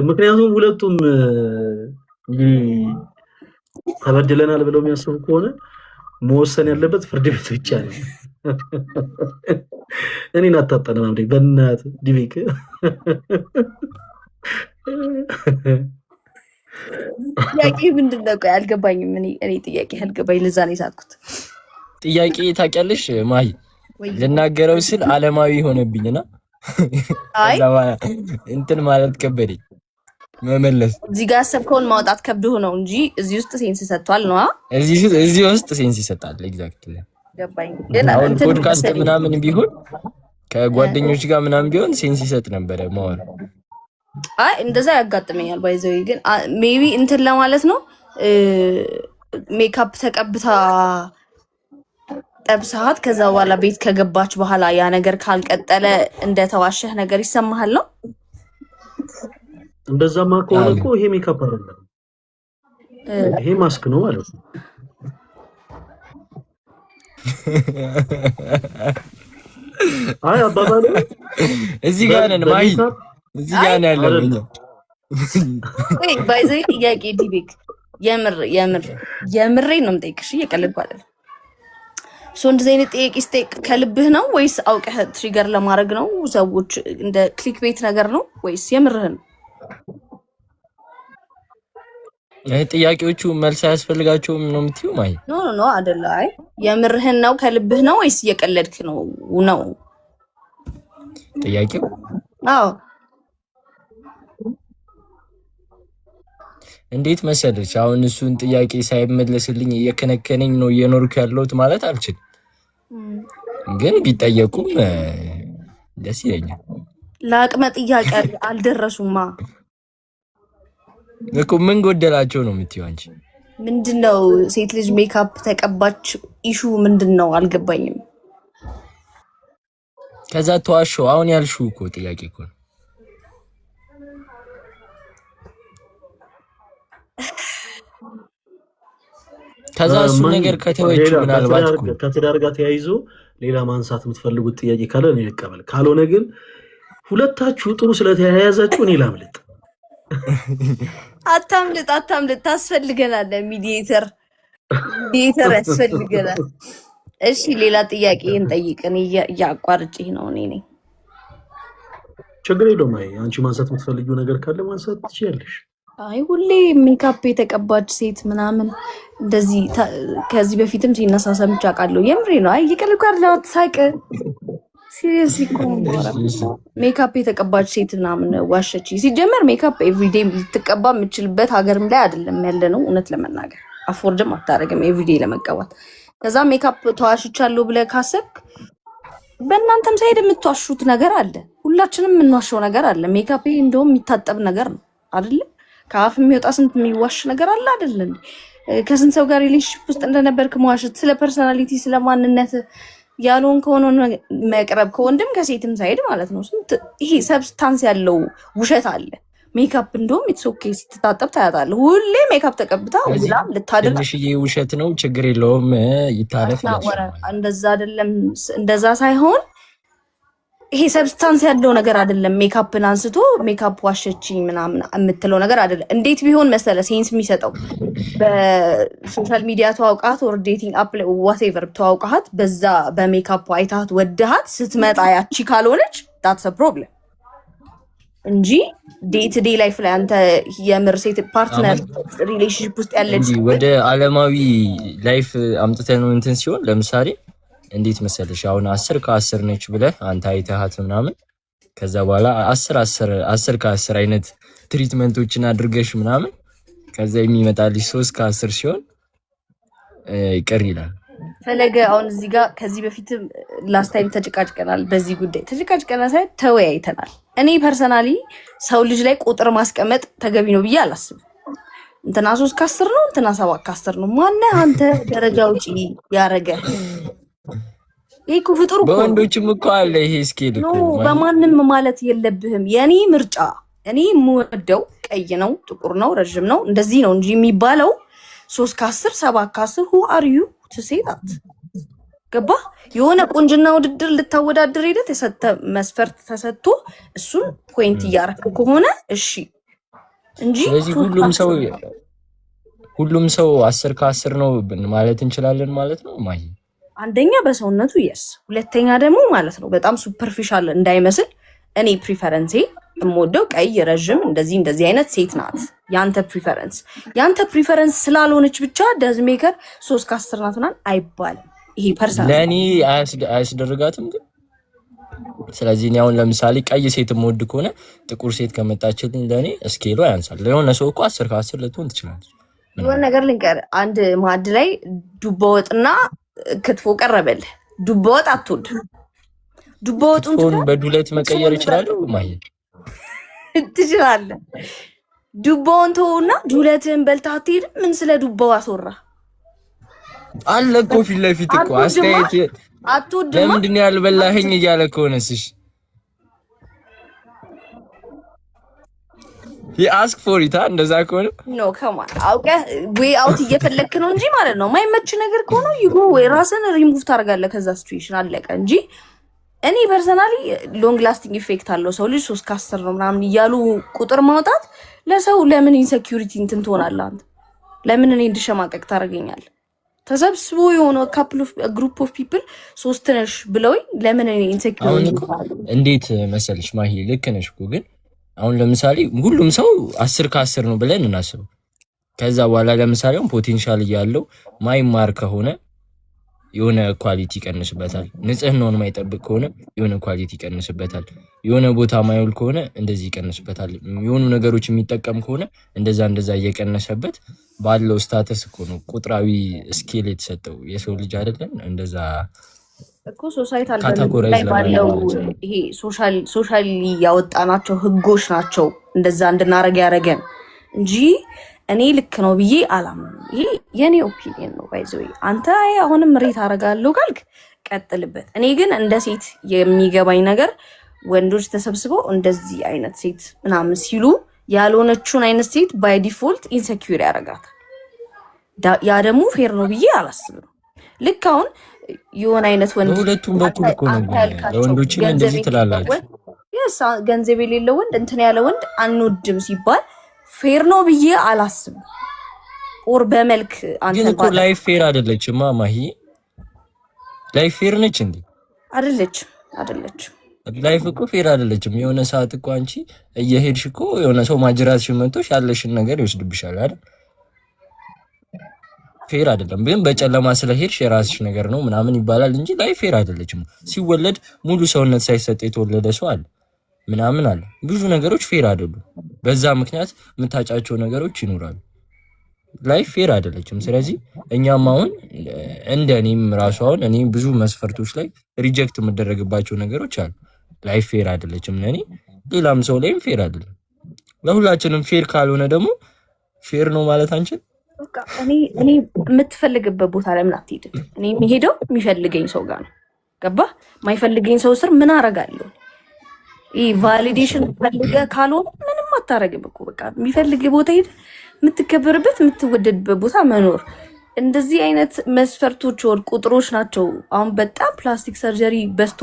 ምክንያቱም ሁለቱም ተበድለናል ብለው የሚያስቡ ከሆነ መወሰን ያለበት ፍርድ ቤት ብቻ ነው። እኔን አታጠናም እንዴ በእናትህ ዲቤክ። ጥያቄ ምንድን ነው? ቆይ አልገባኝም። እኔ ጥያቄ አልገባኝ፣ ለዛ ነው የሳትኩት። ጥያቄ ታውቂያለሽ ማሂ? ልናገረው ስል አለማዊ ሆነብኝና እንትን ማለት ከበደኝ መመለስ። እዚህ ጋር አሰብከውን ማውጣት ከብዶ ነው እንጂ እዚህ ውስጥ ሴንስ ሰጥቷል ነው። እዚህ ውስጥ ሴንስ ይሰጣል። ኤግዛክትሊ ገባኝ። አሁን ፖድካስት ምናምን ቢሆን ከጓደኞች ጋር ምናምን ቢሆን ሴንስ ይሰጥ ነበረ ማወር። አይ እንደዛ ያጋጥመኛል። ባይዘው ግን ሜቢ እንትን ለማለት ነው ሜካፕ ተቀብታ ጠብሳት ከዛ በኋላ ቤት ከገባች በኋላ ያ ነገር ካልቀጠለ እንደተዋሸህ ነገር ይሰማሃል ነው። እንደዛማ ከሆነ እኮ ይሄ ሜካፕ አይደለም፣ ይሄ ማስክ ነው ማለት ነው። አይ አባባሉ እዚህ ጋር ነን ማሂ፣ እዚህ ጋር ነው ያለው። ወይ ባይዘይ ጥያቄ ዲቤክ የምሬ ነው የምጠይቅሽ፣ እየቀለድኩ አይደለም። እንደዚህ አይነት ጥያቄ ስጠይቅ ከልብህ ነው ወይስ አውቀህ ትሪገር ለማድረግ ነው? ሰዎች እንደ ክሊክ ቤት ነገር ነው ወይስ የምርህን? ጥያቄዎቹ መልስ አያስፈልጋቸውም ነው የምትይው ማይ? ኖ አይደለ። አይ የምርህን ነው ከልብህ ነው ወይስ እየቀለድክ ነው ነው ጥያቄው? አዎ እንዴት መሰለች፣ አሁን እሱን ጥያቄ ሳይመለስልኝ እየከነከነኝ ነው እየኖርኩ ያለሁት ማለት አልችልም፣ ግን ቢጠየቁም ደስ ይለኛል። ለአቅመ ጥያቄ አልደረሱማ እኮ ምን ጎደላቸው ነው የምትይው አንቺ? ምንድነው ሴት ልጅ ሜካፕ ተቀባች ኢሹ ምንድነው አልገባኝም። ከዛ ተዋሽው አሁን ያልሽው እኮ ጥያቄ እኮ ነው። ከዛ እሱ ነገር ከተወች ምናልባት ከትዳር ጋር ተያይዞ ሌላ ማንሳት የምትፈልጉት ጥያቄ ካለ እኔ ልቀበል፣ ካልሆነ ግን ሁለታችሁ ጥሩ ስለተያያዛችሁ እኔ ላምልጥ። አታምልጥ፣ ታስፈልገናል። ሚዲዬተር ያስፈልገናል። እሺ ሌላ ጥያቄ እንጠይቅን። እያቋርጬ ነው እኔ ነኝ። ችግር የለውም። አንቺ ማንሳት የምትፈልጊው ነገር ካለ ማንሳት ትችያለሽ። አይ ሁሌ ሜካፕ የተቀባች ሴት ምናምን እንደዚህ ከዚህ በፊትም ሲነሳ ሰምቼ አውቃለሁ። የምሬ ነው። አይ ይቀልቃል ሳይቅ ሲሪየስሊ እኮ ሜካፕ የተቀባች ሴት ምናምን ዋሸች። ሲጀመር ሜካፕ ኤቭሪዴይ ልትቀባ የምችልበት ሀገርም ላይ አይደለም ያለ ነው። እውነት ለመናገር አፎርድም አታደርግም ኤቭሪዴይ ለመቀባት። ከዛ ሜካፕ ተዋሽቻለሁ ብለህ ካሰብክ በእናንተም ሳይድ የምትዋሹት ነገር አለ። ሁላችንም የምንዋሸው ነገር አለ። ሜካፕ እንደውም የሚታጠብ ነገር ነው አይደለም? ከአፍ የሚወጣ ስንት የሚዋሽ ነገር አለ አይደለም? ከስንት ሰው ጋር ሪሌሽንሺፕ ውስጥ እንደነበርክ መዋሸት፣ ስለ ፐርሰናሊቲ ስለ ማንነት ያልሆን ከሆነ መቅረብ ከወንድም ከሴትም ሳይድ ማለት ነው። ስንት ይሄ ሰብስታንስ ያለው ውሸት አለ። ሜካፕ እንደውም ኢትስ ኦኬ ስትታጠብ ታያታለህ። ሁሌ ሜካፕ ተቀብታ ወላ ልታደርግ ትንሽዬ ውሸት ነው ችግር የለውም ይታለፍ ይላል። እንደዛ አይደለም፣ እንደዛ ሳይሆን ይሄ ሰብስታንስ ያለው ነገር አይደለም። ሜካፕን አንስቶ ሜካፕ ዋሸችኝ ምናምን የምትለው ነገር አይደለም። እንዴት ቢሆን መሰለ ሴንስ የሚሰጠው በሶሻል ሚዲያ ተዋውቃት ኦር ዴቲንግ አፕ ዋቴቨር ተዋውቃት በዛ በሜካፕ አይታት ወደሃት ስትመጣ ያቺ ካልሆነች ዳትስ ፕሮብለም እንጂ ዴይ ቱ ዴይ ላይፍ ላይ አንተ የምር ሴት ፓርትነር ሪሌሽንሺፕ ውስጥ ያለች ወደ ዓለማዊ ላይፍ አምጥተህ ነው እንትን ሲሆን ለምሳሌ እንዴት መሰለሽ አሁን 10 ከ10 ነች ብለህ አንተ አይተሃት ምናምን ከዛ በኋላ 10 ከ10 አይነት ትሪትመንቶችን አድርገሽ ምናምን ከዛ የሚመጣልሽ 3 ከ10 ሲሆን ይቀር ይላል። ፈለገ አሁን እዚህ ጋር ከዚህ በፊትም ላስት ታይም ተጨቃጭቀናል። በዚህ ጉዳይ ተጨቃጭቀናል ሳይሆን ተወያይተናል። እኔ ፐርሰናሊ ሰው ልጅ ላይ ቁጥር ማስቀመጥ ተገቢ ነው ብዬ አላስብም። እንትና 3 ከ10 ነው እንትና 7 ከ10 ነው። ማነህ አንተ ደረጃ ውጪ ያረገ? ይሄ እኮ ፍጡር እኮ በወንዶችም እኮ አለ ይሄ ስኬል እኮ በማንም ማለት የለብህም። የኔ ምርጫ እኔ የምወደው ቀይ ነው፣ ጥቁር ነው፣ ረጅም ነው እንደዚህ ነው እንጂ የሚባለው 3 ከ10 7 ከ10 who are you to say that? ገባ? የሆነ ቁንጅና ውድድር ልታወዳድር ሄደህ ተሰጠ መስፈርት ተሰጥቶ እሱን ፖይንት እያረክ ከሆነ እሺ እንጂ ስለዚህ ሁሉም ሰው 10 ከ10 ነው ማለት እንችላለን ማለት ነው ማይ አንደኛ በሰውነቱ የስ ሁለተኛ ደግሞ ማለት ነው በጣም ሱፐርፊሻል እንዳይመስል እኔ ፕሪፈረንሴ የምወደው ቀይ ረጅም እንደዚህ አይነት ሴት ናት። ያንተ ፕሪፈረንስ ስላልሆነች ብቻ ደዝ ሜከር 3 ከ10 ናት ምናምን አይባልም። ይሄ ፐርሰናል ለኔ አያስደርጋትም ግን ስለዚህ እኔ አሁን ለምሳሌ ቀይ ሴት የምወድ ከሆነ ጥቁር ሴት ከመጣችልኝ ለኔ ስኬሉ ያንሳል። ለሆነ ሰው እኮ 10 ከ10 ልትሆን ትችላለች። የሆነ ነገር ልንገር፣ አንድ ማዕድ ላይ ዱባ ወጥና ክትፎ ቀረበልህ። ዱባ ወጥ አትወድ። ዱባ ወጡን በዱለት መቀየር ይችላል ማለት ትችላለህ። ዱባውን ተውና ዱለትን በልተህ አትሄድም? ምን ስለ ዱባው አስወራ አለ እኮ ፊት ለፊት እኮ አስተያየት አትወድማ። ለምንድን ነው ያልበላኸኝ እያለ ከሆነስ እሺ አስክ ፎር ኢት እንደዛ ከሆነ ኖ ከማን አውቀህ ወይ አውት እየፈለክ ነው እንጂ ማለት ነው። ማይመች ነገር ከሆነ ይጎ ወይ ራስን ሪሙቭ ታደርጋለህ ከዛ ሲቹዌሽን አለቀ እንጂ እኔ ፐርሰናሊ ሎንግ ላስቲንግ ኢፌክት አለው ሰው ልጅ 3 ከ10 ነው ምናምን እያሉ ቁጥር ማውጣት ለሰው ለምን ኢንሴኩሪቲ እንትን ትሆናለህ አንተ? ለምን እኔ እንድሸማቀቅ ታደርገኛለህ? ተሰብስቦ የሆነ ካፕል ኦፍ ግሩፕ ኦፍ ፒፕል 3 ነሽ ብለውኝ ለምን እኔ ኢንሴኩሪቲ እንዴት መሰልሽ ማሂ ልክ ነሽ እኮ ግን አሁን ለምሳሌ ሁሉም ሰው 10 ከ10 ነው ብለን እናስበው። ከዛ በኋላ ለምሳሌ ፖቴንሻል ያለው ማይማር ከሆነ የሆነ ኳሊቲ ይቀንስበታል። ንጽህናውን ማይጠብቅ ከሆነ የሆነ ኳሊቲ ይቀንስበታል። የሆነ ቦታ ማይውል ከሆነ እንደዚህ ይቀንስበታል። የሆኑ ነገሮች የሚጠቀም ከሆነ እንደዛ እየቀነሰበት ባለው ስታተስ እኮ ነው ቁጥራዊ ስኬል የተሰጠው የሰው ልጅ አይደለም እንደዛ እኮ ሶሳይታል ላይ ባለው ይሄ ሶሻሊ ያወጣናቸው ህጎች ናቸው እንደዛ እንድናረግ ያደረገን እንጂ እኔ ልክ ነው ብዬ አላምንም። ይሄ የኔ ኦፒኒየን ነው። ባይዘው አንተ አሁንም ሬት አደርጋለሁ ካልክ ቀጥልበት። እኔ ግን እንደ ሴት የሚገባኝ ነገር ወንዶች ተሰብስበው እንደዚህ አይነት ሴት ምናምን ሲሉ ያልሆነችውን አይነት ሴት ባይ ዲፎልት ኢንሴኪዩር ያደርጋታል። ያ ደግሞ ፌር ነው ብዬ አላስብም። ልክ አሁን የሆነ አይነት ወንድ በሁለቱም በኩል እኮ ነው። ለወንዶችም እንደዚህ ትላላችሁ። ገንዘብ የሌለው ወንድ እንትን ያለ ወንድ አንወድም ሲባል ፌር ነው ብዬ አላስብም። ኦር በመልክ አንተ ግን እኮ ላይፍ ፌር አይደለችም ማሂ። ላይፍ ፌር ነች እንዴ? አይደለችም። ላይፍ እኮ ፌር አይደለችም። የሆነ ሰዓት እኮ አንቺ እየሄድሽ እኮ የሆነ ሰው ማጅራትሽን መጥቶሽ ያለሽን ነገር ይወስድብሻል አይደል? ፌር አይደለም። ግን በጨለማ ስለሄድሽ የራስሽ ነገር ነው ምናምን ይባላል እንጂ ላይፍ ፌር አይደለችም። ሲወለድ ሙሉ ሰውነት ሳይሰጥ የተወለደ ሰው አለ ምናምን አለ። ብዙ ነገሮች ፌር አይደሉም። በዛ ምክንያት የምታጫቸው ነገሮች ይኖራሉ። ላይፍ ፌር አይደለችም። ስለዚህ እኛም አሁን እንደኔም ራሱ አሁን እኔ ብዙ መስፈርቶች ላይ ሪጀክት የምደረግባቸው ነገሮች አሉ። ላይፍ ፌር አይደለችም ለኔ፣ ሌላም ሰው ላይም ፌር አይደለም። ለሁላችንም ፌር ካልሆነ ደግሞ ፌር ነው ማለት አንችል። በቃ እኔ የምትፈልግበት ቦታ ለምን አትሄድም? እኔ የሚሄደው የሚፈልገኝ ሰው ጋር ነው። ገባ? ማይፈልገኝ ሰው ስር ምን አረጋለሁ? ይሄ ቫሊዴሽን ፈልገ ካልሆነ ምንም አታረግም እኮ። በቃ የሚፈልግ ቦታ ሄድ፣ የምትከበርበት የምትወደድበት ቦታ መኖር። እንደዚህ አይነት መስፈርቶች ወር ቁጥሮች ናቸው። አሁን በጣም ፕላስቲክ ሰርጀሪ በስቶ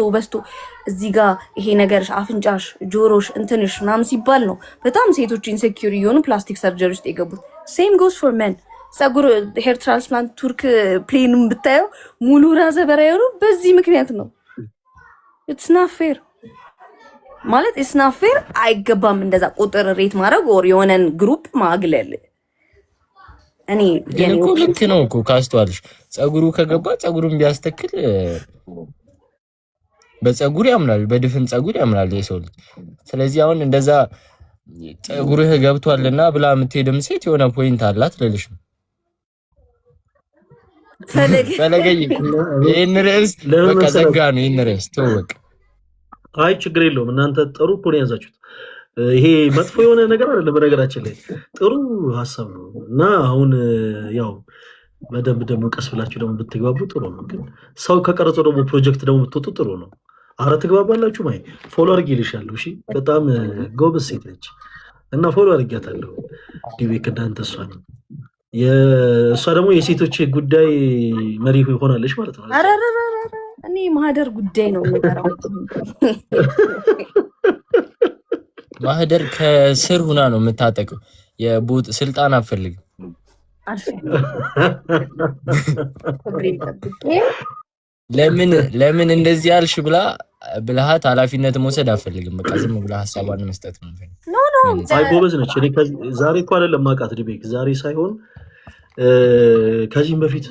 እዚህ ጋር ይሄ ነገርሽ፣ አፍንጫሽ፣ ጆሮሽ፣ እንትንሽ ምናምን ሲባል ነው በጣም ሴቶች ኢንሴኪዩር እየሆኑ ፕላስቲክ ሰርጀሪ ውስጥ የገቡት። ሴም ጎስ ፎር መን። ጸጉር ሄር ትራንስፕላንት ቱርክ ፕሌኑን ብታየው ሙሉ ራሰ በራ የሆኑ በዚህ ምክንያት ነው። ኢትስ ናት ፌር ማለት ኢትስ ናት ፌር። አይገባም እንደዛ ቁጥር ሬት ማድረግ ወር የሆነን ግሩፕ ማግለል። እኔ እኮ ልክ ነው እኮ ካስተዋልሽ፣ ጸጉሩ ከገባ ጸጉሩን ቢያስተክል በጸጉር ያምናል፣ በድፍን ጸጉር ያምናል የሰው ልጅ። ስለዚህ አሁን እንደዛ ጸጉርህ ገብቷልና ብላ የምትሄድም ሴት የሆነ ፖይንት አላት ልልሽ ነው። ፈለገኝ ይሄን ርዕስ በቃ ዘጋ ነው። ይሄን ርዕስ ተወቅ። አይ ችግር የለውም። እናንተ ጥሩ እኮ ነው ያዛችሁት። ይሄ መጥፎ የሆነ ነገር አይደለም። በነገራችን ላይ ጥሩ ሀሳብ ነው እና አሁን ያው በደንብ ደግሞ ቀስ ብላችሁ ደግሞ ብትግባቡ ጥሩ ነው። ግን ሰው ከቀረጸው ደግሞ ፕሮጀክት ደግሞ ብትወጡ ጥሩ ነው። አረ ትግባባላችሁ። ማይ ፎሎ አድርጌልሻለሁ። እሺ በጣም ጎበዝ ሴት ነች እና ፎሎ አድርጌያታለሁ። ዲቤክ እንዳንተ እሷ ነው እሷ ደግሞ የሴቶች ጉዳይ መሪ ሆናለች ማለት ነው። አረ እኔ ማህደር ጉዳይ ነው የሚቀረው። ማህደር ከስር ሁና ነው የምታጠቀው። የቦት ስልጣን አፈልግ ለምን እንደዚህ ያልሽ ብልሃት ኃላፊነት መውሰድ አፈልግም። በቃ ዝም ብላ ሐሳቧን መስጠት ነው። አይ ጎበዝ ነች። እኔ ዛሬ እኮ አይደለም ማውቃት ዲቤክ፣ ዛሬ ሳይሆን ከዚህም በፊት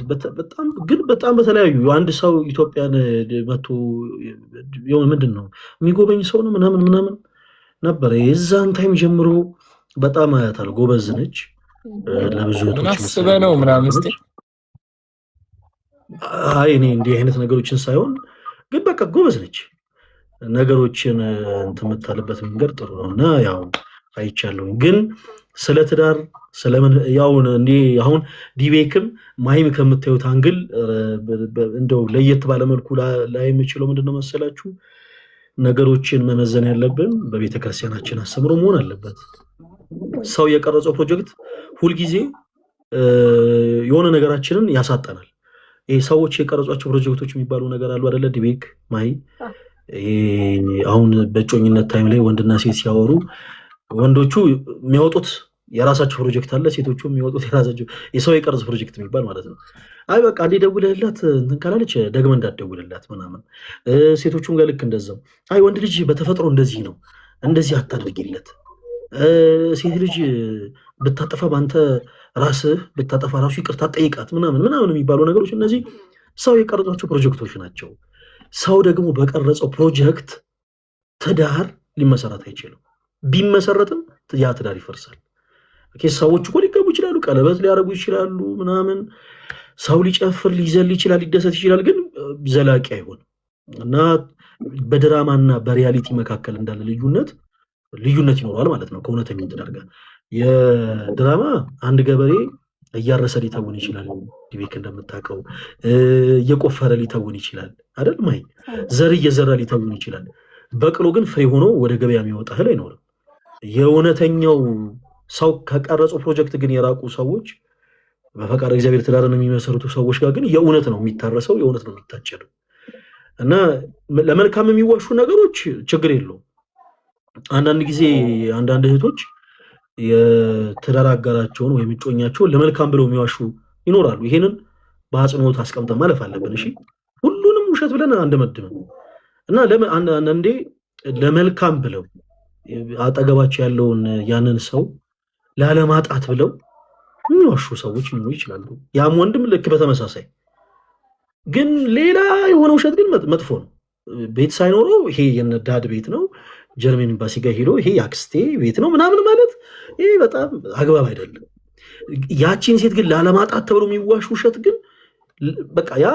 በጣም በተለያዩ አንድ ሰው ኢትዮጵያን መቶ የሆነ ምንድን ነው የሚጎበኝ ሰው ነው ምናምን ነበረ። የዛን ታይም ጀምሮ በጣም አያታለሁ። ጎበዝ ነች። ለብዙ አስበህ ነው ምናምን ስትል አይ እኔ እንዲህ አይነት ነገሮችን ሳይሆን ግን በቃ ጎበዝ ነች። ነገሮችን እንትን የምታልበት መንገድ ጥሩ ነው እና ያው አይቻለሁ። ግን ስለ ትዳር ስለምን ያው እንዲህ አሁን ዲቤክም ማሂም ከምታዩት አንግል እንደው ለየት ባለመልኩ ላይ የምችለው ምንድነው መሰላችሁ? ነገሮችን መመዘን ያለብን በቤተክርስቲያናችን አስተምሮ መሆን አለበት። ሰው የቀረጸው ፕሮጀክት ሁልጊዜ የሆነ ነገራችንን ያሳጠናል። ይሄ ሰዎች የቀረጿቸው ፕሮጀክቶች የሚባሉ ነገር አሉ አይደለ? ዲቤክ ማሂ አሁን በጮኝነት ታይም ላይ ወንድና ሴት ሲያወሩ ወንዶቹ የሚያወጡት የራሳቸው ፕሮጀክት አለ፣ ሴቶቹ የሚወጡት የራሳቸው የሰው የቀረጽ ፕሮጀክት የሚባል ማለት ነው። አይ በቃ አንዴ ደውለህላት እንትን ካላለች ደግመህ እንዳትደውልላት ምናምን። ሴቶቹም ጋር ልክ እንደዛው። አይ ወንድ ልጅ በተፈጥሮ እንደዚህ ነው፣ እንደዚህ አታድርጊለት። ሴት ልጅ ብታጠፋ በአንተ ራስህ ብታጠፋ ራሱ ይቅርታ ጠይቃት ምናምን የሚባሉ ነገሮች እነዚህ ሰው የቀረጿቸው ፕሮጀክቶች ናቸው። ሰው ደግሞ በቀረጸው ፕሮጀክት ትዳር ሊመሰረት አይችልም። ቢመሰረትም ያ ትዳር ይፈርሳል። ሰዎች እኮ ሊገቡ ይችላሉ፣ ቀለበት ሊያደርጉ ይችላሉ ምናምን፣ ሰው ሊጨፍር ሊዘል ይችላል፣ ሊደሰት ይችላል፣ ግን ዘላቂ አይሆንም እና በድራማና በሪያሊቲ መካከል እንዳለ ልዩነት ይኖረዋል ማለት ነው ከእውነተኛው ትዳር ጋር። የድራማ አንድ ገበሬ እያረሰ ሊተውን ይችላል። ዲቤክ እንደምታውቀው እየቆፈረ ሊተውን ይችላል አይደል? ማይ ዘር እየዘራ ሊተውን ይችላል። በቅሎ ግን ፍሬ ሆኖ ወደ ገበያ የሚወጣ እህል አይኖርም። የእውነተኛው ሰው ከቀረጸው ፕሮጀክት ግን የራቁ ሰዎች በፈቃድ እግዚአብሔር ትዳርን የሚመሰርቱ ሰዎች ጋር ግን የእውነት ነው የሚታረሰው፣ የእውነት ነው የሚታጨደው። እና ለመልካም የሚዋሹ ነገሮች ችግር የለውም። አንዳንድ ጊዜ አንዳንድ እህቶች የትዳር አጋራቸውን ወይም እጮኛቸውን ለመልካም ብለው የሚዋሹ ይኖራሉ። ይሄንን በአጽንኦት አስቀምጠን ማለፍ አለብን። እሺ ሁሉንም ውሸት ብለን አንደመድምም። እና አንዳንዴ ለመልካም ብለው አጠገባቸው ያለውን ያንን ሰው ላለማጣት ብለው የሚዋሹ ሰዎች ሊኖሩ ይችላሉ። ያም ወንድም ልክ በተመሳሳይ ግን ሌላ የሆነ ውሸት ግን መጥፎ ነው። ቤት ሳይኖረው ይሄ የነዳድ ቤት ነው ጀርመን ኤምባሲ ጋር ሄዶ ይሄ የአክስቴ ቤት ነው ምናምን ማለት ይሄ በጣም አግባብ አይደለም። ያቺን ሴት ግን ላለማጣት ተብሎ የሚዋሽ ውሸት ግን በቃ ያ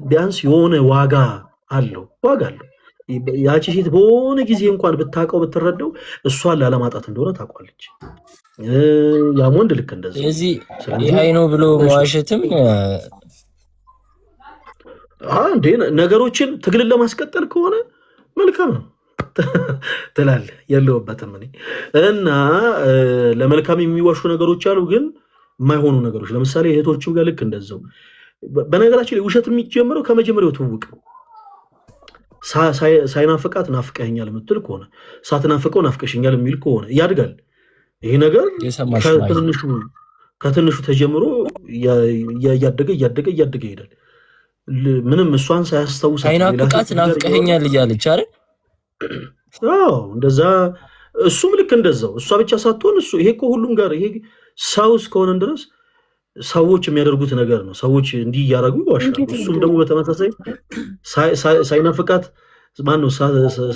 ቢያንስ የሆነ ዋጋ አለው። ያቺ ሴት በሆነ ጊዜ እንኳን ብታውቀው ብትረዳው እሷን ላለማጣት እንደሆነ ታውቋለች። ያም ወንድ ልክ እንደዚህ ይሄ ነው ብሎ መዋሸትም እንዴ ነገሮችን ትግልን ለማስቀጠል ከሆነ መልካም ነው ትላለህ። የለውበትም እኔ እና ለመልካም የሚዋሹ ነገሮች አሉ፣ ግን የማይሆኑ ነገሮች ለምሳሌ እህቶቹ ጋር ልክ እንደዛው። በነገራችን ላይ ውሸት የሚጀምረው ከመጀመሪያው ትውውቅ ነው። ሳይናፍቃት ናፍቀኸኛል የምትል ከሆነ ሳትናፍቀው ናፍቀሽኛል የሚል ከሆነ ያድጋል። ይሄ ነገር ከትንሹ ተጀምሮ እያደገ ይሄዳል። ምንም እሷን ሳያስታውሳት ሳይናፍቃት ናፍቀኸኛል እያለች አይደል? እንደዛ እሱም ልክ እንደዛው እሷ ብቻ ሳትሆን እሱ ይሄ እኮ ሁሉም ጋር ይሄ ሰው እስከሆነን ድረስ ሰዎች የሚያደርጉት ነገር ነው። ሰዎች እንዲህ እያደረጉ ይዋሻሉ። እሱም ደግሞ በተመሳሳይ ሳይናፍቃት ማነው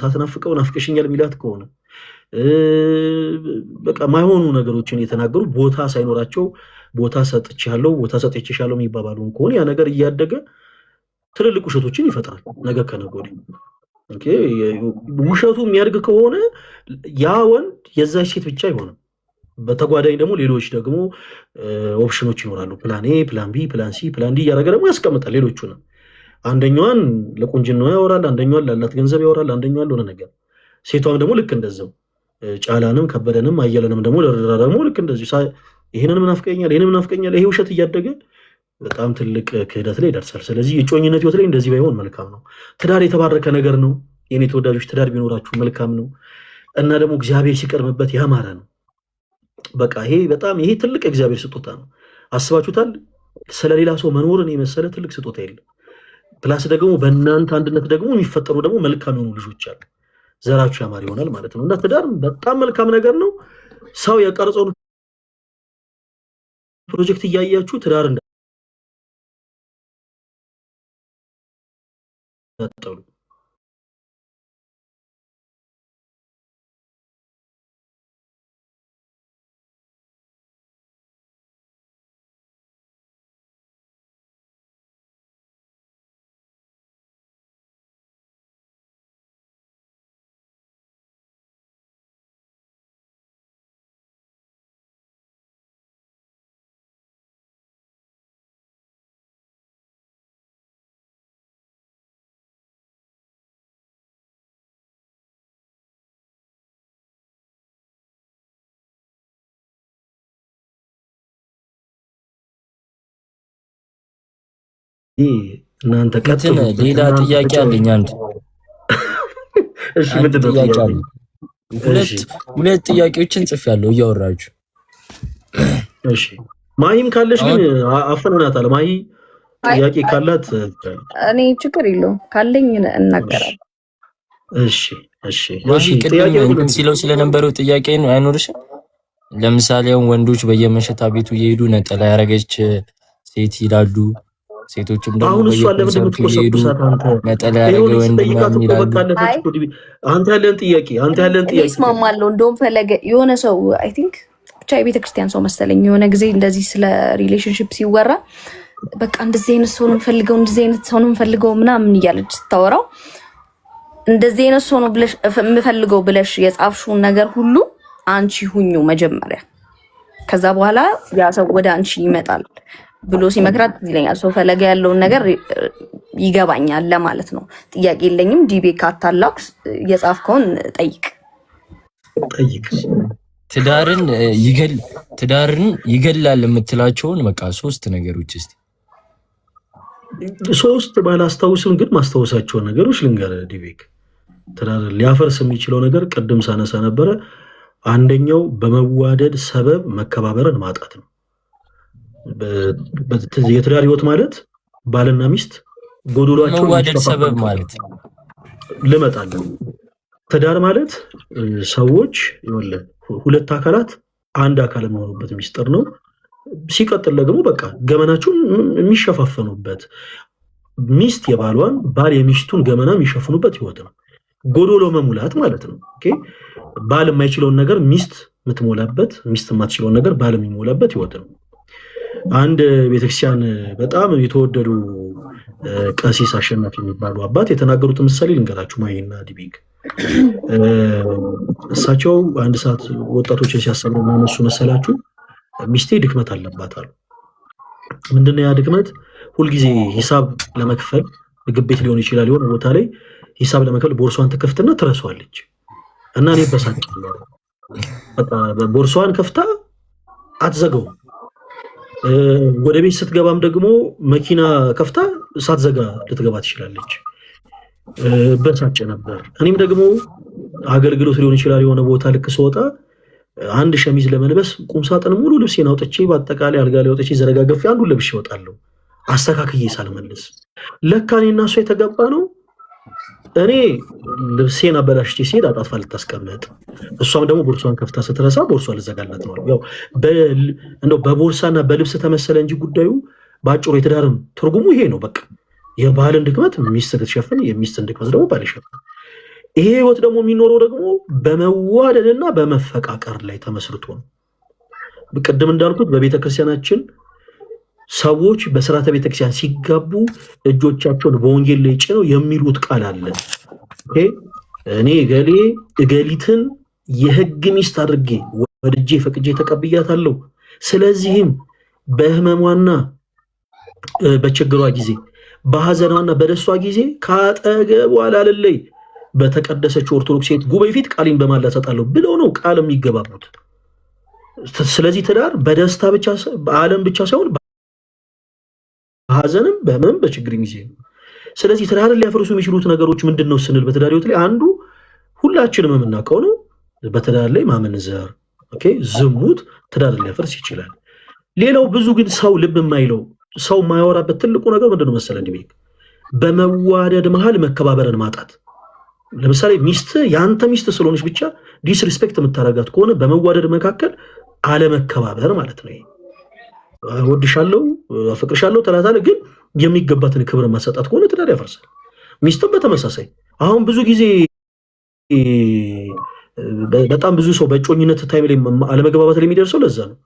ሳትናፍቀው ናፍቀሽኛል የሚላት ከሆነ በቃ ማይሆኑ ነገሮችን የተናገሩ ቦታ ሳይኖራቸው ቦታ ሰጥቼሻለሁ የሚባባሉን ከሆነ ያ ነገር እያደገ ትልልቅ ውሸቶችን ይፈጥራል። ነገ ከነገ ወዲህ ውሸቱ የሚያድግ ከሆነ ያ ወንድ የዛች ሴት ብቻ አይሆንም። በተጓዳኝ ደግሞ ሌሎች ደግሞ ኦፕሽኖች ይኖራሉ። ፕላን ኤ፣ ፕላን ቢ፣ ፕላን ሲ፣ ፕላን ዲ እያደረገ ደግሞ ያስቀምጣል ሌሎቹንም። አንደኛዋን ለቁንጅናዋ ያወራል፣ አንደኛዋን ላላት ገንዘብ ያወራል፣ አንደኛዋን ለሆነ ነገር። ሴቷም ደግሞ ልክ እንደዛው ጫላንም ከበደንም አየለንም ደግሞ ለርድራ ደግሞ ልክ እንደዚህ ይህንን ምናፍቀኛል ይሄ ውሸት እያደገ በጣም ትልቅ ክህደት ላይ ይደርሳል። ስለዚህ የጮኝነት ህይወት ላይ እንደዚህ ባይሆን መልካም ነው። ትዳር የተባረከ ነገር ነው። የኔ ተወዳጆች ትዳር ቢኖራችሁ መልካም ነው እና ደግሞ እግዚአብሔር ሲቀርብበት ያማረ ነው። በቃ ይሄ ትልቅ እግዚአብሔር ስጦታ ነው። አስባችሁታል? ስለሌላ ሰው መኖርን የመሰለ ትልቅ ስጦታ የለም። ፕላስ ደግሞ በእናንተ አንድነት ደግሞ የሚፈጠሩ ደግሞ መልካም የሆኑ ልጆች አሉ። ዘራችሁ ያማረ ይሆናል ማለት ነው እና ትዳር በጣም መልካም ነገር ነው። ሰው የቀረጸውን ፕሮጀክት እያያችሁ ትዳር እንዳጠሉ እናንተ ቀጥሉ። ሌላ ጥያቄ አለኝ። አንድ እሺ፣ ምንድን ነው ጥያቄ? ሁለት ጥያቄዎችን ጽፌያለሁ እያወራችሁ። እሺ፣ ማሂም ካለሽ ግን አፈናናታል። ማሂ ጥያቄ ካላት እኔ ችግር የለውም ካለኝ እናገራለሁ። እሺ። ቅድም ሲለው ስለነበረው ጥያቄ ነው አይኖርሽም? ለምሳሌ ወንዶች በየመሸታ ቤቱ እየሄዱ ነጠላ ያረገች ሴት ይላሉ። ሴቶችም ደግሞ በየኮንሰርቱ እየሄዱ ነጠላ ያረገ ወንድ ምናምን ይላሉ። አንተ ያለን ጥያቄ እስማማለሁ። እንደውም ፈለገ የሆነ ሰው አይ ቲንክ ብቻ የቤተክርስቲያን ሰው መሰለኝ የሆነ ጊዜ እንደዚህ ስለ ሪሌሽንሽፕ ሲወራ በቃ እንደዚህ አይነት ሰው ነው የምፈልገው ምናምን እያለች ስታወራው እንደዚህ አይነት ሰው ነው ብለሽ የምፈልገው ብለሽ የጻፍሽውን ነገር ሁሉ አንቺ ሁኙ መጀመሪያ ከዛ በኋላ ያ ሰው ወደ አንቺ ይመጣል ብሎ ሲመክራት ይለኛል። ሰው ፈለገ ያለውን ነገር ይገባኛል ለማለት ነው። ጥያቄ የለኝም። ዲቤ ካታላክስ የጻፍከውን ጠይቅ። ትዳርን ይገላል የምትላቸውን በቃ 3 ነገሮች እስቲ። 3 ባላስታውስም ግን ማስታወሳቸውን ነገሮች ልንገርህ ዲቤክ። ትዳርን ሊያፈርስ የሚችለው ነገር ቅድም ሳነሳ ነበረ። አንደኛው በመዋደድ ሰበብ መከባበርን ማጣት ነው። የትዳር ህይወት ማለት ባልና ሚስት ጎዶሏቸው መዋደድ ሰበብ ማለት ልመጣለሁ። ትዳር ማለት ሰዎች ይወለ 2 አካላት አንድ አካል የሚሆኑበት ሚስጥር ነው። ሲቀጥል ደግሞ በቃ ገመናቸውን የሚሸፋፈኑበት፣ ሚስት የባሏን ባል የሚስቱን ገመና የሚሸፍኑበት ህይወት ነው። ጎዶሎ መሙላት ማለት ነው። ኦኬ ባል የማይችለውን ነገር ሚስት የምትሞላበት፣ ሚስት የማትችለውን ነገር ባል የሚሞላበት ህይወት ነው። አንድ ቤተክርስቲያን በጣም የተወደዱ ቀሲስ አሸናፊ የሚባሉ አባት የተናገሩት ምሳሌ ልንገራችሁ። ማይና ዲቢክ እሳቸው አንድ ሰዓት ወጣቶችን ሲያስተምሩ ማነሱ መሰላችሁ? ሚስቴ ድክመት አለባት አሉ። ምንድነው ያ ድክመት? ሁልጊዜ ሂሳብ ለመክፈል ምግብ ቤት ሊሆን ይችላል፣ የሆነ ቦታ ላይ ሂሳብ ለመክፈል ቦርሷን ትከፍትና ትረሷለች። እና እኔ በሳጭለሁ። በቃ ቦርሷን ከፍታ አትዘጋውም። ወደ ቤት ስትገባም ደግሞ መኪና ከፍታ ሳትዘጋ ልትገባ ትችላለች። በሳጭ ነበር። እኔም ደግሞ አገልግሎት ሊሆን ይችላል፣ የሆነ ቦታ ልክ ስወጣ አንድ ሸሚዝ ለመልበስ ቁምሳጥን ሙሉ ልብሴን አውጥቼ በአጠቃላይ አልጋ ላይ አውጥቼ ዘረጋግፌ አንዱን ለብሼ እወጣለሁ፣ አስተካክዬ ሳልመልስ። ለካ እኔና እሷ የተጋባ ነው። እኔ ልብሴን አበላሽቼ ሲሄድ አጣጥፋ ልታስቀምጥ፣ እሷም ደግሞ ቦርሷን ከፍታ ስትረሳ ቦርሷ ልዘጋላት ነው። ያው እንደው በቦርሳና በልብስ ተመሰለ እንጂ ጉዳዩ በአጭሩ የትዳርም ትርጉሙ ይሄ ነው። በቃ የባልን ድክመት ሚስት ልትሸፍን፣ የሚስትን ድክመት ደግሞ ባል ይሸፍን። ይሄ ህይወት ደግሞ የሚኖረው ደግሞ በመዋደድና በመፈቃቀር ላይ ተመስርቶ ነው። ቅድም እንዳልኩት በቤተክርስቲያናችን ሰዎች በስርዓተ ቤተክርስቲያን ሲጋቡ እጆቻቸውን በወንጌል ላይ ጭነው የሚሉት ቃል አለ። እኔ እገሊትን የህግ ሚስት አድርጌ ወድጄ ፈቅጄ ተቀብያታለሁ። ስለዚህም በህመሟና በችግሯ ጊዜ፣ በሐዘኗና በደስቷ ጊዜ ከአጠገቧ ላልለይ በተቀደሰችው ኦርቶዶክስ ሴት ጉባኤ ፊት ቃሌን በማላ እሰጣለሁ ብለው ነው ቃል የሚገባቡት። ስለዚህ ትዳር በደስታ ብቻ በዓለም ብቻ ሳይሆን በሐዘንም በህመም በችግር ጊዜ ነው። ስለዚህ ትዳርን ሊያፈርሱ የሚችሉት ነገሮች ምንድን ነው ስንል በትዳር ህይወት ላይ አንዱ ሁላችንም የምናውቀው ነው። በትዳር ላይ ማመንዘር፣ ዝሙት ትዳርን ሊያፈርስ ይችላል። ሌላው ብዙ ግን ሰው ልብ የማይለው ሰው የማያወራበት ትልቁ ነገር ምንድነው መሰለህ? እንዲህ በመዋደድ መሃል መከባበርን ማጣት። ለምሳሌ ሚስት የአንተ ሚስት ስለሆነች ብቻ ዲስሪስፔክት የምታረጋት ከሆነ በመዋደድ መካከል አለመከባበር ማለት ነው። ወድሻለሁ፣ አፈቅርሻለሁ ትላታለህ፣ ግን የሚገባትን ክብር ማሰጣት ከሆነ ትዳር ያፈርሳል። ሚስትም በተመሳሳይ። አሁን ብዙ ጊዜ በጣም ብዙ ሰው በእጮኝነት ታይም ላይ አለመግባባት ላይ የሚደርሰው ለዛ ነው።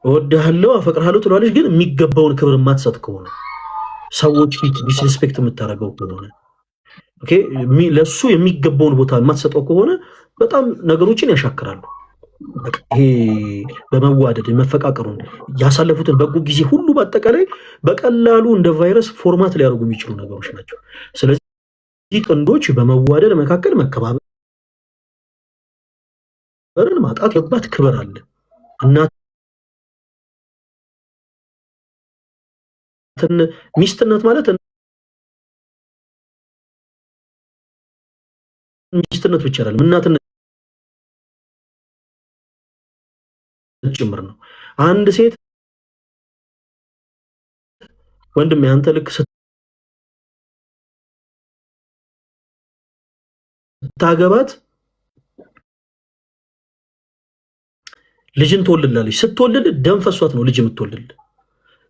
እወድሃለሁ፣ አፈቅርሃለሁ ትላለች፣ ግን የሚገባውን ክብር ማትሰጥ ከሆነ ሰዎች ፊት ዲስሪስፔክት የምታደርገው ከሆነ ለሱ የሚገባውን ቦታ የማትሰጠው ከሆነ በጣም ነገሮችን ያሻክራሉ። ይሄ በመዋደድ መፈቃቀሩን ያሳለፉትን በጎ ጊዜ ሁሉ በአጠቃላይ በቀላሉ እንደ ቫይረስ ፎርማት ሊያደርጉ የሚችሉ ነገሮች ናቸው። ስለዚህ ጥንዶች በመዋደድ መካከል መከባበርን ማጣት የባት ክብር አለ። ሚስትነት ማለት ሚስትነት ብቻ አይደለም፣ እናትነት ጭምር ነው። አንድ ሴት ወንድም ያንተ ልክ ስታገባት ልጅን ትወልድላለች። ስትወልድ ደም ፈሷት ነው ልጅ የምትወልድ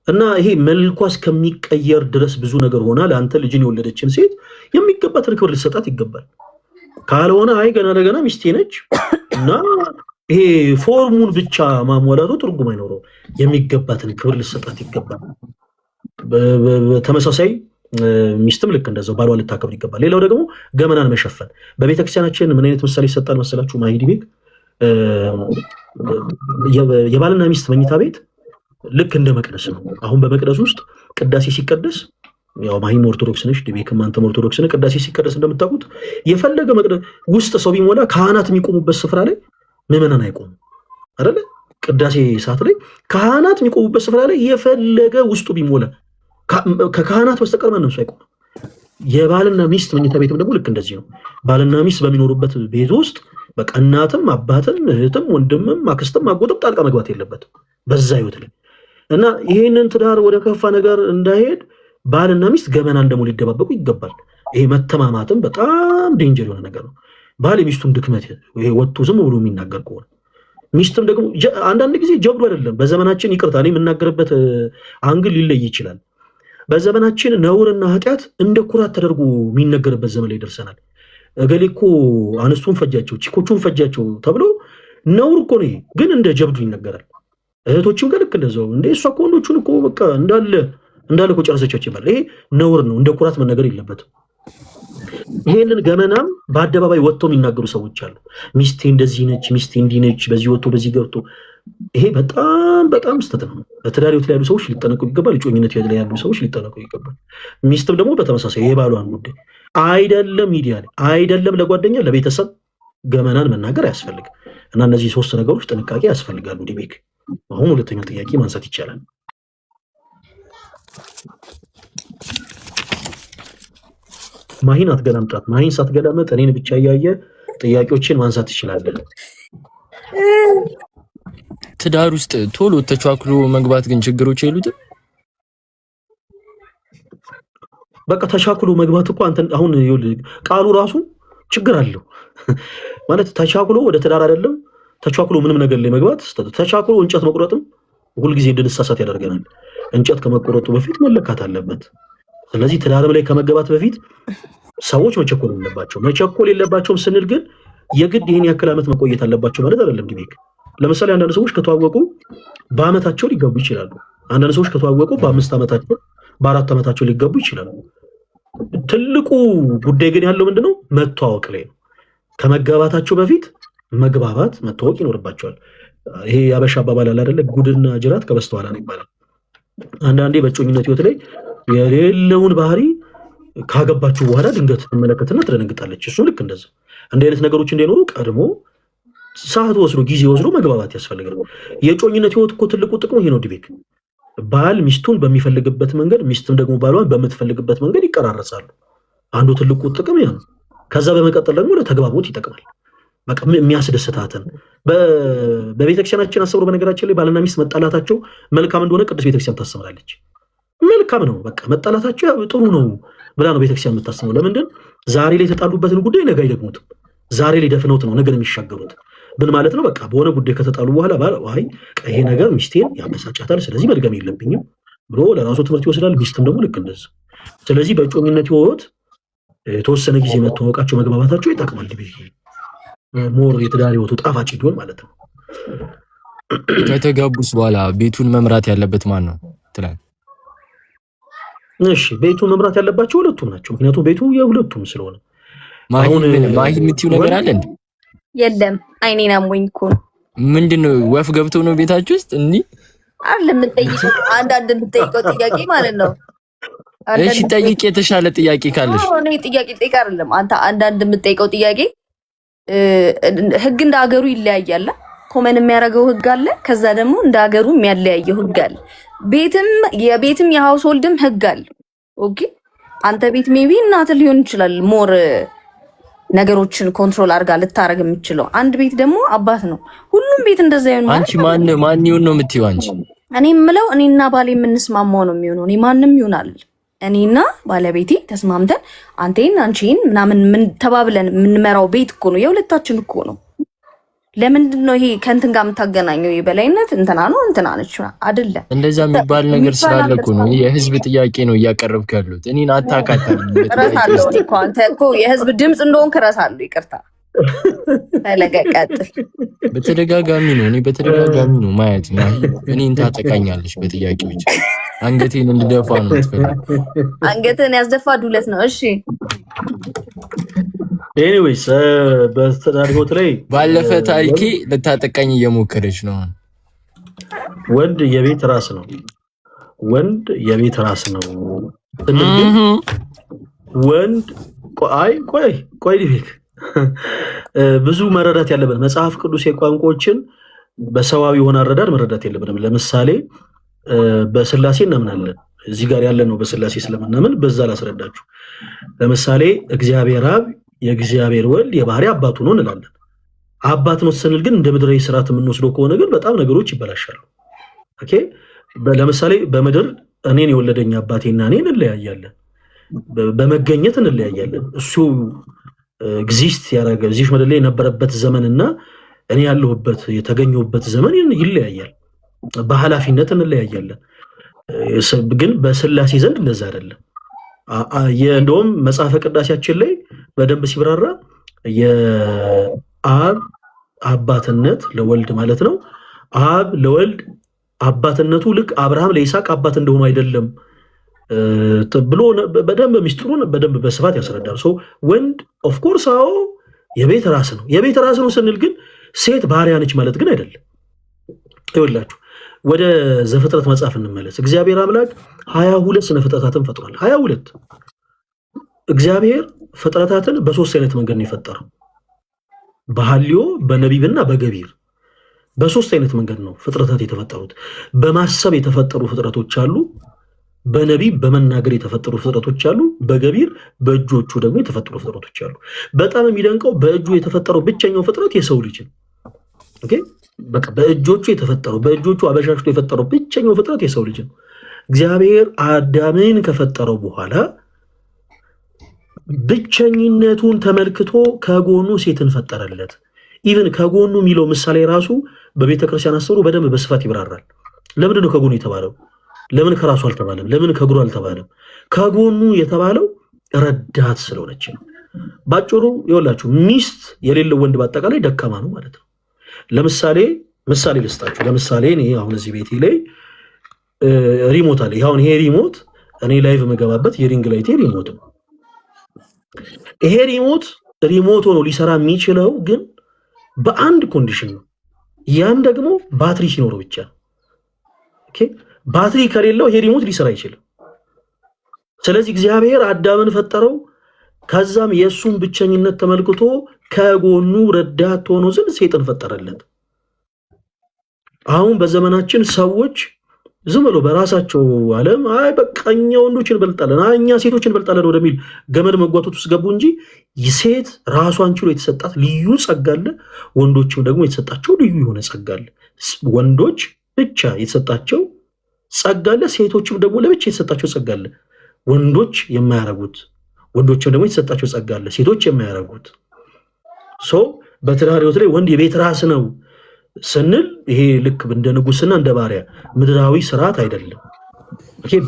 እና ይሄ መልኳ እስከሚቀየር ድረስ ብዙ ነገር ሆና ለአንተ ልጅን የወለደችን ሴት የሚገባትን ክብር ልትሰጣት ይገባል። ካልሆነ አይ ገና ለገና ሚስቴ ነች እና ይሄ ፎርሙን ብቻ ማሟላቱ ትርጉም አይኖረው። የሚገባትን ክብር ልትሰጣት ይገባል። በተመሳሳይ ሚስትም ልክ እንደዛው ባሏ ልታከብር ይገባል። ሌላው ደግሞ ገመናን መሸፈን። በቤተክርስቲያናችን ምን አይነት ምሳሌ ይሰጣል መሰላችሁ? ማሂድ ቤክ የባልና ሚስት መኝታ ቤት ልክ እንደ መቅደስ ነው። አሁን በመቅደስ ውስጥ ቅዳሴ ሲቀደስ ያው ማሂም ኦርቶዶክስ ነሽ፣ ድቤክም አንተም ኦርቶዶክስ ነህ። ቅዳሴ ሲቀደስ እንደምታውቁት የፈለገ መቅደስ ውስጥ ሰው ቢሞላ ካህናት የሚቆሙበት ስፍራ ላይ ምዕመናን አይቆሙም አይደለ? ቅዳሴ ሰዓት ላይ ካህናት የሚቆሙበት ስፍራ ላይ የፈለገ ውስጡ ቢሞላ ከካህናት በስተቀር ማንም ሰው አይቆምም። የባልና ሚስት መኝታ ቤትም ደግሞ ልክ እንደዚህ ነው። ባልና ሚስት በሚኖሩበት ቤት ውስጥ በቃ እናትም አባትም እህትም ወንድምም አክስትም አጎትም ጣልቃ መግባት የለበትም በዛ ህይወት ላይ እና ይህንን ትዳር ወደ ከፋ ነገር እንዳይሄድ ባልና ሚስት ገመናን ደግሞ ሊደባበቁ ይገባል። ይሄ መተማማትም በጣም ዴንጀር የሆነ ነገር ነው። ባል የሚስቱን ድክመት ይሄ ወጥቶ ዝም ብሎ የሚናገር ከሆነ ሚስትም ደግሞ አንዳንድ ጊዜ ጀብዱ አይደለም። በዘመናችን ይቅርታ እኔ የምናገርበት አንግል ሊለይ ይችላል። በዘመናችን ነውርና ኃጢአት እንደ ኩራት ተደርጎ የሚነገርበት ዘመን ላይ ደርሰናል። እገሌ እኮ አንስቱን ፈጃቸው፣ ቺኮቹን ፈጃቸው ተብሎ ነውር እኮ ነው። ግን እንደ ጀብዱ ይነገራል። እህቶችም ጋር ልክ እንደዛው እንደ እሷ እኮ ወንዶቹን እኮ በቃ እንዳለ እኮ ጨረሰቻቸው ይባላል። ይሄ ነውር ነው። እንደ ኩራት መነገር የለበትም። ይሄንን ገመናም በአደባባይ ወጥተው የሚናገሩ ሰዎች አሉ። ሚስቴ እንደዚህ ነች፣ ሚስቴ እንዲህ ነች፣ በዚህ ወጥቶ በዚህ ገብቶ። ይሄ በጣም በጣም ስህተት ነው። በትዳር ህይወት ላይ ያሉ ሰዎች ሊጠነቀቁ ይገባል። እጮኝነት ህይወት ላይ ያሉ ሰዎች ሊጠነቀቁ ይገባል። ሚስትም ደግሞ በተመሳሳይ የባሏን ጉዳይ አይደለም ሚዲያ ላይ አይደለም ለጓደኛ ለቤተሰብ ገመናን መናገር አያስፈልግም። እና እነዚህ ሶስት ነገሮች ጥንቃቄ ያስፈልጋሉ። ዲቤክ አሁን ሁለተኛው ጥያቄ ማንሳት ይቻላል። ማሂን አትገላምጣት። ማሂን ሳትገላመጥ እኔን ብቻ እያየ ጥያቄዎችን ማንሳት ትችላለህ። ትዳር ውስጥ ቶሎ ተቻክሎ መግባት ግን ችግሮች የሉትም። በቃ ተቻክሎ መግባት እኮ አንተ አሁን ቃሉ ራሱ ችግር አለው ማለት ተቻክሎ ወደ ትዳር አይደለም ተቻክሎ ምንም ነገር ላይ መግባት ተቻክሎ እንጨት መቁረጥም ሁልጊዜ እንድንሳሳት ያደርገናል። እንጨት ከመቆረጡ በፊት መለካት አለበት። ስለዚህ ትዳርም ላይ ከመገባት በፊት ሰዎች መቸኮል የለባቸው። መቸኮል የለባቸውም ስንል ግን የግድ ይህን ያክል ዓመት መቆየት አለባቸው ማለት አይደለም። ዲቤክ ለምሳሌ አንዳንድ ሰዎች ከተዋወቁ በአመታቸው ሊገቡ ይችላሉ። አንዳንድ ሰዎች ከተዋወቁ በ5 ዓመታቸው በ4 ዓመታቸው ሊገቡ ይችላሉ። ትልቁ ጉዳይ ግን ያለው ምንድነው? መተዋወቅ ላይ ነው። ከመጋባታቸው በፊት መግባባት መተዋወቅ ይኖርባቸዋል። ይሄ ያበሻ አባባል አለ አይደለ? ጉድና ጅራት ከበስተኋላ ነው ይባላል። አንዳንዴ በእጮኝነት ህይወት ላይ የሌለውን ባህሪ ካገባችሁ በኋላ ድንገት ትመለከትና ትደነግጣለች። እሱ ልክ እንደዛ እንዲህ አይነት ነገሮች እንዳይኖሩ ቀድሞ ሰዓት ወስዶ ጊዜ ወስዶ መግባባት ያስፈልጋል። የእጮኝነት ህይወት እኮ ትልቁ ጥቅሙ ይሄ ነው። ዲቤክ ባል ሚስቱን በሚፈልግበት መንገድ፣ ሚስትም ደግሞ ባሏን በምትፈልግበት መንገድ ይቀራረጻሉ። አንዱ ትልቁ ጥቅም ያ ነው። ከዛ በመቀጠል ደግሞ ለተግባቦት ይጠቅማል። በቃ የሚያስደስታትን በቤተክርስቲያናችን አሰብሮ በነገራችን ላይ ባልና ሚስት መጣላታቸው መልካም እንደሆነ ቅዱስ ቤተክርስቲያን ታስተምራለች። መልካም ነው በቃ መጣላታቸው ጥሩ ነው ብላ ነው ቤተክርስቲያን የምታስተምረው። ለምንድን ዛሬ ላይ የተጣሉበትን ጉዳይ ነገ አይደግሙትም። ዛሬ ላይ ደፍነውት ነው ነገ የሚሻገሩት። ምን ማለት ነው? በቃ በሆነ ጉዳይ ከተጣሉ በኋላ አይ ይሄ ነገር ሚስቴን ያበሳጫታል፣ ስለዚህ መድገም የለብኝም ብሎ ለራሱ ትምህርት ይወስዳል። ሚስትም ደግሞ ልክ እንደዚህ። ስለዚህ በእጮኝነት ህይወት የተወሰነ ጊዜ መተዋወቃቸው መግባባታቸው ይጠቅማል። ሞር የትዳር ህይወቱ ጣፋጭ እንዲሆን ማለት ነው። ከተጋቡስ በኋላ ቤቱን መምራት ያለበት ማን ነው ትላለህ? እሺ ቤቱን መምራት ያለባቸው ሁለቱም ናቸው። ምክንያቱም ቤቱ የሁለቱም ስለሆነ። ማሂ የምትይው ነገር አለ እንዴ? የለም አይኔን አሞኝ እኮ ነው። ምንድነው ወፍ ገብቶ ነው ቤታችሁ ውስጥ እንዴ? አይደለም የምትጠይቀው አንዳንድ የምትጠይቀው ጥያቄ ማለት ነው። እሺ ጠይቅ፣ የተሻለ ጥያቄ ካለሽ። እኔ ጥያቄ ጠይቅ አይደለም አንተ አንዳንድ የምትጠይቀው ጥያቄ ህግ እንደ ሀገሩ ይለያያል። ኮመን የሚያደርገው ህግ አለ። ከዛ ደግሞ እንደ ሀገሩ የሚያለያየው ህግ አለ። የቤትም የሃውስሆልድም ህግ አለ። ኦኬ አንተ ቤት ሜቢ እናትህ ሊሆን ይችላል ሞር ነገሮችን ኮንትሮል አድርጋ ልታረግ የምችለው። አንድ ቤት ደግሞ አባት ነው። ሁሉም ቤት እንደዛ ይሆን ማለት አንቺ ማን ይሁን ነው የምትይው? አንቺ እኔ የምለው እኔና ባሌ የምንስማማው ነው የሚሆነው። እኔ ማንም ይሆናል እኔና ባለቤቴ ተስማምተን አንቴን አንቺን ምናምን ምን ተባብለን የምንመራው ቤት እኮ ነው፣ የሁለታችን እኮ ነው። ለምንድን ነው ይሄ ከእንትን ጋር የምታገናኘው? የበላይነት እንትና ነው እንትና ነች አይደለም። እንደዛ የሚባል ነገር ስላለ እኮ ነው። የህዝብ ጥያቄ ነው እያቀረብክ ያሉት። እኔን አታካታል። እረሳለሁ እኮ አንተ እኮ የህዝብ ድምፅ እንደሆንክ እረሳለሁ። ይቅርታ ተለቀቀጥ። በተደጋጋሚ ነው ማየት ነው። እኔን ታጠቃኛለሽ በጥያቄዎች። አንገቴን እንድደፋ ነው የምትፈልጊው? አንገትን ያስደፋ ዱለት ነው። እሺ ኤኒዌይስ በትዳር ህይወት ላይ ባለፈ ታሪኬ ልታጠቃኝ እየሞከረች ነው። ወንድ የቤት ራስ ነው። ወንድ የቤት ራስ ነው ስንል ግን ወንድ ቆይ ዲቤክ ብዙ መረዳት ያለብን መጽሐፍ ቅዱስ የቋንቋዎችን በሰዋዊ የሆነ አረዳድ መረዳት የለብንም። ለምሳሌ በስላሴ እናምናለን። እዚህ ጋር ያለ ነው በስላሴ ስለምናምን በዛ ላስረዳችሁ። ለምሳሌ እግዚአብሔር አብ የእግዚአብሔር ወልድ የባህሪ አባቱ ነው እንላለን። አባት ነው ስንል ግን እንደ ምድራዊ ስርዓት የምንወስደው ከሆነ ግን በጣም ነገሮች ይበላሻሉ። ኦኬ ለምሳሌ በምድር እኔን የወለደኝ አባቴና እኔ እንለያያለን፣ በመገኘት እንለያያለን። እሱ ኤግዚስት ያደረገ እዚህ ምድር ላይ የነበረበት ዘመንና እኔ ያለሁበት የተገኘሁበት ዘመን ይለያያል። በኃላፊነት እንለያያለን። ግን በስላሴ ዘንድ እንደዛ አይደለም። እንደውም መጽሐፈ ቅዳሴያችን ላይ በደንብ ሲብራራ የአብ አባትነት ለወልድ ማለት ነው። አብ ለወልድ አባትነቱ ልክ አብርሃም ለይስሐቅ አባት እንደሆኑ አይደለም ብሎ በደንብ ሚስጥሩን በደንብ በስፋት ያስረዳል። ወንድ ኦፍኮርስ አዎ የቤት ራስ ነው። የቤት ራስ ነው ስንል ግን ሴት ባሪያ ነች ማለት ግን አይደለም። ይኸውላችሁ ወደ ዘፍጥረት መጽሐፍ እንመለስ። እግዚአብሔር አምላክ 22 ስነ ፍጥረታትን ፈጥሯል። 22 እግዚአብሔር ፍጥረታትን በሶስት አይነት መንገድ ነው የፈጠረው። በሐልዮ በነቢብና በገቢር በሶስት አይነት መንገድ ነው ፍጥረታት የተፈጠሩት። በማሰብ የተፈጠሩ ፍጥረቶች አሉ። በነቢብ በመናገር የተፈጠሩ ፍጥረቶች አሉ። በገቢር በእጆቹ ደግሞ የተፈጠሩ ፍጥረቶች አሉ። በጣም የሚደንቀው በእጁ የተፈጠረው ብቸኛው ፍጥረት የሰው ልጅ ነው። ኦኬ በቃ በእጆቹ የተፈጠረው በእጆቹ አበሻሽቶ የፈጠረው ብቸኛው ፍጥረት የሰው ልጅ ነው። እግዚአብሔር አዳምን ከፈጠረው በኋላ ብቸኝነቱን ተመልክቶ ከጎኑ ሴትን ፈጠረለት። ኢቭን ከጎኑ የሚለው ምሳሌ ራሱ በቤተ ክርስቲያን አስተምሮ በደንብ በስፋት ይብራራል። ለምንድን ነው ከጎኑ የተባለው? ለምን ከራሱ አልተባለም? ለምን ከእግሩ አልተባለም? ከጎኑ የተባለው ረዳት ስለሆነች ነው። ባጭሩ ይኸውላችሁ ሚስት የሌለው ወንድ በአጠቃላይ ደካማ ነው ማለት ነው። ለምሳሌ ምሳሌ ልስጣችሁ። ለምሳሌ እኔ አሁን እዚህ ቤቴ ላይ ሪሞት አለ። አሁን ይሄ ሪሞት እኔ ላይቭ የምገባበት የሪንግ ላይቴ ሪሞት ነው። ይሄ ሪሞት ሆኖ ሊሰራ የሚችለው ግን በአንድ ኮንዲሽን ነው። ያም ደግሞ ባትሪ ሲኖረው ብቻ ነው። ኦኬ ባትሪ ከሌለው ይሄ ሪሞት ሊሰራ አይችልም። ስለዚህ እግዚአብሔር አዳምን ፈጠረው። ከዛም የእሱን ብቸኝነት ተመልክቶ ከጎኑ ረዳት ሆኖ ዘንድ ሴትን ፈጠረለት። አሁን በዘመናችን ሰዎች ዝም ብሎ በራሳቸው ዓለም አይ በቃ እኛ ወንዶች እንበልጣለን፣ እኛ ሴቶች እንበልጣለን ወደሚል ገመድ መጓተት ውስጥ ገቡ እንጂ ሴት ራሷን ችሎ የተሰጣት ልዩ ጸጋ አለ። ወንዶችም ደግሞ የተሰጣቸው ልዩ የሆነ ጸጋ አለ። ወንዶች ብቻ የተሰጣቸው ጸጋ አለ፣ ሴቶችም ደግሞ ለብቻ የተሰጣቸው ጸጋ አለ። ወንዶች የማያረጉት ወንዶችም ደግሞ የተሰጣቸው ጸጋ አለ፣ ሴቶች የማያረጉት። በትዳር ሕይወት ላይ ወንድ የቤት ራስ ነው ስንል ይሄ ልክ እንደ ንጉስና እንደ ባሪያ ምድራዊ ስርዓት አይደለም።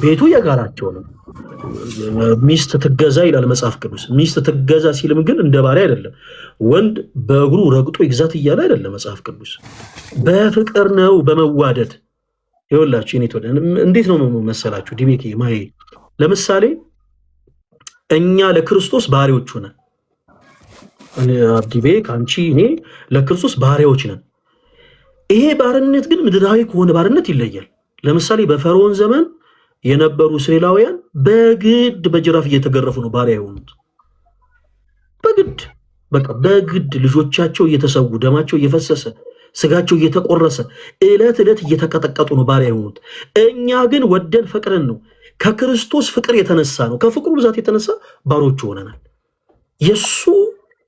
ቤቱ የጋራቸው ነው። ሚስት ትገዛ ይላል መጽሐፍ ቅዱስ። ሚስት ትገዛ ሲልም ግን እንደ ባሪያ አይደለም። ወንድ በእግሩ ረግጦ ይግዛት እያለ አይደለም መጽሐፍ ቅዱስ። በፍቅር ነው፣ በመዋደድ ይኸውላችሁ። እንዴት ነው መሰላችሁ ዲቤክ ማይ ለምሳሌ እኛ ለክርስቶስ ባሪያዎች ሆነን ዲቤክ አንቺ እኔ ለክርስቶስ ባሪያዎች ነን። ይሄ ባርነት ግን ምድራዊ ከሆነ ባርነት ይለያል። ለምሳሌ በፈርዖን ዘመን የነበሩ እስራኤላውያን በግድ በጅራፍ እየተገረፉ ነው ባሪያ የሆኑት። በግድ ልጆቻቸው እየተሰዉ ደማቸው እየፈሰሰ ስጋቸው እየተቆረሰ ዕለት ዕለት እየተቀጠቀጡ ነው ባሪያ የሆኑት። እኛ ግን ወደን ፈቅረን ነው፣ ከክርስቶስ ፍቅር የተነሳ ነው፣ ከፍቅሩ ብዛት የተነሳ ባሮች ሆነናል። የሱ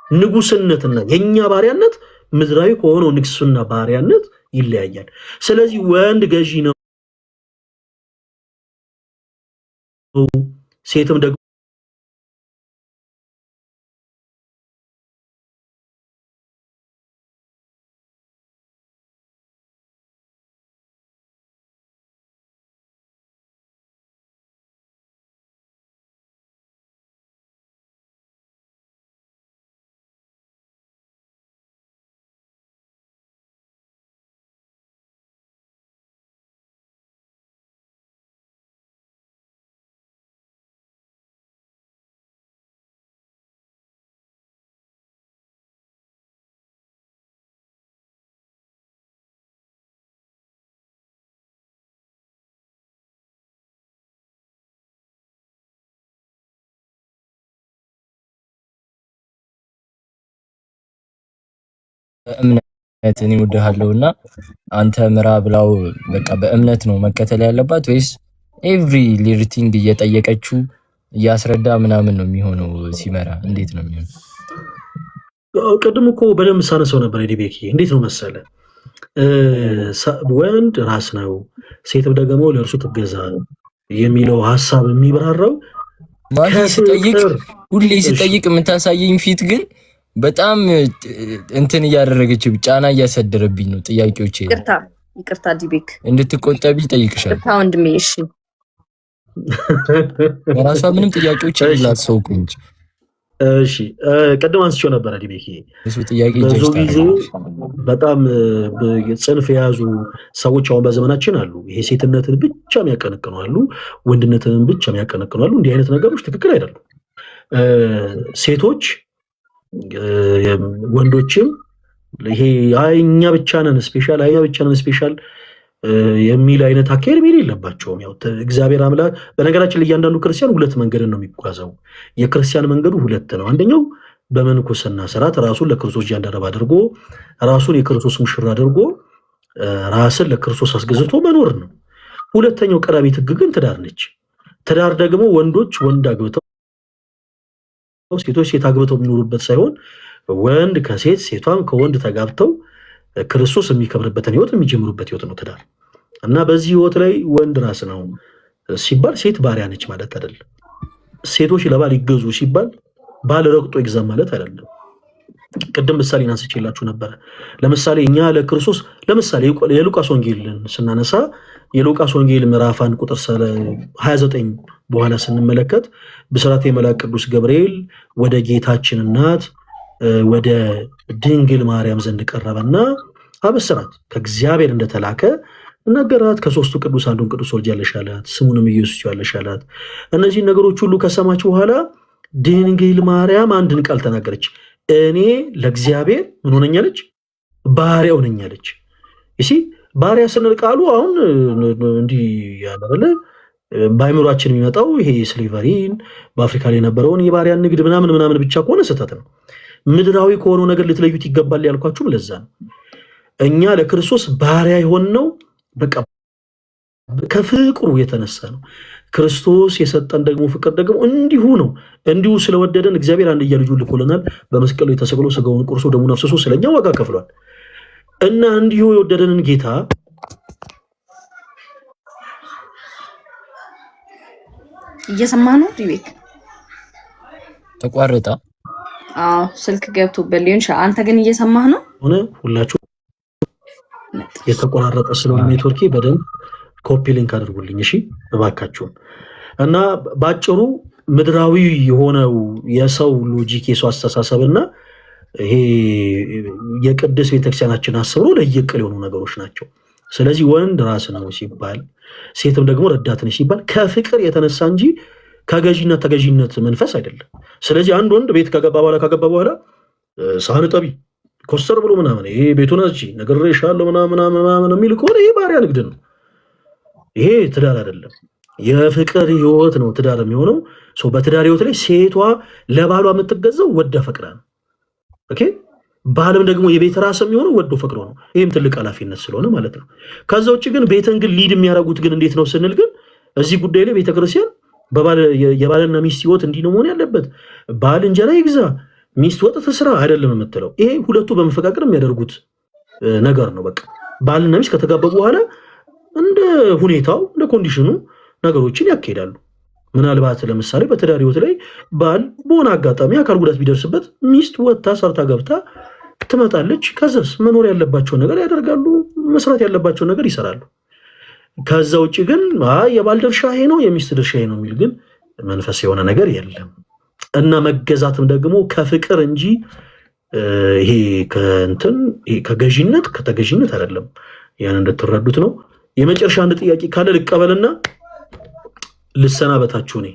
ንጉስነትና የኛ ባሪያነት ምድራዊ ከሆነው ንግስና ባሪያነት ይለያያል። ስለዚህ ወንድ ገዢ ነው፣ ሴትም ደግሞ በእምነት እኔ እወድሃለሁና አንተ ምራ ብላው በቃ በእምነት ነው መከተል ያለባት ወይስ ኤቭሪ ሊርቲንግ እየጠየቀችው እያስረዳ ምናምን ነው የሚሆነው? ሲመራ እንዴት ነው የሚሆነው? ቅድም እኮ በደንብ ሳነሰው ነበር ዲቤኪ። እንዴት ነው መሰለ ወንድ ራስ ነው፣ ሴትም ደግሞ ለእርሱ ትገዛ የሚለው ሀሳብ የሚብራራው ሁሌ ስጠይቅ የምታሳየኝ ፊት ግን በጣም እንትን እያደረገች ጫና እያሳደረብኝ ነው። ጥያቄዎች ይቅርታ ዲቤክ እንድትቆጠቢ ጠይቅሻል። ወንድሜ እሺ፣ ራሷ ምንም ጥያቄዎች የሌላት ሰው እኮ ነች። እሺ ቅድም አንስቼው ነበረ ዲቤክ። እሱ ጥያቄ ብዙ ጊዜ በጣም ጽንፍ የያዙ ሰዎች አሁን በዘመናችን አሉ። ይሄ ሴትነትን ብቻ የሚያቀነቅኑ አሉ፣ ወንድነትን ብቻ የሚያቀነቅኑ አሉ። እንዲህ አይነት ነገሮች ትክክል አይደሉም። ሴቶች ወንዶችም ይሄ እኛ ብቻ ነን ስፔሻል፣ እኛ ብቻ ነን ስፔሻል የሚል አይነት አካሄድ መሄድ የለባቸውም። ያው እግዚአብሔር አምላክ በነገራችን ላይ እያንዳንዱ ክርስቲያን ሁለት መንገድን ነው የሚጓዘው። የክርስቲያን መንገዱ ሁለት ነው። አንደኛው በመንኩስና ስርዓት ራሱን ለክርስቶስ ጃንደረባ አድርጎ ራሱን የክርስቶስ ሙሽራ አድርጎ ራስን ለክርስቶስ አስገዝቶ መኖር ነው። ሁለተኛው ቀዳሚት ሕግ ግን ትዳር ነች። ትዳር ደግሞ ወንዶች ወንድ አግብተው ሴቶች ሴት አግብተው የሚኖሩበት ሳይሆን ወንድ ከሴት ሴቷም ከወንድ ተጋብተው ክርስቶስ የሚከብርበትን ህይወት የሚጀምሩበት ህይወት ነው ትዳር። እና በዚህ ህይወት ላይ ወንድ ራስ ነው ሲባል ሴት ባሪያ ነች ማለት አይደለም። ሴቶች ለባል ይገዙ ሲባል ባል ረግጦ ይግዛም ማለት አይደለም። ቅድም ምሳሌ አንስቼላችሁ ነበረ። ለምሳሌ እኛ ለክርስቶስ ለምሳሌ የሉቃስ ወንጌልን ስናነሳ የሉቃስ ወንጌል ምዕራፍ 1 ቁጥር 29 በኋላ ስንመለከት ብስራት የመልአክ ቅዱስ ገብርኤል ወደ ጌታችን እናት ወደ ድንግል ማርያም ዘንድ ቀረበና አበሰራት፣ ከእግዚአብሔር እንደተላከ ነገራት። ከሶስቱ ቅዱስ አንዱን ቅዱስ ወልጃለሽ አላት፣ ስሙንም ኢየሱስ ትይዋለሽ አላት። እነዚህ ነገሮች ሁሉ ከሰማች በኋላ ድንግል ማርያም አንድን ቃል ተናገረች። እኔ ለእግዚአብሔር ምን ሆነኛለች? ባሪያው ነኛለች። እሺ ባሪያ ስንል ቃሉ አሁን እንዲህ ያለበለ በአይምሯችን የሚመጣው ይሄ ስሌቨሪን በአፍሪካ ላይ የነበረውን የባሪያን ንግድ ምናምን ምናምን ብቻ ከሆነ ስህተት ነው። ምድራዊ ከሆነው ነገር ልትለዩት ይገባል ያልኳችሁም ለዛ ነው። እኛ ለክርስቶስ ባሪያ የሆንነው በቃ ከፍቅሩ የተነሳ ነው። ክርስቶስ የሰጠን ደግሞ ፍቅር ደግሞ እንዲሁ ነው። እንዲሁ ስለወደደን እግዚአብሔር አንድያ ልጁን ልኮልናል። በመስቀሉ የተሰቅሎ ስጋውን ቆርሶ ደሙን አፍስሶ ስለኛ ዋጋ ከፍሏል። እና እንዲሁ የወደደንን ጌታ እየሰማ ነው። ዲቤክ ተቋረጠ። አዎ ስልክ ገብቶበት ሊሆን ይችላል። አንተ ግን እየሰማህ ነው ሆነ። ሁላችሁ የተቆራረጠ ስለሆነ ኔትወርኬ በደንብ ኮፒ ሊንክ አድርጉልኝ እሺ እባካችሁን። እና ባጭሩ ምድራዊ የሆነው የሰው ሎጂክ የሰው አስተሳሰብና ይሄ የቅድስት ቤተክርስቲያናችን አስብሮ ለየቅል የሆኑ ነገሮች ናቸው። ስለዚህ ወንድ ራስ ነው ሲባል ሴትም ደግሞ ረዳት ነች ሲባል ከፍቅር የተነሳ እንጂ ከገዢነት ተገዢነት መንፈስ አይደለም። ስለዚህ አንድ ወንድ ቤት ከገባ በኋላ ሳህን ጠቢ ኮስተር ብሎ ምናምን ይሄ ቤቱን አዝጂ ነግሬሻለሁ ምናምን የሚል ከሆነ ይሄ ባሪያ ንግድ ነው። ይሄ ትዳር አይደለም። የፍቅር ህይወት ነው ትዳር የሚሆነው። በትዳር ህይወት ላይ ሴቷ ለባሏ የምትገዛው ወዳ ፈቅራ ነው። ኦኬ ባልም ደግሞ የቤት ራስ የሚሆነው ወዶ ፈቅሮ ነው። ይህም ትልቅ ኃላፊነት ስለሆነ ማለት ነው። ከዛ ውጭ ግን ቤትን ግን ሊድ የሚያደርጉት ግን እንዴት ነው ስንል ግን እዚህ ጉዳይ ላይ ቤተክርስቲያን የባልና ሚስት ህይወት እንዲህ ነው መሆን ያለበት፣ ባል እንጀራ ይግዛ ሚስት ወጥ ትስራ አይደለም የምትለው። ይሄ ሁለቱ በመፈቃቀር የሚያደርጉት ነገር ነው። በቃ ባልና ሚስት ከተጋቡ በኋላ እንደ ሁኔታው እንደ ኮንዲሽኑ ነገሮችን ያካሂዳሉ። ምናልባት ለምሳሌ በትዳር ህይወት ላይ ባል በሆነ አጋጣሚ አካል ጉዳት ቢደርስበት ሚስት ወጥታ ሰርታ ገብታ ትመጣለች። ከዛስ መኖር ያለባቸውን ነገር ያደርጋሉ፣ መስራት ያለባቸውን ነገር ይሰራሉ። ከዛ ውጭ ግን የባል ድርሻ ይሄ ነው የሚስት ድርሻ ይሄ ነው የሚል ግን መንፈስ የሆነ ነገር የለም። እና መገዛትም ደግሞ ከፍቅር እንጂ ይሄ ከገዢነት ከተገዢነት አይደለም። ያን እንድትረዱት ነው። የመጨረሻ አንድ ጥያቄ ካለ ልቀበልና ልሰናበታችሁ ነኝ።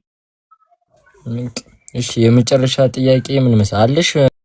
እሺ የመጨረሻ ጥያቄ ምን መሰለሽ?